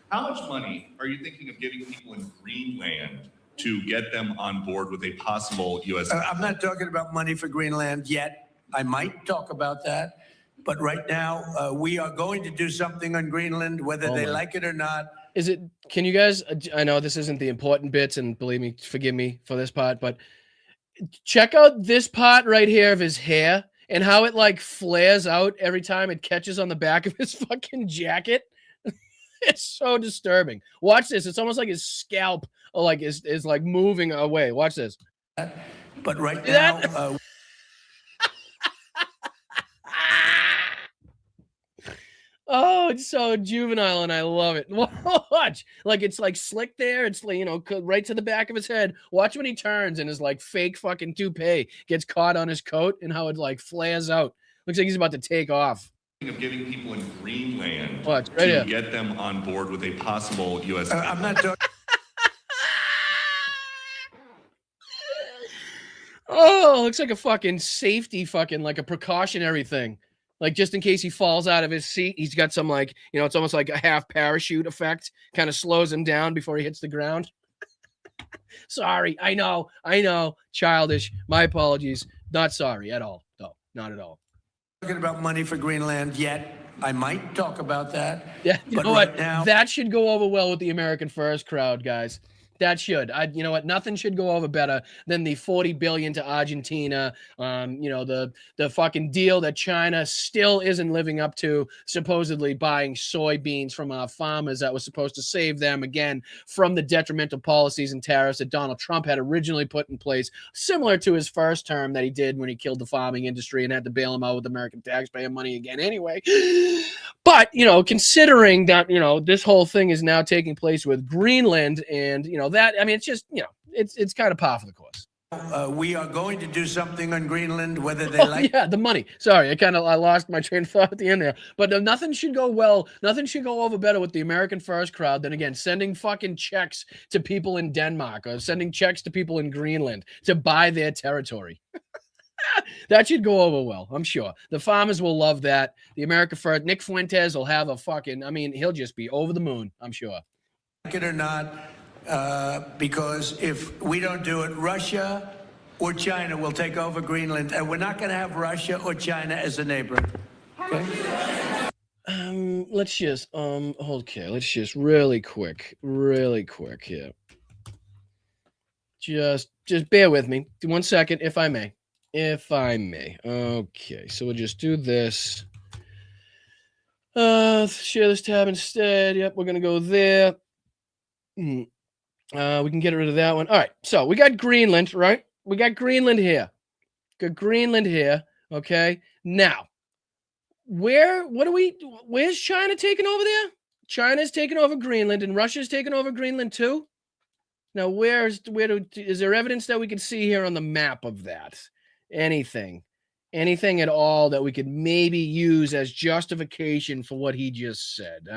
[SPEAKER 19] How much money are you thinking of giving people in Greenland to get them on board with a possible U.S.
[SPEAKER 1] I'm not talking about money for Greenland yet. I might talk about that. But right now, we are going to do something on Greenland, whether they like it or not.
[SPEAKER 3] Can you guys, I know this isn't the important bits, and believe me, forgive me for this part, but check out this part right here of his hair and how it like flares out every time it catches on the back of his fucking jacket. It's so disturbing. Watch this. It's almost like his scalp like is like moving away. Watch this.
[SPEAKER 1] But right now,
[SPEAKER 3] oh, it's so juvenile, and I love it. Watch, like it's like slick there. It's like, right to the back of his head. Watch when he turns and his like fake fucking toupee gets caught on his coat and how it like flares out. Looks like he's about to take off.
[SPEAKER 19] Of giving people in Greenland
[SPEAKER 3] right
[SPEAKER 19] to
[SPEAKER 3] here.
[SPEAKER 19] get them on board with a possible U.S.
[SPEAKER 1] I'm not talking.
[SPEAKER 3] Oh, looks like a fucking safety fucking like a precautionary thing. Like just in case he falls out of his seat, he's got some like, it's almost like a half parachute effect, kind of slows him down before he hits the ground. Sorry, I know, childish. My apologies. Not sorry at all. No, not at all.
[SPEAKER 1] Talking about money for Greenland yet. I might talk about that.
[SPEAKER 3] Yeah, you
[SPEAKER 1] but
[SPEAKER 3] know
[SPEAKER 1] right
[SPEAKER 3] what?
[SPEAKER 1] now,
[SPEAKER 3] That should go over well with the American First crowd, guys. That should. You know what? Nothing should go over better than the $40 billion to Argentina. The fucking deal that China still isn't living up to, supposedly buying soybeans from our farmers that was supposed to save them again from the detrimental policies and tariffs that Donald Trump had originally put in place, similar to his first term that he did when he killed the farming industry and had to bail them out with American taxpayer money again anyway. But, considering that, this whole thing is now taking place with Greenland and, that, I mean, it's just, it's kind of par for the course.
[SPEAKER 1] we are going to do something on Greenland, whether they like.
[SPEAKER 3] Yeah, the money. Sorry, I lost my train of thought at the end there. But nothing should go well. Nothing should go over better with the American First crowd than, again, sending fucking checks to people in Denmark or sending checks to people in Greenland to buy their territory. That should go over well, I'm sure. The farmers will love that. The America First, Nick Fuentes will have a fucking, he'll just be over the moon, I'm sure.
[SPEAKER 1] Like it or not, because if we don't do it, Russia or China will take over Greenland, and we're not going to have Russia or China as a neighbor. Okay?
[SPEAKER 3] Let's just really quick here. Just bear with me. 1 second, if I may. If I may. Okay, so we'll just do this. Share this tab instead. Yep, we're gonna go there. We can get rid of that one. All right, so we got Greenland, right? We got Greenland here. Got Greenland here. Okay. Now, where's China taking over there? China's taking over Greenland and Russia's taking over Greenland too. Now, is there evidence that we can see here on the map of that? Anything at all that we could maybe use as justification for what he just said?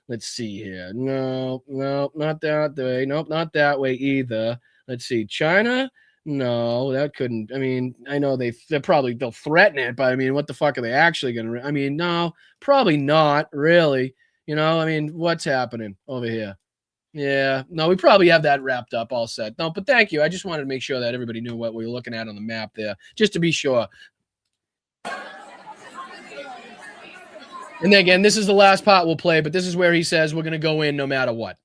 [SPEAKER 3] Let's see here. No, not that way. Nope, not that way either. Let's see. China? No, that couldn't. I mean, I know they'll threaten it, but I mean, what the fuck are they actually going to? I mean, no, probably not really. You know, I mean, what's happening over here? Yeah, no, we probably have that wrapped up, all set. No, but thank you. I just wanted to make sure that everybody knew what we were looking at on the map there, just to be sure. And then again, this is the last part we'll play, but this is where he says we're going to go in no matter what.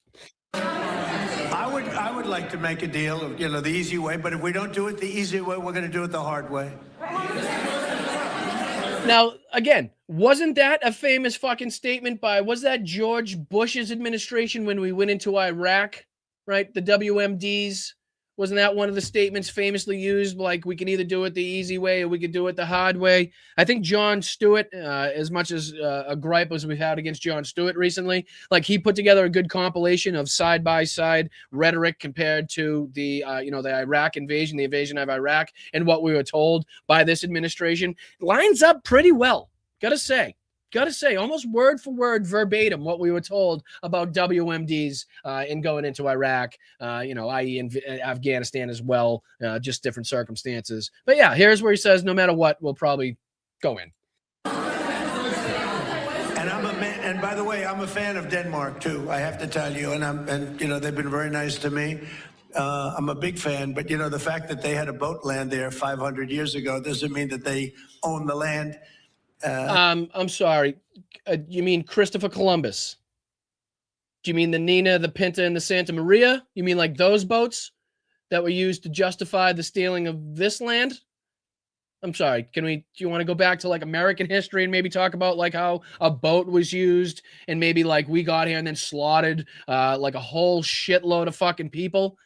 [SPEAKER 1] I would like to make a deal of, the easy way, but if we don't do it the easy way, we're going to do it the hard way.
[SPEAKER 3] Now, again, wasn't that a famous fucking statement was that George Bush's administration when we went into Iraq, right? The WMDs, wasn't that one of the statements famously used? Like, we can either do it the easy way or we could do it the hard way. I think Jon Stewart, as much as a gripe as we've had against Jon Stewart recently, like he put together a good compilation of side-by-side rhetoric compared to the Iraq invasion, the invasion of Iraq, and what we were told by this administration. Lines up pretty well, gotta say, almost word for word, verbatim, what we were told about WMDs in going into Iraq, i.e. in Afghanistan as well, just different circumstances. But yeah, here's where he says, no matter what, we'll probably go in.
[SPEAKER 1] And by the way, I'm a fan of Denmark too, I have to tell you, and they've been very nice to me. I'm a big fan, but the fact that they had a boat land there 500 years ago doesn't mean that they own the land.
[SPEAKER 3] I'm sorry. You mean Christopher Columbus? Do you mean the Nina, the Pinta, and the Santa Maria? You mean like those boats that were used to justify the stealing of this land? I'm sorry. Do you want to go back to like American history and maybe talk about like how a boat was used and maybe like we got here and then slaughtered like a whole shitload of fucking people?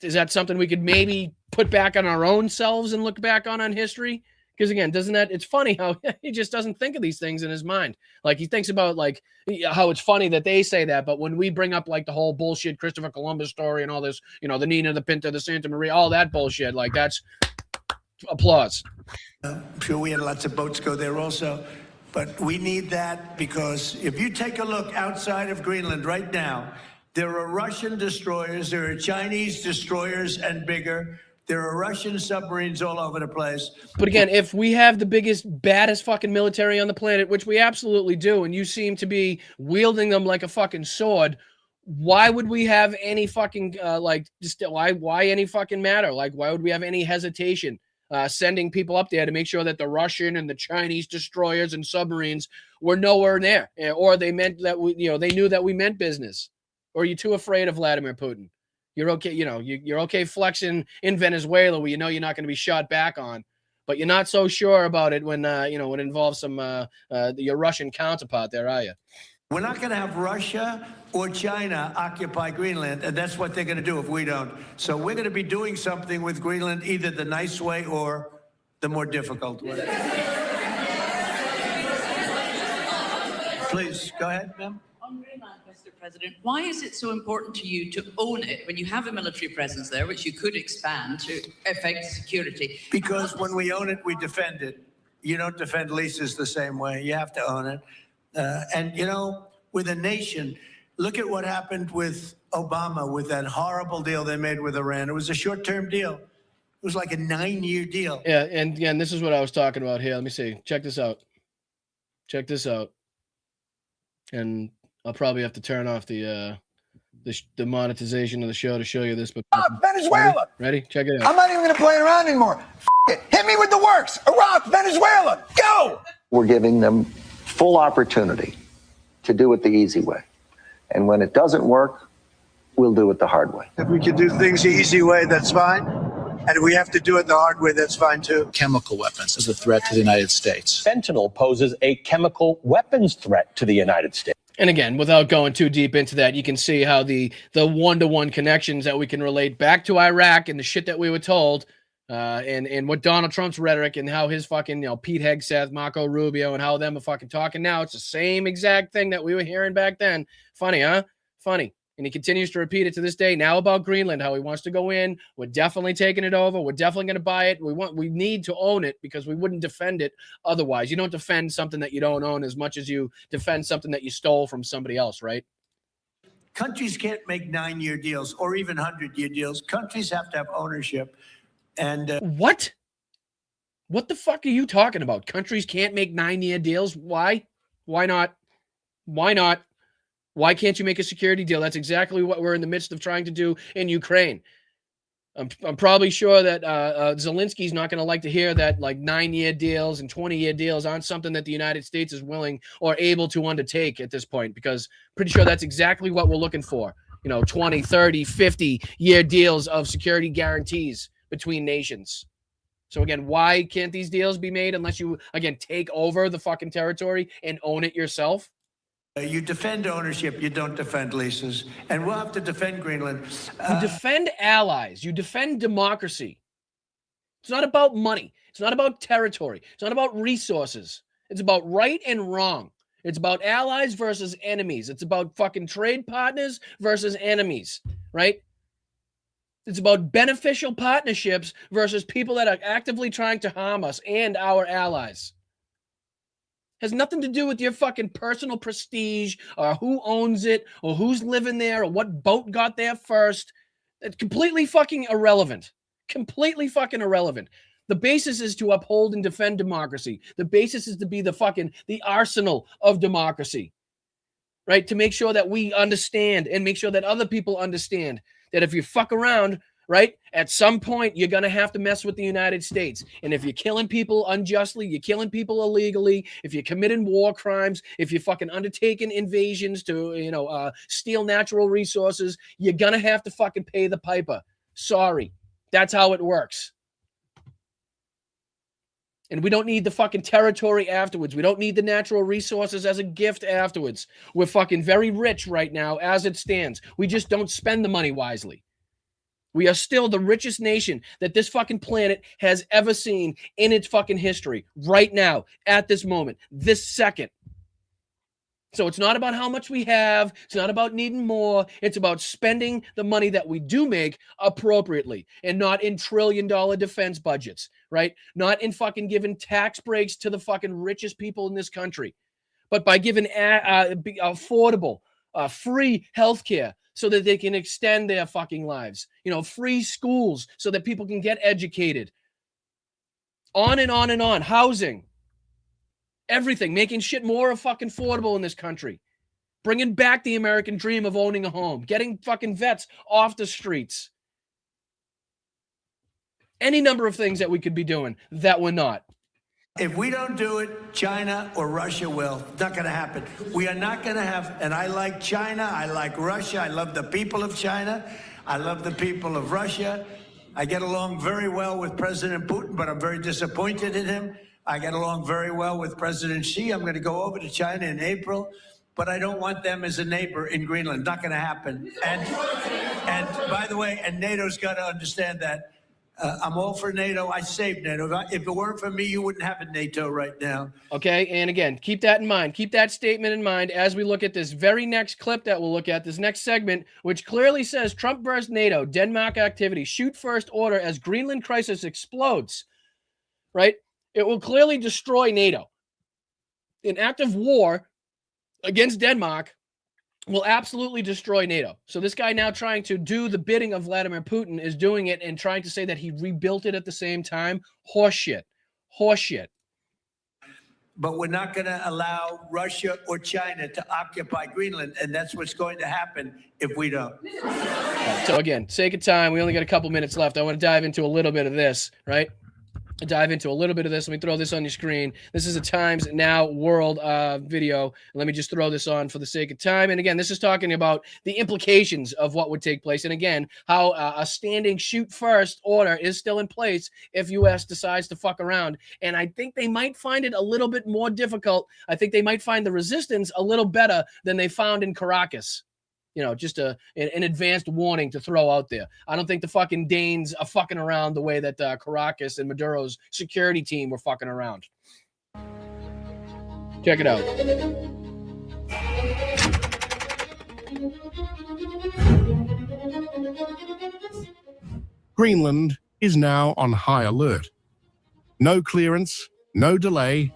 [SPEAKER 3] Is that something we could maybe put back on our own selves and look back on history? Because again, it's funny how he just doesn't think of these things in his mind. Like he thinks about like how it's funny that they say that, but when we bring up like the whole bullshit Christopher Columbus story and all this, the Nina, the Pinta, the Santa Maria, all that bullshit, like that's applause.
[SPEAKER 1] I'm sure we had lots of boats go there also, but we need that because if you take a look outside of Greenland right now, there are Russian destroyers, there are Chinese destroyers and bigger. There are Russian submarines all over the place.
[SPEAKER 3] But again, if we have the biggest, baddest fucking military on the planet, which we absolutely do, and you seem to be wielding them like a fucking sword, why would we have any fucking, why any fucking matter? Like, why would we have any hesitation sending people up there to make sure that the Russian and the Chinese destroyers and submarines were nowhere near? Or they meant that they knew that we meant business? Or are you too afraid of Vladimir Putin? You're okay, you're okay flexing in Venezuela where you're not going to be shot back on, but you're not so sure about it when when it involves some your Russian counterpart there, are you?
[SPEAKER 1] We're not going to have Russia or China occupy Greenland, and that's what they're going to do if we don't. So we're going to be doing something with Greenland, either the nice way or the more difficult way. Please, go ahead, ma'am.
[SPEAKER 20] On Greenland, Mr. President, why is it so important to you to own it when you have a military presence there, which you could expand to affect security?
[SPEAKER 1] Because when we own it, we defend it. You don't defend leases the same way. You have to own it. And, with a nation, look at what happened with Obama, with that horrible deal they made with Iran. It was a short-term deal. It was like a 9-year deal.
[SPEAKER 3] Yeah, and again, this is what I was talking about here. Let me see. Check this out. And I'll probably have to turn off the monetization of the show to show you this. But
[SPEAKER 21] Venezuela.
[SPEAKER 3] Ready? Check it out.
[SPEAKER 21] I'm not even going to play around anymore. It. Hit me with the works. Iraq, Venezuela, go.
[SPEAKER 22] We're giving them full opportunity to do it the easy way. And when it doesn't work,
[SPEAKER 21] we'll do it the hard way.
[SPEAKER 1] If we can do things the easy way, that's fine. And if we have to do it the hard way, that's fine too.
[SPEAKER 2] Chemical weapons is a threat to the United States.
[SPEAKER 22] Fentanyl poses a chemical weapons threat to the United States.
[SPEAKER 3] And again, without going too deep into that, you can see how the one-to-one connections that we can relate back to Iraq and the shit that we were told, and what Donald Trump's rhetoric and how his fucking, Pete Hegseth, Marco Rubio, and how them are fucking talking now. It's the same exact thing that we were hearing back then. Funny, huh? Funny. And he continues to repeat it to this day. Now about Greenland, how he wants to go in. We're definitely taking it over. We're definitely going to buy it. We need to own it because we wouldn't defend it otherwise. You don't defend something that you don't own as much as you defend something that you stole from somebody else, right?
[SPEAKER 1] Countries can't make 9-year deals or even 100-year deals. Countries have to have ownership. And
[SPEAKER 3] what? What the fuck are you talking about? Countries can't make 9-year deals? Why? Why not? Why not? Why can't you make a security deal? That's exactly what we're in the midst of trying to do in Ukraine. I'm probably sure that Zelensky's not going to like to hear that 9-year deals and 20-year deals aren't something that the United States is willing or able to undertake at this point, because pretty sure that's exactly what we're looking for. 20, 30, 50-year deals of security guarantees between nations. So again, why can't these deals be made unless you, again, take over the fucking territory and own it yourself?
[SPEAKER 1] You defend ownership, you don't defend leases. And we'll have to defend Greenland.
[SPEAKER 3] You defend allies. You defend democracy. It's not about money. It's not about territory. It's not about resources. It's about right and wrong. It's about allies versus enemies. It's about fucking trade partners versus enemies, right? It's about beneficial partnerships versus people that are actively trying to harm us and our allies. Has nothing to do with your fucking personal prestige or who owns it or who's living there or what boat got there first. It's completely fucking irrelevant. Completely fucking irrelevant. The basis is to uphold and defend democracy. The basis is to be the arsenal of democracy, right? To make sure that we understand and make sure that other people understand that if you fuck around, right, at some point, you're going to have to mess with the United States. And if you're killing people unjustly, you're killing people illegally, if you're committing war crimes, if you're fucking undertaking invasions to, steal natural resources, you're going to have to fucking pay the piper. Sorry. That's how it works. And we don't need the fucking territory afterwards. We don't need the natural resources as a gift afterwards. We're fucking very rich right now as it stands. We just don't spend the money wisely. We are still the richest nation that this fucking planet has ever seen in its fucking history right now, at this moment, this second. So it's not about how much we have. It's not about needing more. It's about spending the money that we do make appropriately and not in trillion-dollar defense budgets, right? Not in fucking giving tax breaks to the fucking richest people in this country, but by giving affordable, free healthcare so that they can extend their fucking lives. Free schools so that people can get educated. On and on and on. Housing. Everything. Making shit more fucking affordable in this country. Bringing back the American dream of owning a home. Getting fucking vets off the streets. Any number of things that we could be doing that we're not.
[SPEAKER 1] If we don't do it, China or Russia will. It's not going to happen. We are not going to have, and I like China, I like Russia, I love the people of China, I love the people of Russia. I get along very well with President Putin, but I'm very disappointed in him. I get along very well with President Xi. I'm going to go over to China in April, but I don't want them as a neighbor in Greenland. Not going to happen. And by the way, and NATO's got to understand that. I'm all for NATO. I saved NATO. If it weren't for me, you wouldn't have a NATO right now.
[SPEAKER 3] Okay, and again, keep that in mind. Keep that statement in mind as we look at this very next clip that we'll look at, this next segment, which clearly says Trump versus NATO, Denmark activity, shoot first order as Greenland crisis explodes, right? It will clearly destroy NATO. An act of war against Denmark will absolutely destroy NATO. So this guy now trying to do the bidding of Vladimir Putin is doing it and trying to say that he rebuilt it at the same time. Horseshit. Horseshit.
[SPEAKER 1] But we're not going to allow Russia or China to occupy Greenland, and that's what's going to happen if we don't.
[SPEAKER 3] Right, so again, sake of time, we only got a couple minutes left. I want to dive into a little bit of this, right? dive into a little bit of this. Let me throw this on your screen. This is a Times Now World video. Let me just throw this on for the sake of time. And again, this is talking about the implications of what would take place. And again, how a standing shoot first order is still in place if U.S. decides to fuck around. And I think they might find it a little bit more difficult. I think they might find the resistance a little better than they found in Caracas. You know, just an advanced warning to throw out there. I don't think the fucking Danes are fucking around the way that Caracas and Maduro's security team were fucking around. Check it out.
[SPEAKER 4] Greenland is now on high alert. No clearance, no delay.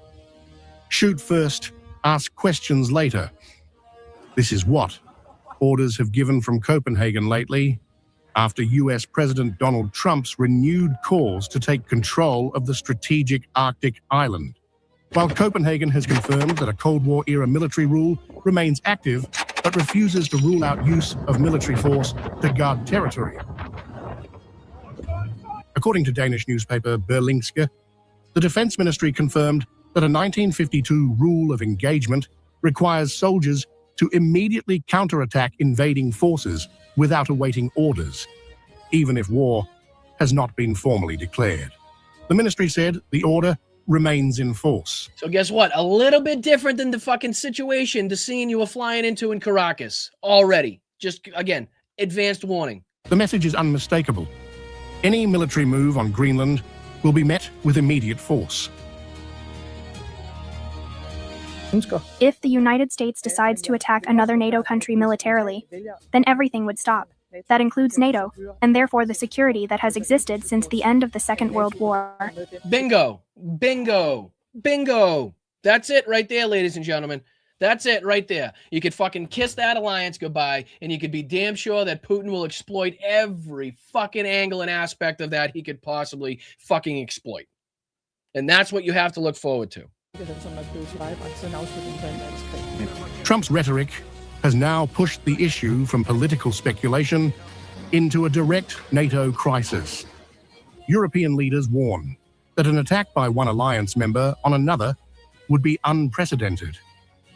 [SPEAKER 4] Shoot first, ask questions later. This is what orders have given from Copenhagen lately after US President Donald Trump's renewed calls to take control of the strategic Arctic island. While Copenhagen has confirmed that a Cold War-era military rule remains active, but refuses to rule out use of military force to guard territory. According to Danish newspaper Berlingske, the Defense Ministry confirmed that a 1952 rule of engagement requires soldiers to immediately counterattack invading forces without awaiting orders, even if war has not been formally declared. The ministry said the order remains in force.
[SPEAKER 3] So guess what? A little bit different than the fucking situation, the scene you were flying into in Caracas already. Just, again, advanced warning.
[SPEAKER 4] The message is unmistakable. Any military move on Greenland will be met with immediate force.
[SPEAKER 7] If the United States decides to attack another NATO country militarily, then everything would stop. That includes NATO, and therefore the security that has existed since the end of the Second World War.
[SPEAKER 3] Bingo, bingo, bingo. That's it right there, ladies and gentlemen. That's it right there. You could fucking kiss that alliance goodbye, and you could be damn sure that Putin will exploit every fucking angle and aspect of that he could possibly fucking exploit. And that's what you have to look forward to.
[SPEAKER 4] Trump's rhetoric has now pushed the issue from political speculation into a direct NATO crisis. European leaders warn that an attack by one alliance member on another would be unprecedented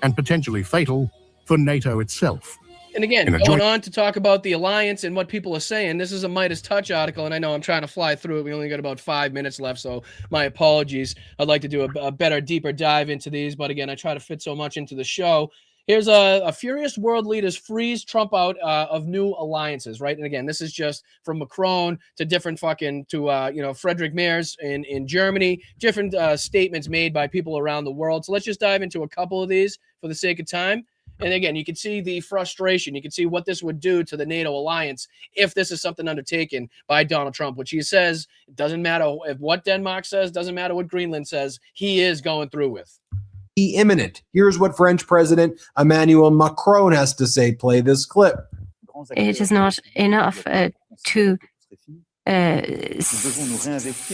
[SPEAKER 4] and potentially fatal for NATO itself.
[SPEAKER 3] And again, going on to talk about the alliance and what people are saying, this is a Midas Touch article, and I know I'm trying to fly through it. We only got about 5 minutes left, so my apologies. I'd like to do a better, deeper dive into these, but again, I try to fit so much into the show. Here's a furious world leaders freeze Trump out of new alliances, right? And again, this is just from Macron to different fucking, to, Friedrich Merz in Germany, different statements made by people around the world. So let's just dive into a couple of these for the sake of time. And again, you can see the frustration. You can see what this would do to the NATO alliance if this is something undertaken by Donald Trump, which he says, it doesn't matter if what Denmark says, doesn't matter what Greenland says, he is going through with.
[SPEAKER 23] Imminent. Here's what French President Emmanuel Macron has to say. Play this clip.
[SPEAKER 24] It is not enough to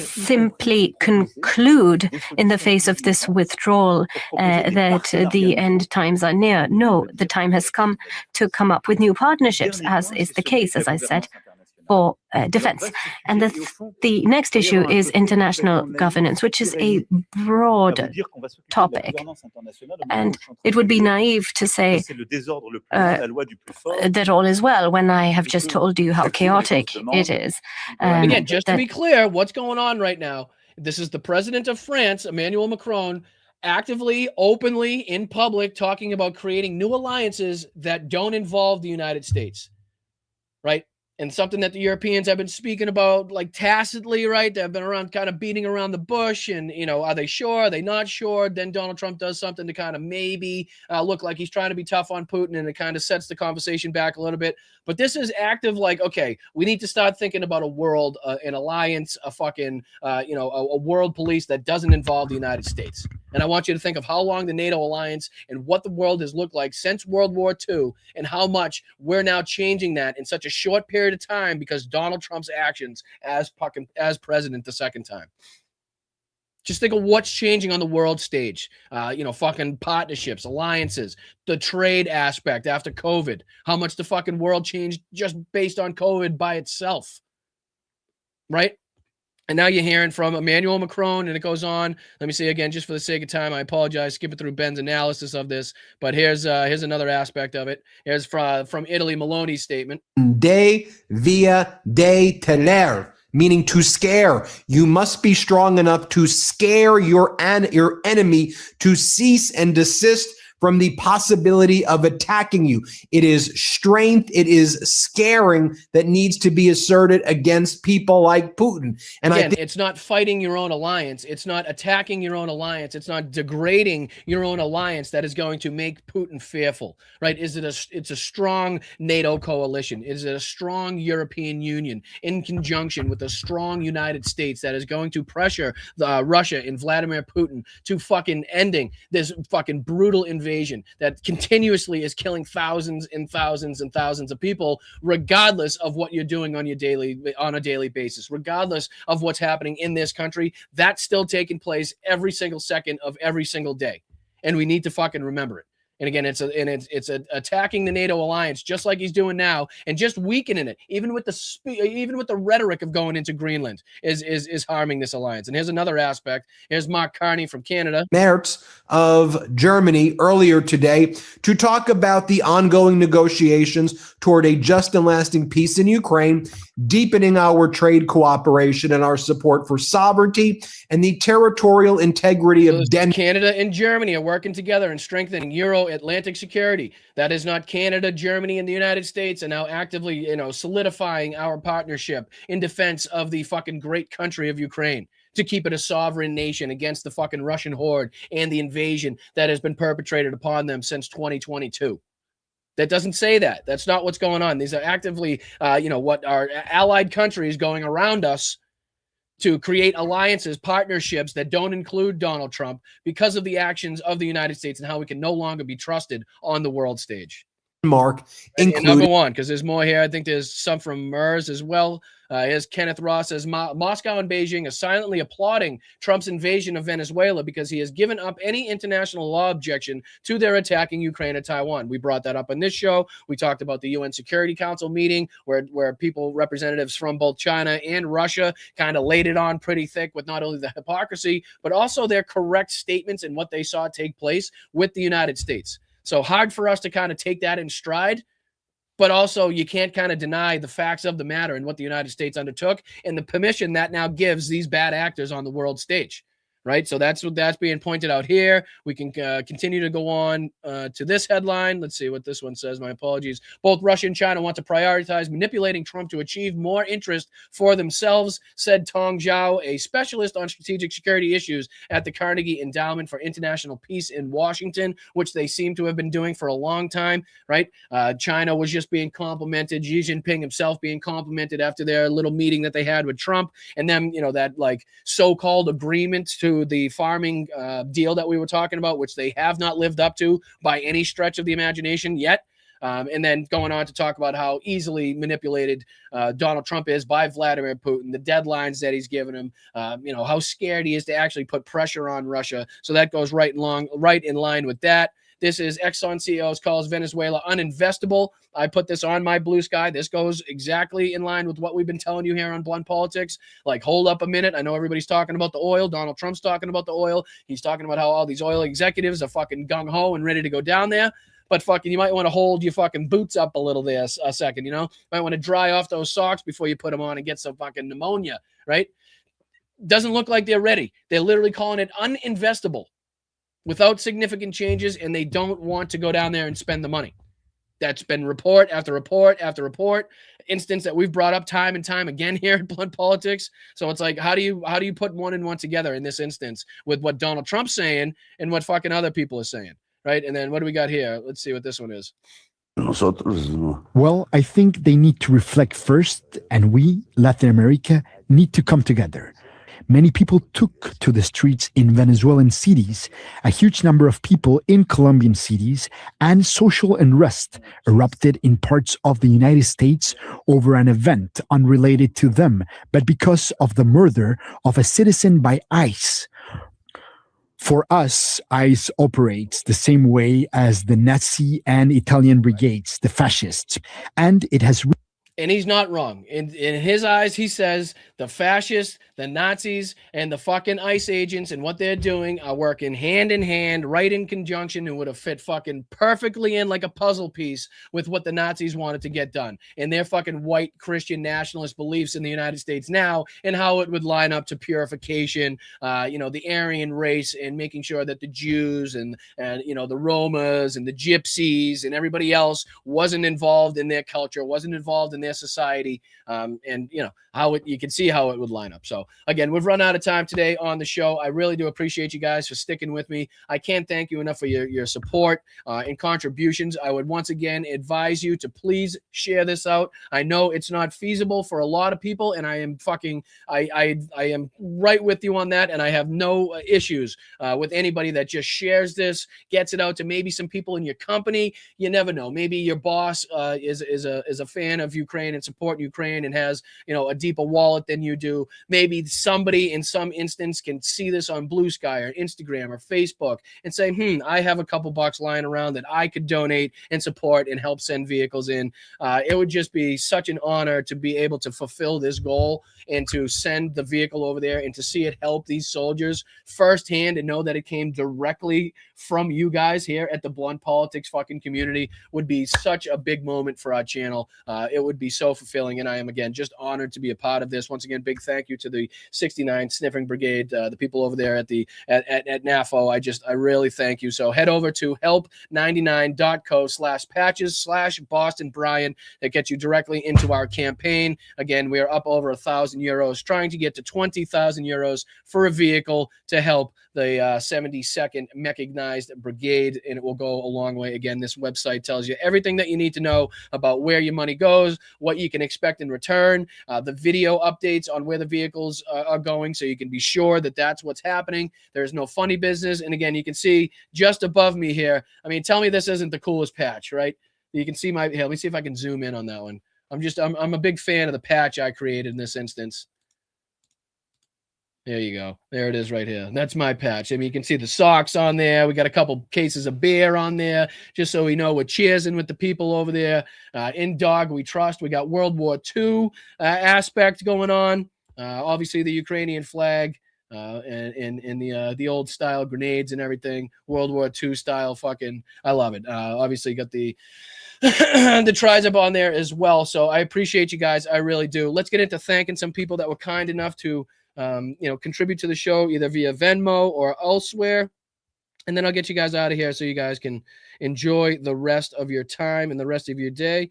[SPEAKER 24] simply conclude in the face of this withdrawal that the end times are near. No, the time has come to come up with new partnerships, as is the case, as I said, for defense. And the next issue is international governance, which is a broad topic. And it would be naive to say that all is well when I have just told you how chaotic it is.
[SPEAKER 3] Again, just to be clear, what's going on right now, this is the president of France, Emmanuel Macron, actively, openly, in public, talking about creating new alliances that don't involve the United States, right? And something that the Europeans have been speaking about, like tacitly, right? They've been around kind of beating around the bush and, are they sure? Are they not sure? Then Donald Trump does something to kind of maybe look like he's trying to be tough on Putin, and it kind of sets the conversation back a little bit. But this is active, like, okay, we need to start thinking about a world, an alliance, a fucking, a world police that doesn't involve the United States. And I want you to think of how long the NATO alliance and what the world has looked like since World War II and how much we're now changing that in such a short period of time because Donald Trump's actions as president the second time. Just think of what's changing on the world stage. Fucking partnerships, alliances, the trade aspect after COVID, how much the fucking world changed just based on COVID by itself. Right? And now you're hearing from Emmanuel Macron, and it goes on. Let me say again, just for the sake of time, I apologize, skipping through Ben's analysis of this, but here's another aspect of it. Here's from Italy, Maloney's statement.
[SPEAKER 23] De via de tener, meaning to scare. You must be strong enough to scare your enemy to cease and desist from the possibility of attacking you. It is strength, it is scaring that needs to be asserted against people like Putin. And
[SPEAKER 3] Again, it's not fighting your own alliance. It's not attacking your own alliance. It's not degrading your own alliance that is going to make Putin fearful, right? It's a strong NATO coalition. Is it a strong European Union in conjunction with a strong United States that is going to pressure Russia and Vladimir Putin to fucking ending this fucking brutal invasion that continuously is killing thousands and thousands and thousands of people, regardless of what you're doing on a daily basis, regardless of what's happening in this country. That's still taking place every single second of every single day, and we need to fucking remember it. And again, it's attacking the NATO alliance just like he's doing now, and just weakening it, even with the rhetoric of going into Greenland is harming this alliance. And here's another aspect. Here's Mark Carney from Canada.
[SPEAKER 23] Merz of Germany earlier today to talk about the ongoing negotiations toward a just and lasting peace in Ukraine, deepening our trade cooperation and our support for sovereignty and the territorial integrity of Denmark.
[SPEAKER 3] Canada and Germany are working together and strengthening Euro-Atlantic security. That is not Canada, Germany, and the United States, and now actively, solidifying our partnership in defense of the fucking great country of Ukraine, to keep it a sovereign nation against the fucking Russian horde and the invasion that has been perpetrated upon them since 2022. That doesn't say that. That's not what's going on. These are actively, what our allied countries going around us to create alliances, partnerships that don't include Donald Trump because of the actions of the United States and how we can no longer be trusted on the world stage.
[SPEAKER 23] Mark,
[SPEAKER 3] and number one, because there's more here. I think there's some from MERS as well. Here's Kenneth Ross says Moscow and Beijing are silently applauding Trump's invasion of Venezuela because he has given up any international law objection to their attacking Ukraine and Taiwan. We brought that up on this show. We talked about the UN Security Council meeting where representatives from both China and Russia kind of laid it on pretty thick with not only the hypocrisy, but also their correct statements and what they saw take place with the United States. So hard for us to kind of take that in stride, but also you can't kind of deny the facts of the matter and what the United States undertook and the permission that now gives these bad actors on the world stage, right? So that's being pointed out here. We can continue to go on to this headline. Let's see what this one says. My apologies. Both Russia and China want to prioritize manipulating Trump to achieve more interest for themselves, said Tong Zhao, a specialist on strategic security issues at the Carnegie Endowment for International Peace in Washington, which they seem to have been doing for a long time, right? China was just being complimented, Xi Jinping himself being complimented after their little meeting that they had with Trump, and then, that like so-called agreement to the farming deal that we were talking about, which they have not lived up to by any stretch of the imagination yet. And then going on to talk about how easily manipulated Donald Trump is by Vladimir Putin, the deadlines that he's given him, how scared he is to actually put pressure on Russia. So that goes right in line with that. This is Exxon CEOs calls Venezuela uninvestable. I put this on my blue sky. This goes exactly in line with what we've been telling you here on Blunt Politics. Like, hold up a minute. I know everybody's talking about the oil. Donald Trump's talking about the oil. He's talking about how all these oil executives are fucking gung-ho and ready to go down there. But fucking, you might want to hold your fucking boots up a little there a second, Might want to dry off those socks before you put them on and get some fucking pneumonia, right? Doesn't look like they're ready. They're literally calling it uninvestable without significant changes, and they don't want to go down there and spend the money. That's been report after report after report, instance that we've brought up time and time again here at Blunt Politics. So it's like, how do you put one and one together in this instance with what Donald Trump's saying and what fucking other people are saying, right? And then what do we got here? Let's see what this one is.
[SPEAKER 6] Well, I think they need to reflect first, and we, Latin America, need to come together. Many people took to the streets in Venezuelan cities, a huge number of people in Colombian cities, and social unrest erupted in parts of the United States over an event unrelated to them, but because of the murder of a citizen by ICE. For us, ICE operates the same way as the Nazi and Italian brigades, the fascists, and it has
[SPEAKER 3] And he's not wrong. In his eyes, he says the fascists, the Nazis, and the fucking ICE agents and what they're doing are working hand in hand, right in conjunction, and would have fit fucking perfectly in like a puzzle piece with what the Nazis wanted to get done and their fucking white Christian nationalist beliefs in the United States now, and how it would line up to purification, the Aryan race, and making sure that the Jews and the Romas and the Gypsies and everybody else wasn't involved in their culture, wasn't involved in their society, and you can see how it would line up. So again, we've run out of time today on the show. I really do appreciate you guys for sticking with me. I can't thank you enough for your support and contributions. I would once again advise you to please share this out. I know it's not feasible for a lot of people, and I am I am right with you on that, and I have no issues with anybody that just shares this, gets it out to maybe some people in your company. You never know. Maybe your boss is a fan of Ukraine and support Ukraine and has a deeper wallet than you do. Maybe somebody in some instance can see this on Blue Sky or Instagram or Facebook and say, I have a couple bucks lying around that I could donate and support and help send vehicles in. It would just be such an honor to be able to fulfill this goal and to send the vehicle over there and to see it help these soldiers firsthand and know that it came directly from you guys here at the Blunt Politics fucking community would be such a big moment for our channel. It would be so fulfilling, and I am again just honored to be a part of this. Once again, big thank you to the 69 Sniffing Brigade, the people over there at NAFO. I really thank you. So head over to help99.co/patches/Boston Brian. That gets you directly into our campaign. Again, we are up over €1,000, trying to get to €20,000 for a vehicle to help the 72nd Mechanized Brigade, and it will go a long way. Again, this website tells you everything that you need to know about where your money goes, what you can expect in return, the video updates on where the vehicles are going, so you can be sure that that's what's happening. There's no funny business. And again, you can see just above me here. I mean, tell me this isn't the coolest patch, right? You can see let me see if I can zoom in on that one. I'm a big fan of the patch I created in this instance. There you go. There it is right here. That's my patch. I mean, you can see the socks on there. We got a couple cases of beer on there, just so we know we're cheersing with the people over there. In Dog We Trust. We got World War II aspect going on. Obviously, the Ukrainian flag and the old style grenades and everything. World War II style fucking. I love it. Obviously, you got the the trizub on there as well. So I appreciate you guys. I really do. Let's get into thanking some people that were kind enough to contribute to the show either via Venmo or elsewhere. And then I'll get you guys out of here so you guys can enjoy the rest of your time and the rest of your day.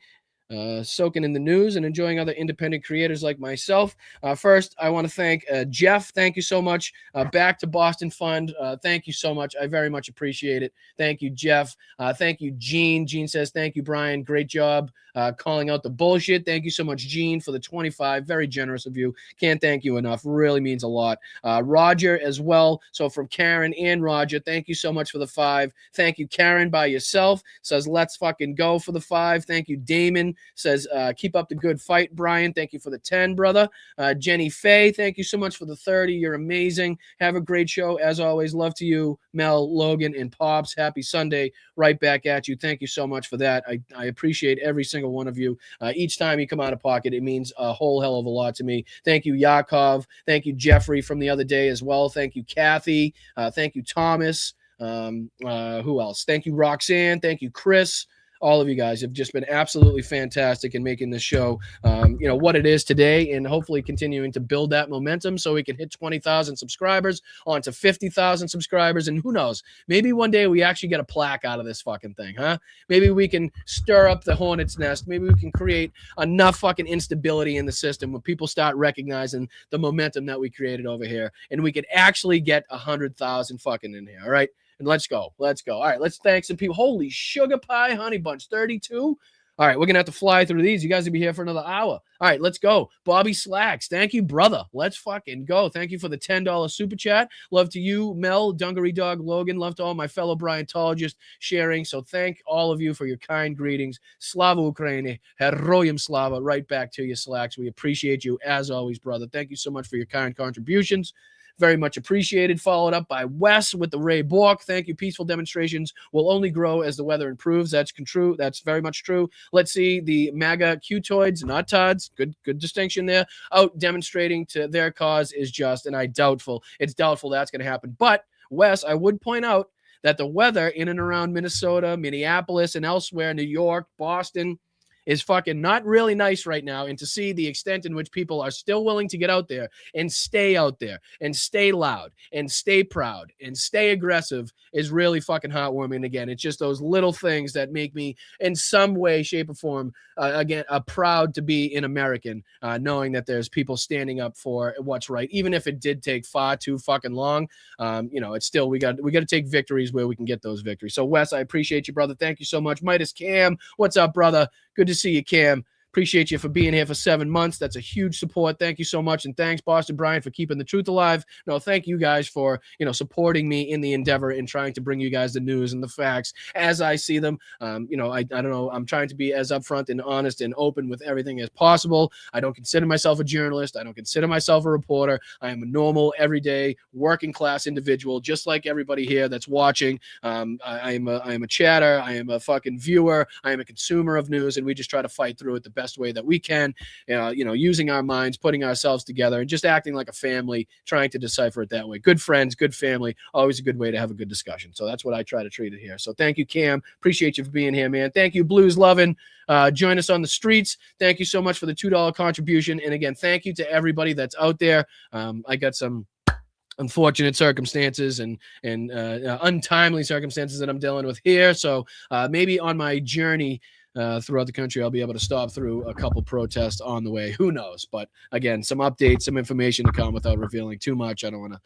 [SPEAKER 3] Soaking in the news and enjoying other independent creators like myself. First, I want to thank Jeff. Thank you so much. Back to Boston Fund. Thank you so much. I very much appreciate it. Thank you, Jeff. Thank you, Gene. Gene says, thank you, Brian. Great job calling out the bullshit. Thank you so much, Gene, for the 25. Very generous of you. Can't thank you enough. Really means a lot. Roger as well. So from Karen and Roger, thank you so much for the 5. Thank you, Karen, by yourself. Says, let's fucking go for the 5. Thank you, Damon. Says, keep up the good fight, Brian. Thank you for the 10, brother. Jenny Faye, thank you so much for the 30. You're amazing. Have a great show. As always, love to you, Mel, Logan, and Pops. Happy Sunday. Right back at you. Thank you so much for that. I appreciate every single one of you. Each time you come out of pocket, it means a whole hell of a lot to me. Thank you, Yakov. Thank you, Jeffrey, from the other day as well. Thank you, Kathy. Thank you, Thomas. Who else? Thank you, Roxanne. Thank you, Chris. All of you guys have just been absolutely fantastic in making this show, what it is today, and hopefully continuing to build that momentum so we can hit 20,000 subscribers on to 50,000 subscribers. And who knows, maybe one day we actually get a plaque out of this fucking thing, huh? Maybe we can stir up the hornet's nest. Maybe we can create enough fucking instability in the system when people start recognizing the momentum that we created over here, and we could actually get 100,000 fucking in here. All right. And let's go. Let's go. All right, let's thank some people. Holy sugar pie, honey bunch, 32. All right, we're going to have to fly through these. You guys will be here for another hour. All right, let's go. Bobby Slacks, thank you, brother. Let's fucking go. Thank you for the $10 super chat. Love to you, Mel, Dungaree Dog, Logan. Love to all my fellow Bryantologists sharing. So thank all of you for your kind greetings. Slava Ukraini, Heroyam Slava. Right back to you, Slacks. We appreciate you as always, brother. Thank you so much for your kind contributions. Very much appreciated. Followed up by Wes with the Ray Bork. Thank you. Peaceful demonstrations will only grow as the weather improves. That's true. That's very much true. Let's see the MAGA Q-toids, not Tods. Good distinction there. Out demonstrating to their cause is just, and it's doubtful that's going to happen. But Wes, I would point out that the weather in and around Minnesota, Minneapolis, and elsewhere, New York, Boston, is fucking not really nice right now. And to see the extent in which people are still willing to get out there and stay out there and stay loud and stay proud and stay aggressive is really fucking heartwarming. Again, it's just those little things that make me in some way, shape, or form, proud to be an American, knowing that there's people standing up for what's right, even if it did take far too fucking long. It's still, we got to take victories where we can get those victories. So Wes, I appreciate you, brother. Thank you so much. Midas Cam, what's up, brother? Good to see you, Cam. Appreciate you for being here for 7 months. That's a huge support. Thank you so much. And thanks, Boston Brian, for keeping the truth alive. No, thank you guys for, supporting me in the endeavor in trying to bring you guys the news and the facts as I see them. I don't know. I'm trying to be as upfront and honest and open with everything as possible. I don't consider myself a journalist. I don't consider myself a reporter. I am a normal, everyday, working class individual, just like everybody here that's watching. I am a chatter. I am a fucking viewer. I am a consumer of news, and we just try to fight through it the best way that we can, using our minds, putting ourselves together, and just acting like a family, trying to decipher it that way. Good friends, good family, always a good way to have a good discussion. So that's what I try to treat it here. So thank you, Cam. Appreciate you for being here, man. Thank you, Blues Lovin'. Join us on the streets. Thank you so much for the $2 contribution. And again, thank you to everybody that's out there. I got some unfortunate circumstances and untimely circumstances that I'm dealing with here. So maybe on my journey throughout the country, I'll be able to stop through a couple protests on the way. Who knows? But again, some updates, some information to come without revealing too much. I don't want to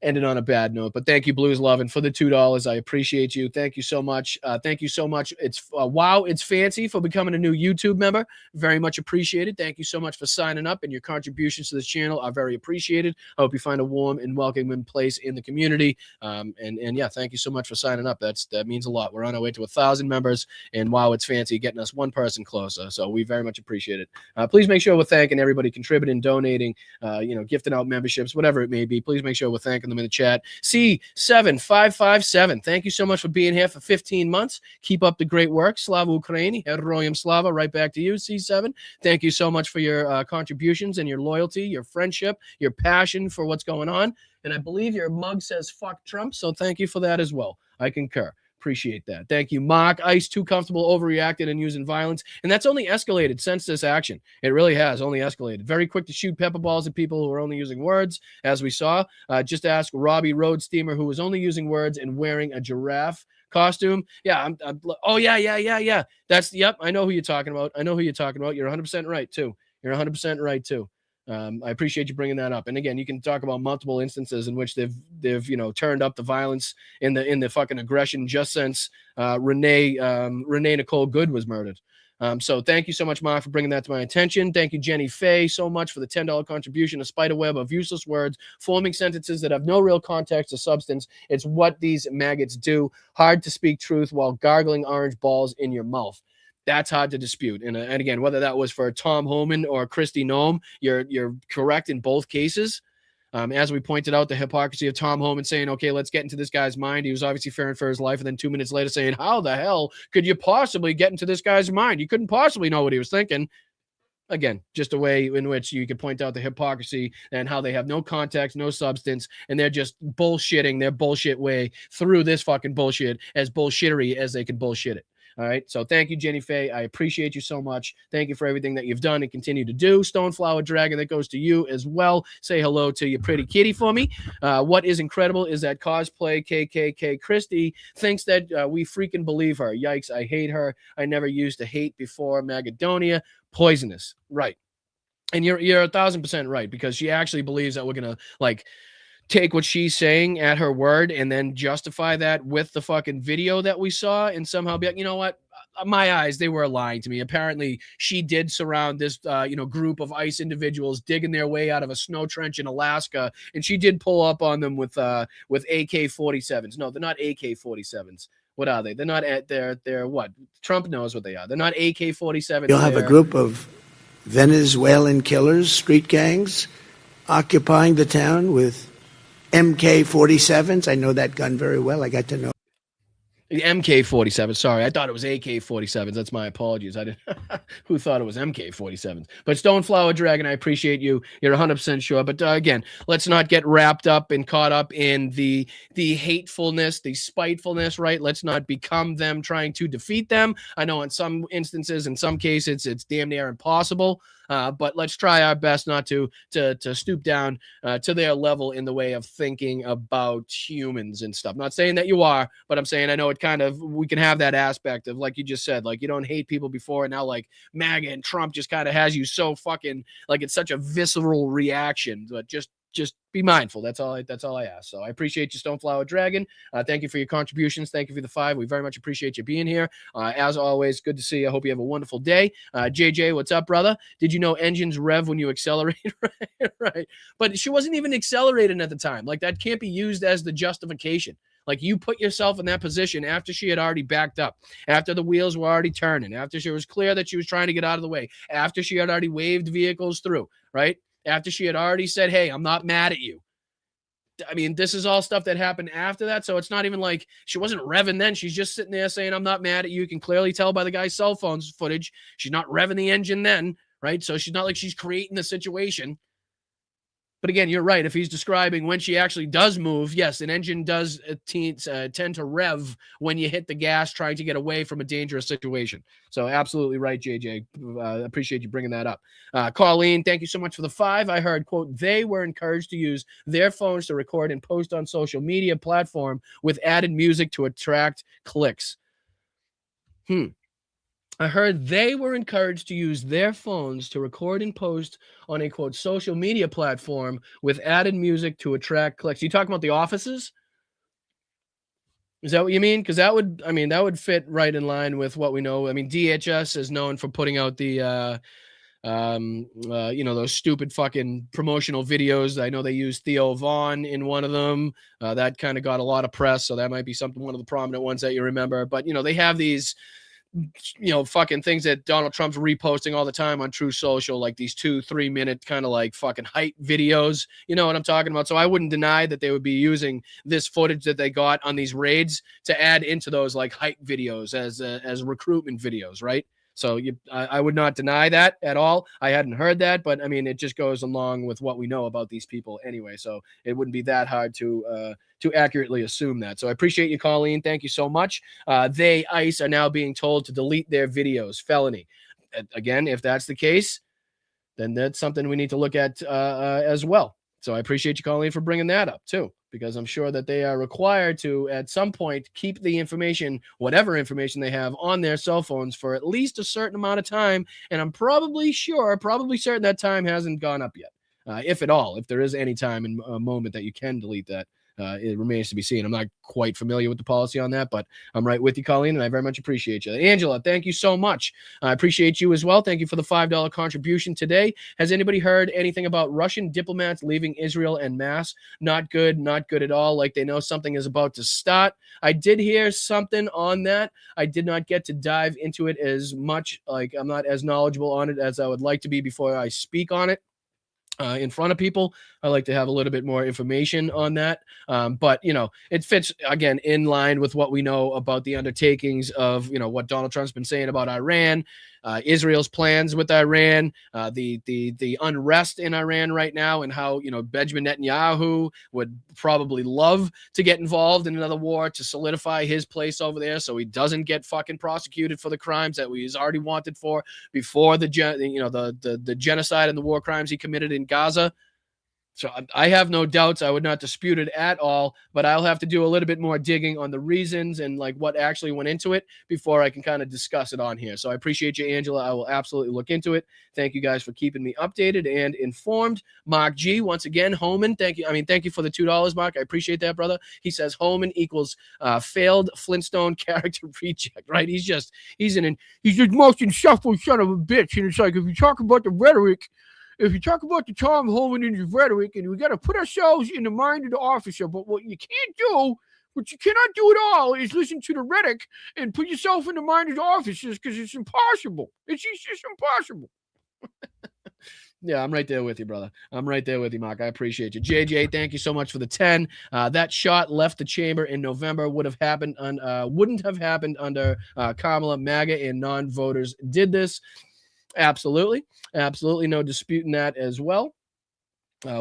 [SPEAKER 3] end it on a bad note, but thank you, Blues Lovin', for the $2. I appreciate you. Thank you so much. Thank you so much. It's wow, it's fancy for becoming a new YouTube member. Very much appreciated. Thank you so much for signing up, and your contributions to this channel are very appreciated. I hope you find a warm and welcoming place in the community. And yeah, thank you so much for signing up. That means a lot. We're on our way to 1,000 members, and wow, it's fancy getting us one person closer. So we very much appreciate it. Please make sure we're thanking everybody contributing, donating, gifting out memberships, whatever it may be. Please make sure we're thanking them in the chat. C7557, thank you so much for being here for 15 months. Keep up the great work. Slava Ukraini, Heroyam Slava. Right back to you, C7. Thank you so much for your contributions and your loyalty, your friendship, your passion for what's going on. And I believe your mug says fuck Trump, so thank you for that as well. I concur. Appreciate that. Thank you, Mark. Ice, too comfortable, overreacted, and using violence. And that's only escalated since this action. It really has only escalated. Very quick to shoot pepper balls at people who are only using words, as we saw. Just ask Robbie Road Steamer, who was only using words and wearing a giraffe costume. Yeah. Oh, yeah. Yep. I know who you're talking about. You're 100% right, too. You're 100% right, too. I appreciate you bringing that up. And again, you can talk about multiple instances in which they've turned up the violence in the fucking aggression just since Renee Nicole Good was murdered. So thank you so much, Mark, for bringing that to my attention. Thank you, Jenny Faye, so much for the $10 contribution. A spider web of useless words, forming sentences that have no real context or substance. It's what these maggots do. Hard to speak truth while gargling orange balls in your mouth. That's hard to dispute. And again, whether that was for Tom Homan or Kristi Noem, you're correct in both cases. As we pointed out, the hypocrisy of Tom Homan saying, okay, let's get into this guy's mind. He was obviously fearing for his life. And then 2 minutes later saying, how the hell could you possibly get into this guy's mind? You couldn't possibly know what he was thinking. Again, just a way in which you could point out the hypocrisy and how they have no context, no substance, and they're just bullshitting their bullshit way through this fucking bullshit, as bullshittery as they can bullshit it. All right. So thank you, Jenny Faye. I appreciate you so much. Thank you for everything that you've done and continue to do. Stoneflower Dragon, that goes to you as well. Say hello to your pretty kitty for me. What is incredible is that cosplay KKK Christie thinks that we freaking believe her. Yikes. I hate her. I never used to hate before. Magadonia. Poisonous. Right. And you're 1,000% right, because she actually believes that we're going to take what she's saying at her word and then justify that with the fucking video that we saw and somehow be like, you know what? My eyes, they were lying to me. Apparently, she did surround this, group of ICE individuals digging their way out of a snow trench in Alaska, and she did pull up on them with AK-47s. No, they're not AK-47s. What are they? They're not they're what? Trump knows what they are. They're not AK-47s.
[SPEAKER 1] You'll have a group of Venezuelan killers, street gangs, occupying the town with MK-47s. I know that gun very well. I got to know.
[SPEAKER 3] MK-47. Sorry, I thought it was AK-47s. That's my apologies. I didn't. Who thought it was MK-47s? But Stoneflower Dragon, I appreciate you. You're 100% sure. But again, let's not get wrapped up and caught up in the hatefulness, the spitefulness. Right? Let's not become them trying to defeat them. I know in some instances, in some cases, it's damn near impossible. But let's try our best not to stoop down to their level in the way of thinking about humans and stuff. Not saying that you are, but I'm saying I know it kind of, we can have that aspect of, like you just said, like you don't hate people before, and now like MAGA and Trump just kind of has you so fucking, like it's such a visceral reaction. But just be mindful. That's all I ask. So I appreciate you, Stoneflower Dragon. Thank you for your contributions. Thank you for the 5. We very much appreciate you being here. As always, good to see you. I hope you have a wonderful day. JJ, what's up, brother? Did you know engines rev when you accelerate? Right. But she wasn't even accelerating at the time. Like that can't be used as the justification. Like you put yourself in that position after she had already backed up, after the wheels were already turning, after she was clear that she was trying to get out of the way, after she had already waved vehicles through, right? After she had already said, hey, I'm not mad at you. I mean, this is all stuff that happened after that. So it's not even like she wasn't revving then. She's just sitting there saying, I'm not mad at you. You can clearly tell by the guy's cell phone footage. She's not revving the engine then, right? So she's not like she's creating the situation. But again, you're right. If he's describing when she actually does move, yes, an engine does tend to rev when you hit the gas trying to get away from a dangerous situation. So absolutely right, JJ. Appreciate you bringing that up. Colleen, thank you so much for the 5. I heard, quote, they were encouraged to use their phones to record and post on social media platform with added music to attract clicks. I heard they were encouraged to use their phones to record and post on a, quote, social media platform with added music to attract clicks. You talking about the offices? Is that what you mean? Because that would fit right in line with what we know. I mean, DHS is known for putting out the, those stupid fucking promotional videos. I know they used Theo Vaughn in one of them. That kind of got a lot of press. So that might be one of the prominent ones that you remember. But, they have these, fucking things that Donald Trump's reposting all the time on True Social, like these 2-3 minute kind of like fucking hype videos. You know what I'm talking about? So I wouldn't deny that they would be using this footage that they got on these raids to add into those like hype videos as recruitment videos, right? So I would not deny that at all. I hadn't heard that, but I mean, it just goes along with what we know about these people anyway. So it wouldn't be that hard to accurately assume that. So I appreciate you, Colleen. Thank you so much. ICE are now being told to delete their videos. Felony. Again, if that's the case, then that's something we need to look at as well. So I appreciate you, Colleen, for bringing that up too, because I'm sure that they are required to, at some point, keep the information, whatever information they have, on their cell phones for at least a certain amount of time. And I'm probably certain that time hasn't gone up yet, if at all, if there is any time and a moment that you can delete that. It remains to be seen. I'm not quite familiar with the policy on that, but I'm right with you, Colleen, and I very much appreciate you. Angela, thank you so much. I appreciate you as well. Thank you for the $5 contribution today. Has anybody heard anything about Russian diplomats leaving Israel en masse? Not good at all. Like they know something is about to start. I did hear something on that. I did not get to dive into it as much. Like I'm not as knowledgeable on it as I would like to be before I speak on it. In front of people. I like to have a little bit more information on that. But, it fits, again, in line with what we know about the undertakings of, what Donald Trump's been saying about Iran, Israel's plans with Iran, the unrest in Iran right now, and how, Benjamin Netanyahu would probably love to get involved in another war to solidify his place over there so he doesn't get fucking prosecuted for the crimes that he's already wanted for before the genocide and the war crimes he committed in Gaza. So I have no doubts. I would not dispute it at all, but I'll have to do a little bit more digging on the reasons and like what actually went into it before I can kind of discuss it on here. So I appreciate you, Angela. I will absolutely look into it. Thank you guys for keeping me updated and informed. Mark G, once again, Homan, thank you. Thank you for the $2, Mark. I appreciate that, brother. He says Homan equals failed Flintstone character reject, right? He's just most insufferable son of a bitch. And it's like, if you talk about the rhetoric, if you talk about the Tom Holman and his rhetoric, and we got to put ourselves in the mind of the officer, but what you can't do, what you cannot do at all, is listen to the rhetoric and put yourself in the mind of the officers because it's impossible. It's just impossible. Yeah, I'm right there with you, brother. I'm right there with you, Mark. I appreciate you. JJ, thank you so much for the 10. That shot left the chamber in November wouldn't have happened under Kamala. MAGA and non-voters did this. Absolutely. Absolutely no disputing that as well.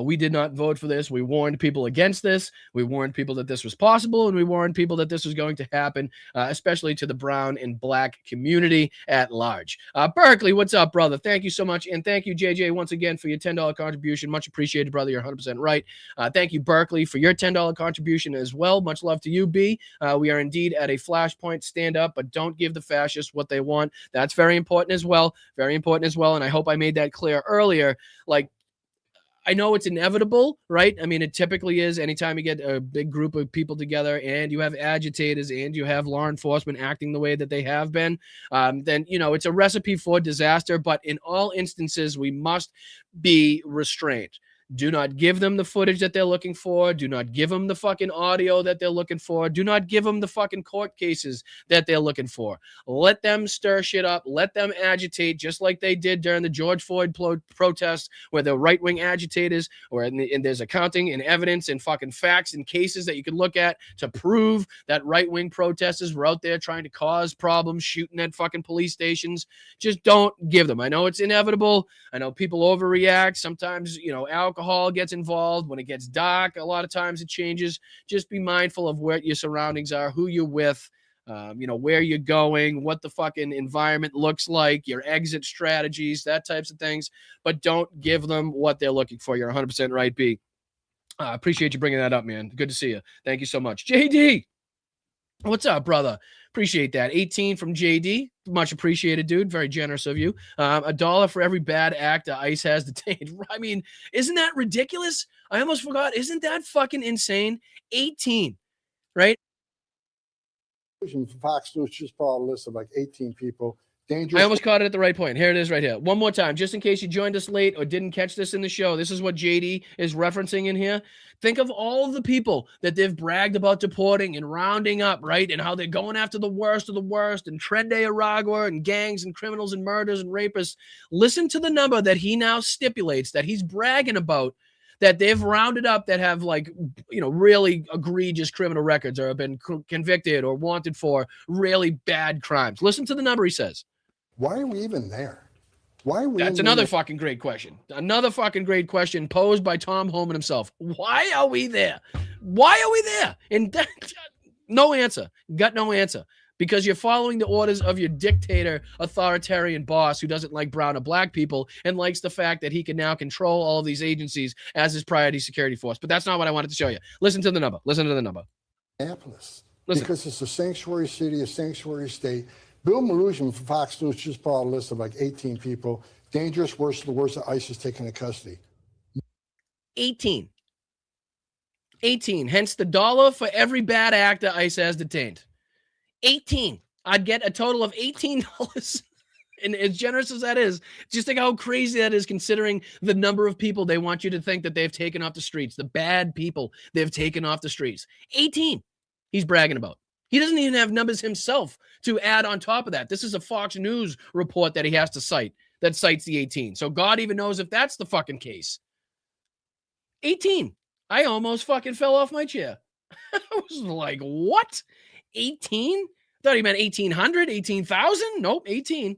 [SPEAKER 3] We did not vote for this. We warned people against this. We warned people that this was possible, and we warned people that this was going to happen, especially to the brown and black community at large. Berkeley, what's up, brother? Thank you so much, and thank you, JJ, once again for your $10 contribution. Much appreciated, brother. You're 100% right. Thank you, Berkeley, for your $10 contribution as well. Much love to you, B. We are indeed at a flashpoint. Stand up, but don't give the fascists what they want. That's very important as well. Very important as well, and I hope I made that clear earlier. Like, I know it's inevitable, right? I mean, it typically is anytime you get a big group of people together and you have agitators and you have law enforcement acting the way that they have been, then, you know, it's a recipe for disaster. But in all instances, we must be restrained. Do not give them the footage that they're looking for. Do not give them the fucking audio that they're looking for. Do not give them the fucking court cases that they're looking for. Let them stir shit up. Let them agitate just like they did during the George Floyd protests, where the right-wing agitators, and there's accounting and evidence and fucking facts and cases that you can look at to prove that right-wing protesters were out there trying to cause problems, shooting at fucking police stations. Just don't give them. I know it's inevitable. I know people overreact. Sometimes, you know, alcohol gets involved. When it gets dark, a lot of times it changes. Just be mindful of where your surroundings are, who you're with, you know, where you're going, what the fucking environment looks like, your exit strategies, that types of things. But don't give them what they're looking for. You're 100% right, B. Appreciate you bringing that up, man. Good to see you. Thank you so much. JD, what's up, brother? Appreciate that. 18 from JD. Much appreciated, dude. Very generous of you. $1 for every bad act ICE has detained. I mean, isn't that ridiculous? I almost forgot. Isn't that fucking insane? 18, right?
[SPEAKER 16] Fox News just brought a list of like 18 people. Dangerous.
[SPEAKER 3] I almost caught it at the right point. Here it is right here. One more time, just in case you joined us late or didn't catch this in the show. This is what JD is referencing in here. Think of all of the people that they've bragged about deporting and rounding up, right? And how they're going after the worst of the worst, and Trende Aragua and gangs and criminals and murders and rapists. Listen to the number that he now stipulates that he's bragging about, that they've rounded up, that have, like, you know, really egregious criminal records or have been convicted or wanted for really bad crimes. Listen to the number he says.
[SPEAKER 16] Why are we even there? Why are we?
[SPEAKER 3] That's another fucking great question. Another fucking great question posed by Tom Homan himself. Why are we there? Why are we there? And no answer. Got no answer. Because you're following the orders of your dictator, authoritarian boss who doesn't like brown or black people and likes the fact that he can now control all of these agencies as his priority security force. But that's not what I wanted to show you. Listen to the number. Listen to the number.
[SPEAKER 16] Minneapolis.
[SPEAKER 3] Listen.
[SPEAKER 16] Because it's a sanctuary city, a sanctuary state. Bill Maloogian from Fox News just brought a list of like 18 people. Dangerous, worst of the worst that ICE is taking into custody.
[SPEAKER 3] 18. 18. Hence the $1 for every bad actor ICE has detained. 18. I'd get a total of $18. And as generous as that is, just think how crazy that is, considering the number of people they want you to think that they've taken off the streets, the bad people they've taken off the streets. 18. He's bragging about. He doesn't even have numbers himself to add on top of that. This is a Fox News report that he has to cite that cites the 18. So God even knows if that's the fucking case. 18. I almost fucking fell off my chair. I was like, what? 18? Thought he meant 1,800, 18,000? Nope, 18.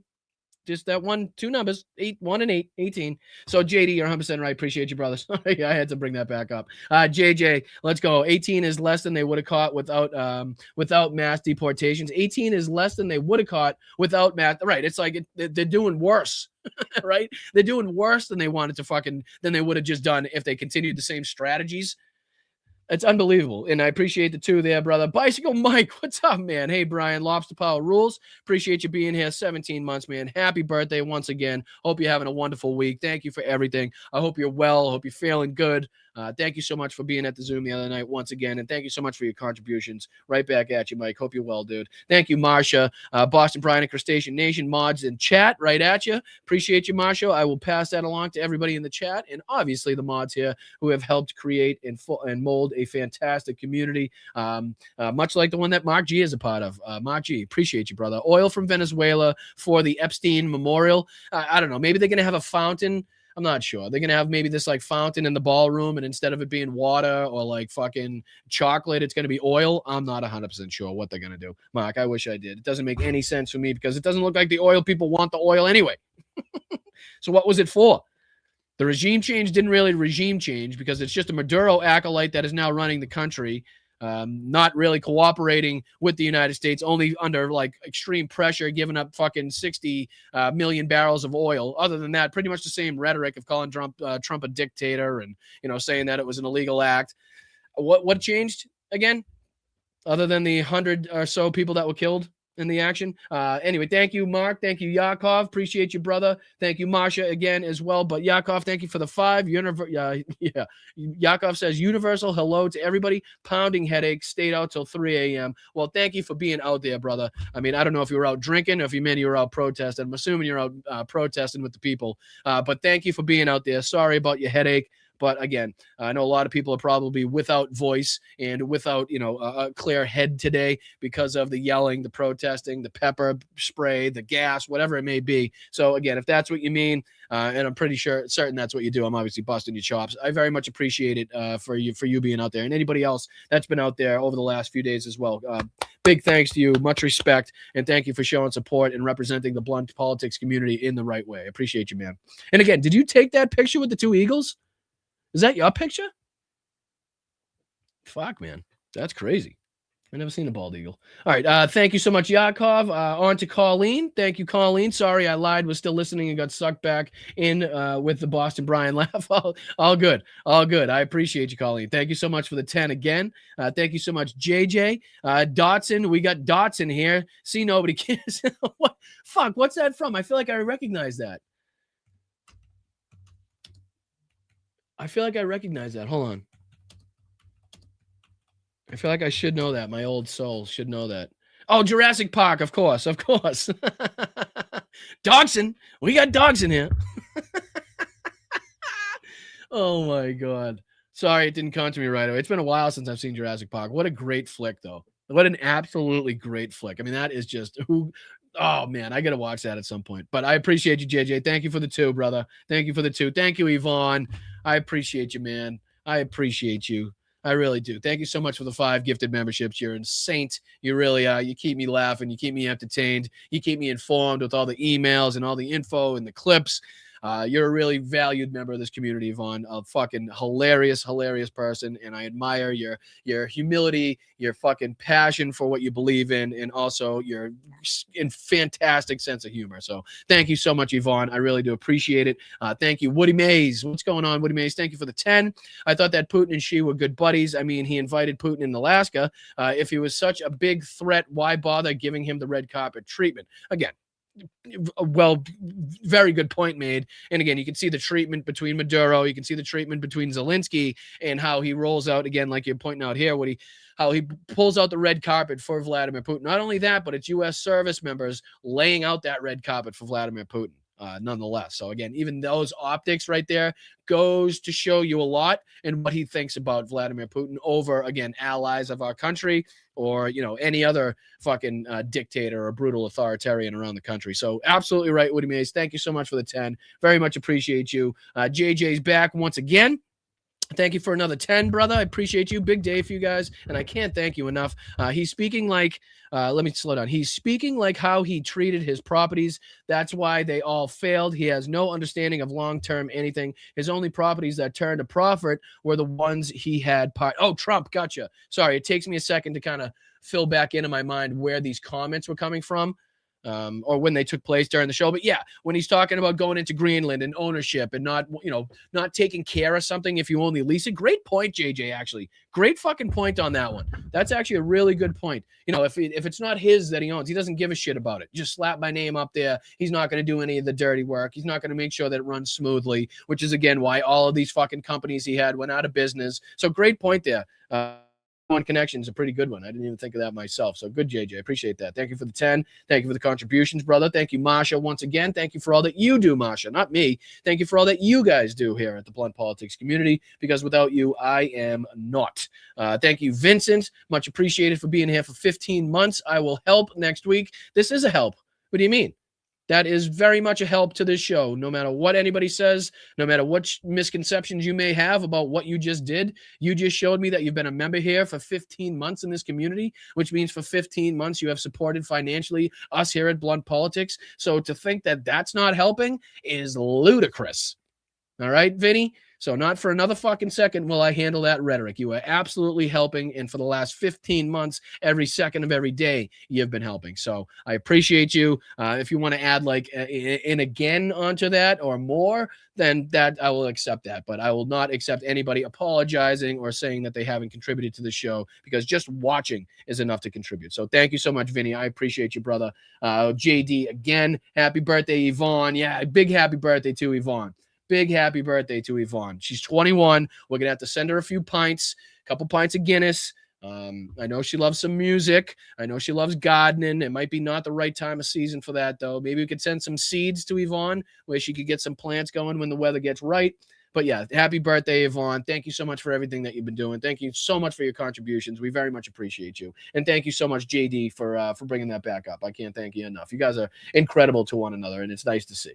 [SPEAKER 3] Just that two numbers, 1 and 8, 18. So JD, you're 100% right. Appreciate you, brothers. Yeah, I had to bring that back up. JJ, let's go. 18 is less than they would have caught without mass deportations. 18 is less than they would have caught without mass. Right. It's like they're doing worse. Right. They're doing worse than they wanted to than they would have just done if they continued the same strategies. It's unbelievable. And I appreciate the 2 there, brother. Bicycle Mike, what's up, man? Hey, Brian, Lobster Power rules. Appreciate you being here. 17 months, man. Happy birthday once again. Hope you're having a wonderful week. Thank you for everything. I hope you're well. I hope you're feeling good. Thank you so much for being at the Zoom the other night once again. And thank you so much for your contributions. Right back at you, Mike. Hope you're well, dude. Thank you, Marsha. Boston Brian and Crustacean Nation mods in chat right at you. Appreciate you, Marsha. I will pass that along to everybody in the chat. And obviously the mods here who have helped create and mold a fantastic community, much like the one that Mark G is a part of. Mark G, appreciate you, brother. Oil from Venezuela for the Epstein Memorial. I don't know. Maybe they're going to have a fountain I'm not sure. They're going to have maybe this like fountain in the ballroom, and instead of it being water or like fucking chocolate, it's going to be oil. I'm not 100% sure what they're going to do. Mark, I wish I did. It doesn't make any sense for me because it doesn't look like the oil people want the oil anyway. So what was it for? The regime change didn't really regime change because it's just a Maduro acolyte that is now running the country, not really cooperating with the United States, only under like extreme pressure, giving up fucking 60 million barrels of oil. Other than that, pretty much the same rhetoric of calling Trump a dictator and, you know, saying that it was an illegal act. What changed again? Other than the 100 or so people that were killed in the action. Anyway, thank you, Mark. Thank you, Yakov. Appreciate you, brother. Thank you, Masha, again as well. But Yakov, thank you for the 5. Yeah. Yakov says, universal hello to everybody. Pounding headache. Stayed out till 3 a.m. Well, thank you for being out there, brother. I mean, I don't know if you were out drinking or if you meant you were out protesting. I'm assuming you're out protesting with the people. But thank you for being out there. Sorry about your headache. But again, I know a lot of people are probably without voice and without, you know, a clear head today because of the yelling, the protesting, the pepper spray, the gas, whatever it may be. So again, if that's what you mean, and I'm pretty certain that's what you do, I'm obviously busting your chops. I very much appreciate it for you being out there, and anybody else that's been out there over the last few days as well. Big thanks to you, much respect, and thank you for showing support and representing the blunt politics community in the right way. I appreciate you, man. And again, did you take that picture with the 2 eagles? Is that your picture? Fuck, man. That's crazy. I've never seen a bald eagle. All right. Thank you so much, Yakov. On to Colleen. Thank you, Colleen. Sorry, I lied. Was still listening and got sucked back in with the Boston Brian laugh. All good. All good. I appreciate you, Colleen. Thank you so much for the 10 again. Thank you so much, JJ. Dotson. We got Dotson here. See, nobody cares. What? Fuck, what's that from? I feel like I recognize that. I feel like I recognize that. Hold on. I feel like I should know that. My old soul should know that. Oh, Jurassic Park, of course. Of course. Dogson. We got dogs in here. Oh, my God. Sorry, it didn't come to me right away. It's been a while since I've seen Jurassic Park. What a great flick, though. What an absolutely great flick. I mean, that is just who... Oh, man, I got to watch that at some point. But I appreciate you, JJ. Thank you for the 2, brother. Thank you for the 2. Thank you, Yvonne. I appreciate you, man. I appreciate you. I really do. Thank you so much for the 5 gifted memberships. You're a saint. You really are. You keep me laughing. You keep me entertained. You keep me informed with all the emails and all the info and the clips. You're a really valued member of this community, Yvonne. A fucking hilarious person, and I admire your humility, your fucking passion for what you believe in, and also your fantastic sense of humor. So thank you so much, Yvonne. I really do appreciate it. Thank you, Woody Mays. What's going on, Woody Mays? Thank you for the 10. I thought that Putin and Xi were good buddies. I mean, he invited Putin in Alaska. If he was such a big threat, why bother giving him the red carpet treatment? Again, well, very good point made. And again, you can see the treatment between Maduro, you can see the treatment between Zelensky, and how he rolls out, again, like you're pointing out here, how he pulls out the red carpet for Vladimir Putin. Not only that, but it's U.S. service members laying out that red carpet for Vladimir Putin. Nonetheless. So again, even those optics right there goes to show you a lot in what he thinks about Vladimir Putin over, again, allies of our country or, you know, any other fucking dictator or brutal authoritarian around the country. So absolutely right, Woody Mays. Thank you so much for the 10. Very much appreciate you. JJ's back once again. Thank you for another 10, brother. I appreciate you. Big day for you guys, and I can't thank you enough. He's speaking like, let me slow down. He's speaking like how he treated his properties. That's why they all failed. He has no understanding of long-term anything. His only properties that turned a profit were the ones he had. Oh, Trump, gotcha. Sorry, it takes me a second to kind of fill back into my mind where these comments were coming from. Or when they took place during the show. But yeah, when he's talking about going into Greenland and ownership and not taking care of something if you only lease it. Great point, JJ, actually. Great fucking point on that one. That's actually a really good point. You know, if it's not his that he owns, he doesn't give a shit about it. Just slap my name up there. He's not going to do any of the dirty work. He's not going to make sure that it runs smoothly, which is, again, why all of these fucking companies he had went out of business. So great point there. One connection is a pretty good one. I didn't even think of that myself. So good, JJ. I appreciate that. Thank you for the 10. Thank you for the contributions, brother. Thank you, Masha, once again. Thank you for all that you do, Masha, not me. Thank you for all that you guys do here at the Blunt Politics community, because without you, I am not. Thank you, Vincent. Much appreciated for being here for 15 months. I will help next week. This is a help. What do you mean? That is very much a help to this show. No matter what anybody says, no matter what misconceptions you may have about what you just did, you just showed me that you've been a member here for 15 months in this community, which means for 15 months you have supported financially us here at Blunt Politics. So to think that that's not helping is ludicrous. All right, Vinny? So not for another fucking second will I handle that rhetoric. You are absolutely helping, and for the last 15 months, every second of every day, you've been helping. So I appreciate you. If you want to add like in again onto that or more, then that I will accept that. But I will not accept anybody apologizing or saying that they haven't contributed to the show, because just watching is enough to contribute. So thank you so much, Vinny. I appreciate you, brother. JD, again, happy birthday, Yvonne. Yeah, big happy birthday to Yvonne. Big happy birthday to Yvonne. She's 21. We're going to have to send her a few pints, a couple pints of Guinness. I know she loves some music. I know she loves gardening. It might be not the right time of season for that, though. Maybe we could send some seeds to Yvonne where she could get some plants going when the weather gets right. But yeah, happy birthday, Yvonne. Thank you so much for everything that you've been doing. Thank you so much for your contributions. We very much appreciate you. And thank you so much, JD, for bringing that back up. I can't thank you enough. You guys are incredible to one another, and it's nice to see.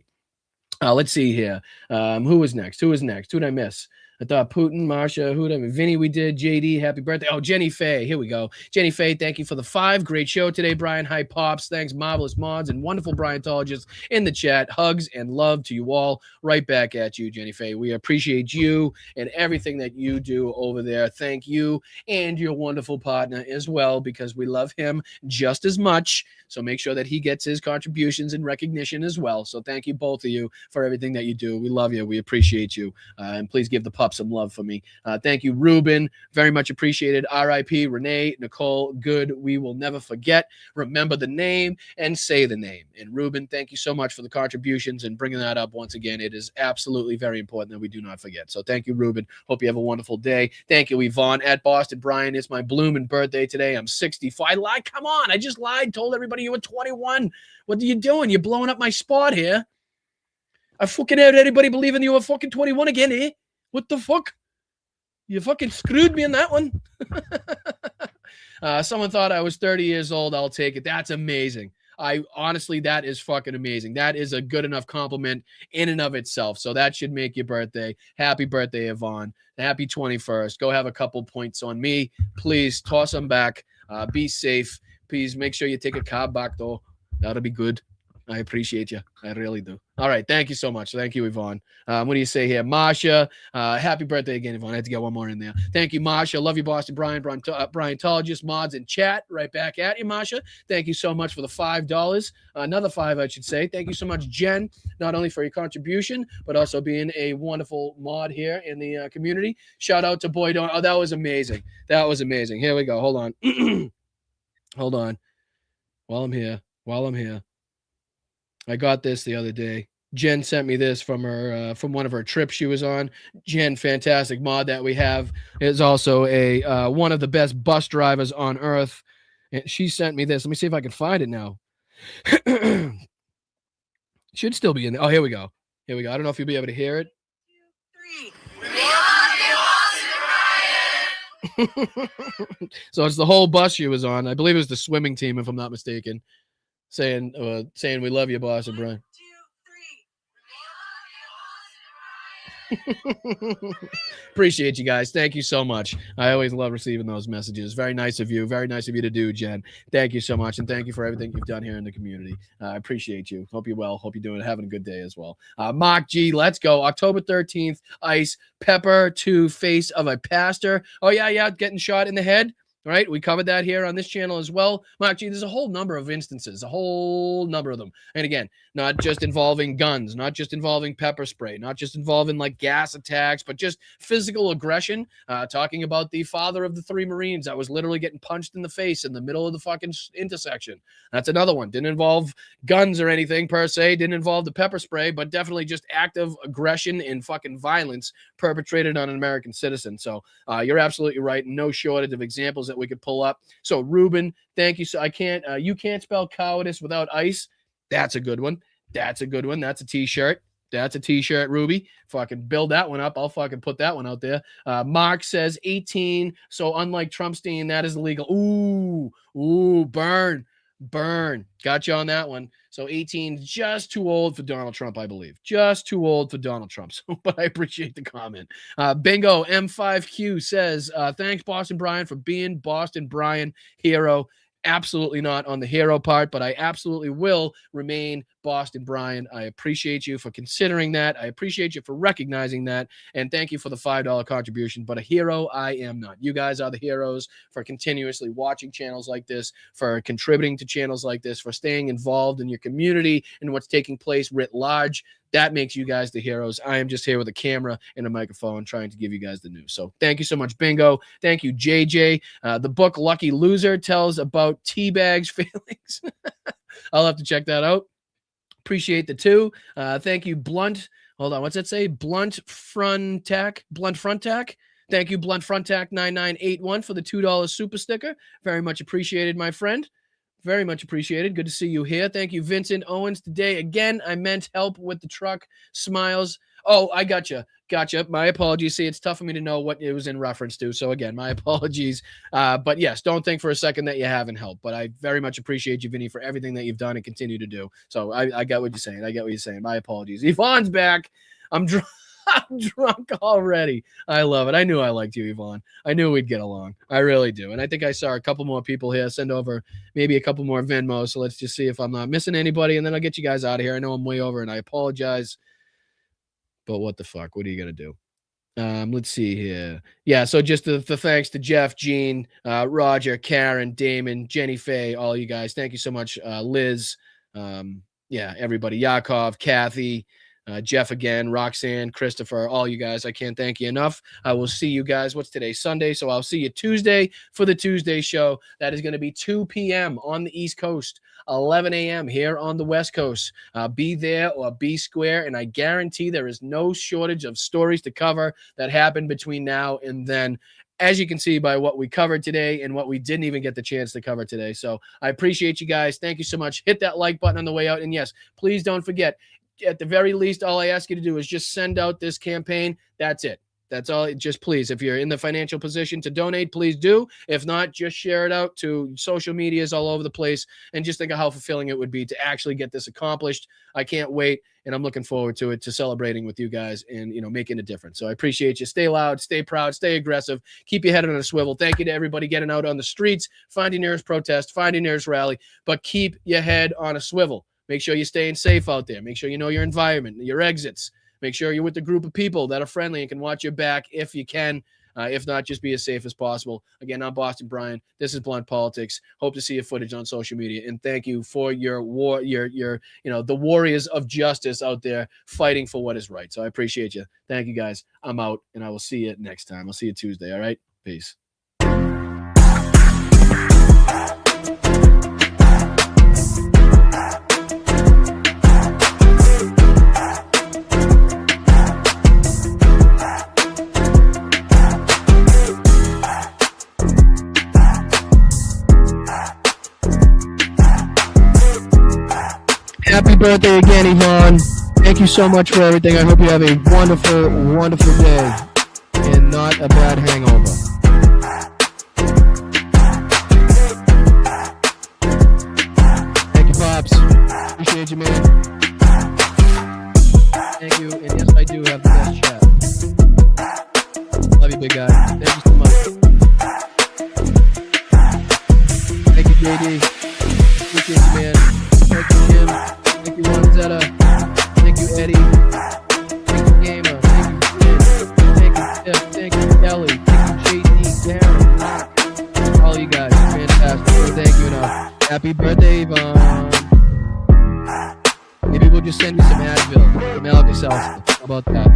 [SPEAKER 3] Let's see here. Who was next? Who did I miss? I thought Putin, Marsha, Vinny, we did. JD, happy birthday. Oh, Jenny Faye. Here we go. Jenny Faye, thank you for the 5. Great show today, Brian. Hi, Pops. Thanks, marvelous mods and wonderful Bryantologists in the chat. Hugs and love to you all. Right back at you, Jenny Faye. We appreciate you and everything that you do over there. Thank you and your wonderful partner as well, because we love him just as much. So make sure that he gets his contributions and recognition as well. So thank you, both of you, for everything that you do. We love you. We appreciate you. And please give the pup some love for me. Thank you, Ruben. Very much appreciated. R.I.P. Renee, Nicole, good. We will never forget. Remember the name and say the name. And Ruben, thank you so much for the contributions and bringing that up once again. It is absolutely very important that we do not forget. So thank you, Ruben. Hope you have a wonderful day. Thank you, Yvonne. At Boston Brian, it's my blooming birthday today. I'm 65. I lied. Come on. I just lied. Told everybody you were 21. What are you doing? You're blowing up my spot here. I fucking had everybody believing you were fucking 21 again, eh? What the fuck? You fucking screwed me in that one. Someone thought I was 30 years old. I'll take it. That's amazing. Honestly, that is fucking amazing. That is a good enough compliment in and of itself. So that should make your birthday. Happy birthday, Yvonne. Happy 21st. Go have a couple points on me. Please toss them back. Be safe. Please make sure you take a cab back, though. That'll be good. I appreciate you. I really do. All right. Thank you so much. Thank you, Yvonne. What do you say here? Masha, happy birthday again, Yvonne. I had to get one more in there. Thank you, Masha. Love you, Boston Brian, Bryantologist, mods, and chat. Right back at you, Masha. Thank you so much for the $5. Another 5, I should say. Thank you so much, Jen, not only for your contribution, but also being a wonderful mod here in the community. Shout out to Boy Don't. Oh, that was amazing. That was amazing. Here we go. Hold on. Hold on. While I'm here. I got this the other day. Jen sent me this from her from one of her trips she was on. Jen, fantastic mod that we have, is also a one of the best bus drivers on earth. And she sent me this. Let me see if I can find it now. Should still be in there. Oh, here we go. I don't know if you'll be able to hear it. 2, 3. So it's the whole bus she was on. I believe it was the swimming team, if I'm not mistaken. Saying we love you, Boston Brian. 2, 3. Appreciate you guys. Thank you so much. I always love receiving those messages. Very nice of you. Very nice of you to do, Jen. Thank you so much, and thank you for everything you've done here in the community. I appreciate you. Hope you're well. Hope you're having a good day as well. Mark G, let's go. October 13th, ice, pepper to face of a pastor. Oh, yeah, getting shot in the head. All right, we covered that here on this channel as well. Mark G, there's a whole number of instances, a whole number of them. And again, not just involving guns, not just involving pepper spray, not just involving like gas attacks, but just physical aggression. Talking about the father of the 3 Marines that was literally getting punched in the face in the middle of the fucking intersection. That's another one. Didn't involve guns or anything per se, didn't involve the pepper spray, but definitely just active aggression and fucking violence perpetrated on an American citizen. So you're absolutely right. No shortage of examples that we could pull up. So Ruben, thank you. So you can't spell cowardice without ice. That's a good one. That's a t-shirt. That's a t-shirt, Ruby. Fucking build that one up. I'll fucking put that one out there. Mark says 18. So unlike Trumpstein, that is illegal. Ooh, burn. Burn. Got you on that one. So 18, just too old for Donald Trump, I believe. Just too old for Donald Trump. So, but I appreciate the comment. Bingo M5Q says, thanks, Boston Brian, for being Boston Brian hero. Absolutely not on the hero part, but I absolutely will remain Boston Brian. I appreciate you for considering that. I appreciate you for recognizing that. And thank you for the $5 contribution. But a hero, I am not. You guys are the heroes for continuously watching channels like this, for contributing to channels like this, for staying involved in your community and what's taking place writ large. That makes you guys the heroes. I am just here with a camera and a microphone trying to give you guys the news. So thank you so much, Bingo. Thank you, JJ. The book Lucky Loser tells about teabags feelings. I'll have to check that out. Appreciate the two. Thank you, Blunt. Hold on. What's that say? Blunt Front Tack. Thank you, Blunt Front Tack 9981 for the $2 super sticker. Very much appreciated, my friend. Very much appreciated. Good to see you here. Thank you, Vincent Owens. Today, again, I meant help with the truck. Smiles. Oh, I gotcha. My apologies. See, it's tough for me to know what it was in reference to. So, again, my apologies. But, yes, don't think for a second that you haven't helped. But I very much appreciate you, Vinny, for everything that you've done and continue to do. So, I got what you're saying. My apologies. Yvonne's back. I'm drunk already. I love it. I knew I liked you, Yvonne. I knew we'd get along. I really do. And I think I saw a couple more people here. Send over maybe a couple more Venmo. So let's just see if I'm not missing anybody. And then I'll get you guys out of here. I know I'm way over and I apologize. But what the fuck? What are you going to do? Let's see here. Yeah, so just the thanks to Jeff, Gene, Roger, Karen, Damon, Jenny Faye, all you guys. Thank you so much. Liz, everybody. Yakov, Kathy, Jeff again, Roxanne, Christopher, all you guys. I can't thank you enough. I will see you guys. What's today? Sunday. So I'll see you Tuesday for the Tuesday show. That is going to be 2 p.m. on the East Coast, 11 a.m. here on the West Coast. Be there or be square. And I guarantee there is no shortage of stories to cover that happened between now and then, as you can see by what we covered today and what we didn't even get the chance to cover today. So I appreciate you guys. Thank you so much. Hit that like button on the way out. And yes, please don't forget, at the very least, all I ask you to do is just send out this campaign. That's it. That's all. Just please, if you're in the financial position to donate, please do. If not, just share it out to social medias all over the place and just think of how fulfilling it would be to actually get this accomplished. I can't wait, and I'm looking forward to it, to celebrating with you guys and, making a difference. So I appreciate you. Stay loud, stay proud, stay aggressive. Keep your head on a swivel. Thank you to everybody getting out on the streets. Find your nearest protest, find your nearest rally, but keep your head on a swivel. Make sure you're staying safe out there. Make sure you know your environment, your exits. Make sure you're with a group of people that are friendly and can watch your back if you can. If not, just be as safe as possible. Again, I'm Boston Brian. This is Blunt Politics. Hope to see your footage on social media. And thank you for your war, the warriors of justice out there fighting for what is right. So I appreciate you. Thank you, guys. I'm out, and I will see you next time. I'll see you Tuesday. All right? Peace. Happy birthday again, Yvonne. Thank you so much for everything. I hope you have a wonderful, wonderful day and not a bad hangover. Thank you, Pops. Appreciate you, man. Thank you. And yes, I do have the best chat. Love you, big guy. Thank you so much. Thank you, JD. Appreciate you, man. Thank you, Jim. Thank you, Lonzetta. Thank you, Eddie. Thank you, Gamer. Thank you, Jim. Thank you, Tiff. Thank you, Kelly. Thank you, JD, Darren, Mark. All you guys. Fantastic. So thank you enough. Happy birthday, Yvonne. Maybe we'll just send you some Advil, some Alka-Seltzer. How about that?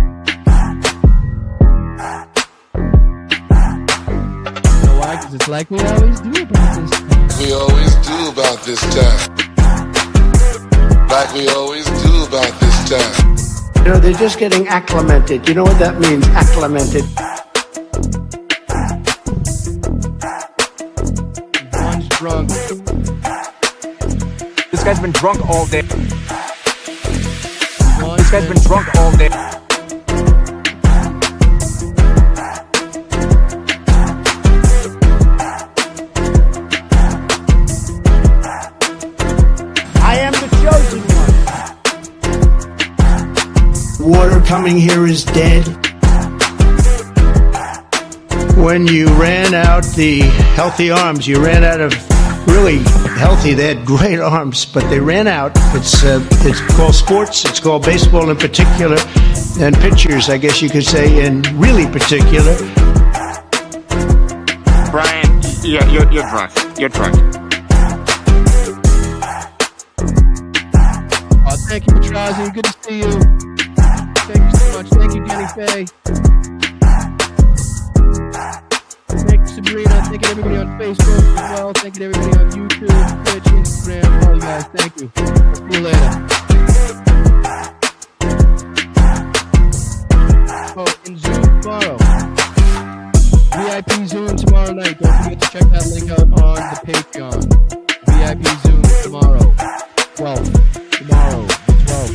[SPEAKER 3] You know why? Because it's like we always do about this time.
[SPEAKER 8] We always do about this time. Like we always do about this time.
[SPEAKER 1] They're just getting acclimated. You know what that means, acclimated?
[SPEAKER 3] One's drunk.
[SPEAKER 21] This guy's been drunk all day. This guy's been drunk all day.
[SPEAKER 1] Water coming here is dead. When you ran out the healthy arms, you ran out of really healthy. They had great arms, but they ran out. It's called sports. It's called baseball in particular, and pitchers, I guess you could say, in really particular.
[SPEAKER 9] Brian, you're drunk. You're drunk.
[SPEAKER 3] Thank you, Petrazi. Good to see you. Thank you so much. Thank you, Jenny Faye. Thank you, Sabrina. Thank you to everybody on Facebook as well. Thank you to everybody on YouTube, Twitch, Instagram, all you guys. Thank you. See you later. Oh, in Zoom tomorrow. VIP Zoom tomorrow night. Don't forget to check that link out on the Patreon. VIP Zoom tomorrow. 12. Tomorrow. 12.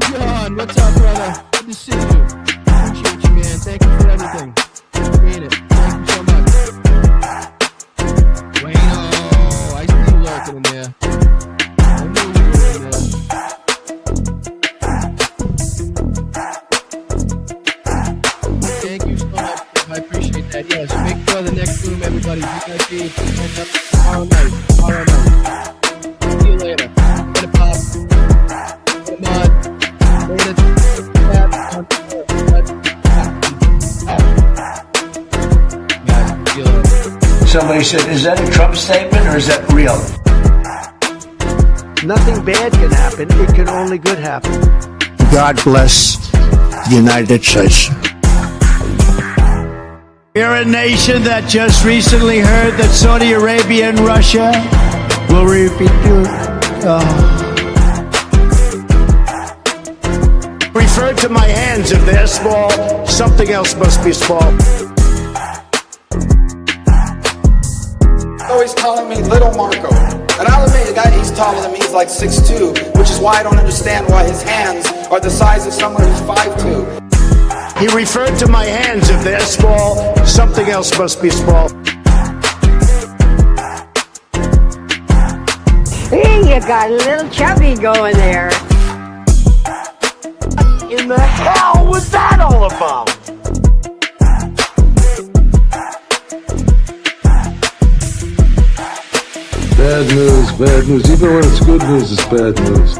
[SPEAKER 3] John, what's up, brother? Good to see you. Appreciate you, man. Thank you for everything. Mean it. Thank you so much. Wayno, I see you lurking in there. I knew you were in there. Thank you so much. I appreciate that. Yes, make sure the next room, everybody, VIP, tomorrow night. Tomorrow night. See you later. Get a pop. Get a mod.
[SPEAKER 1] Somebody said, is that a Trump statement or is that real? Nothing bad can happen. It can only good happen. God bless the United States. We're a nation that just recently heard that Saudi Arabia and Russia will repeat. Refer to my hands. If they're small, something else must be small.
[SPEAKER 10] Always calling me Little Marco. And I'll admit, the guy, he's taller than me, he's like 6'2", which is why I don't understand why his hands are the size of someone who's 5'2".
[SPEAKER 1] He referred to my hands. If they're small, something else must be small.
[SPEAKER 12] Hey, you got a little chubby going there.
[SPEAKER 1] In the hell was that all about?
[SPEAKER 13] Bad news, bad news. Even when it's good news, it's bad news.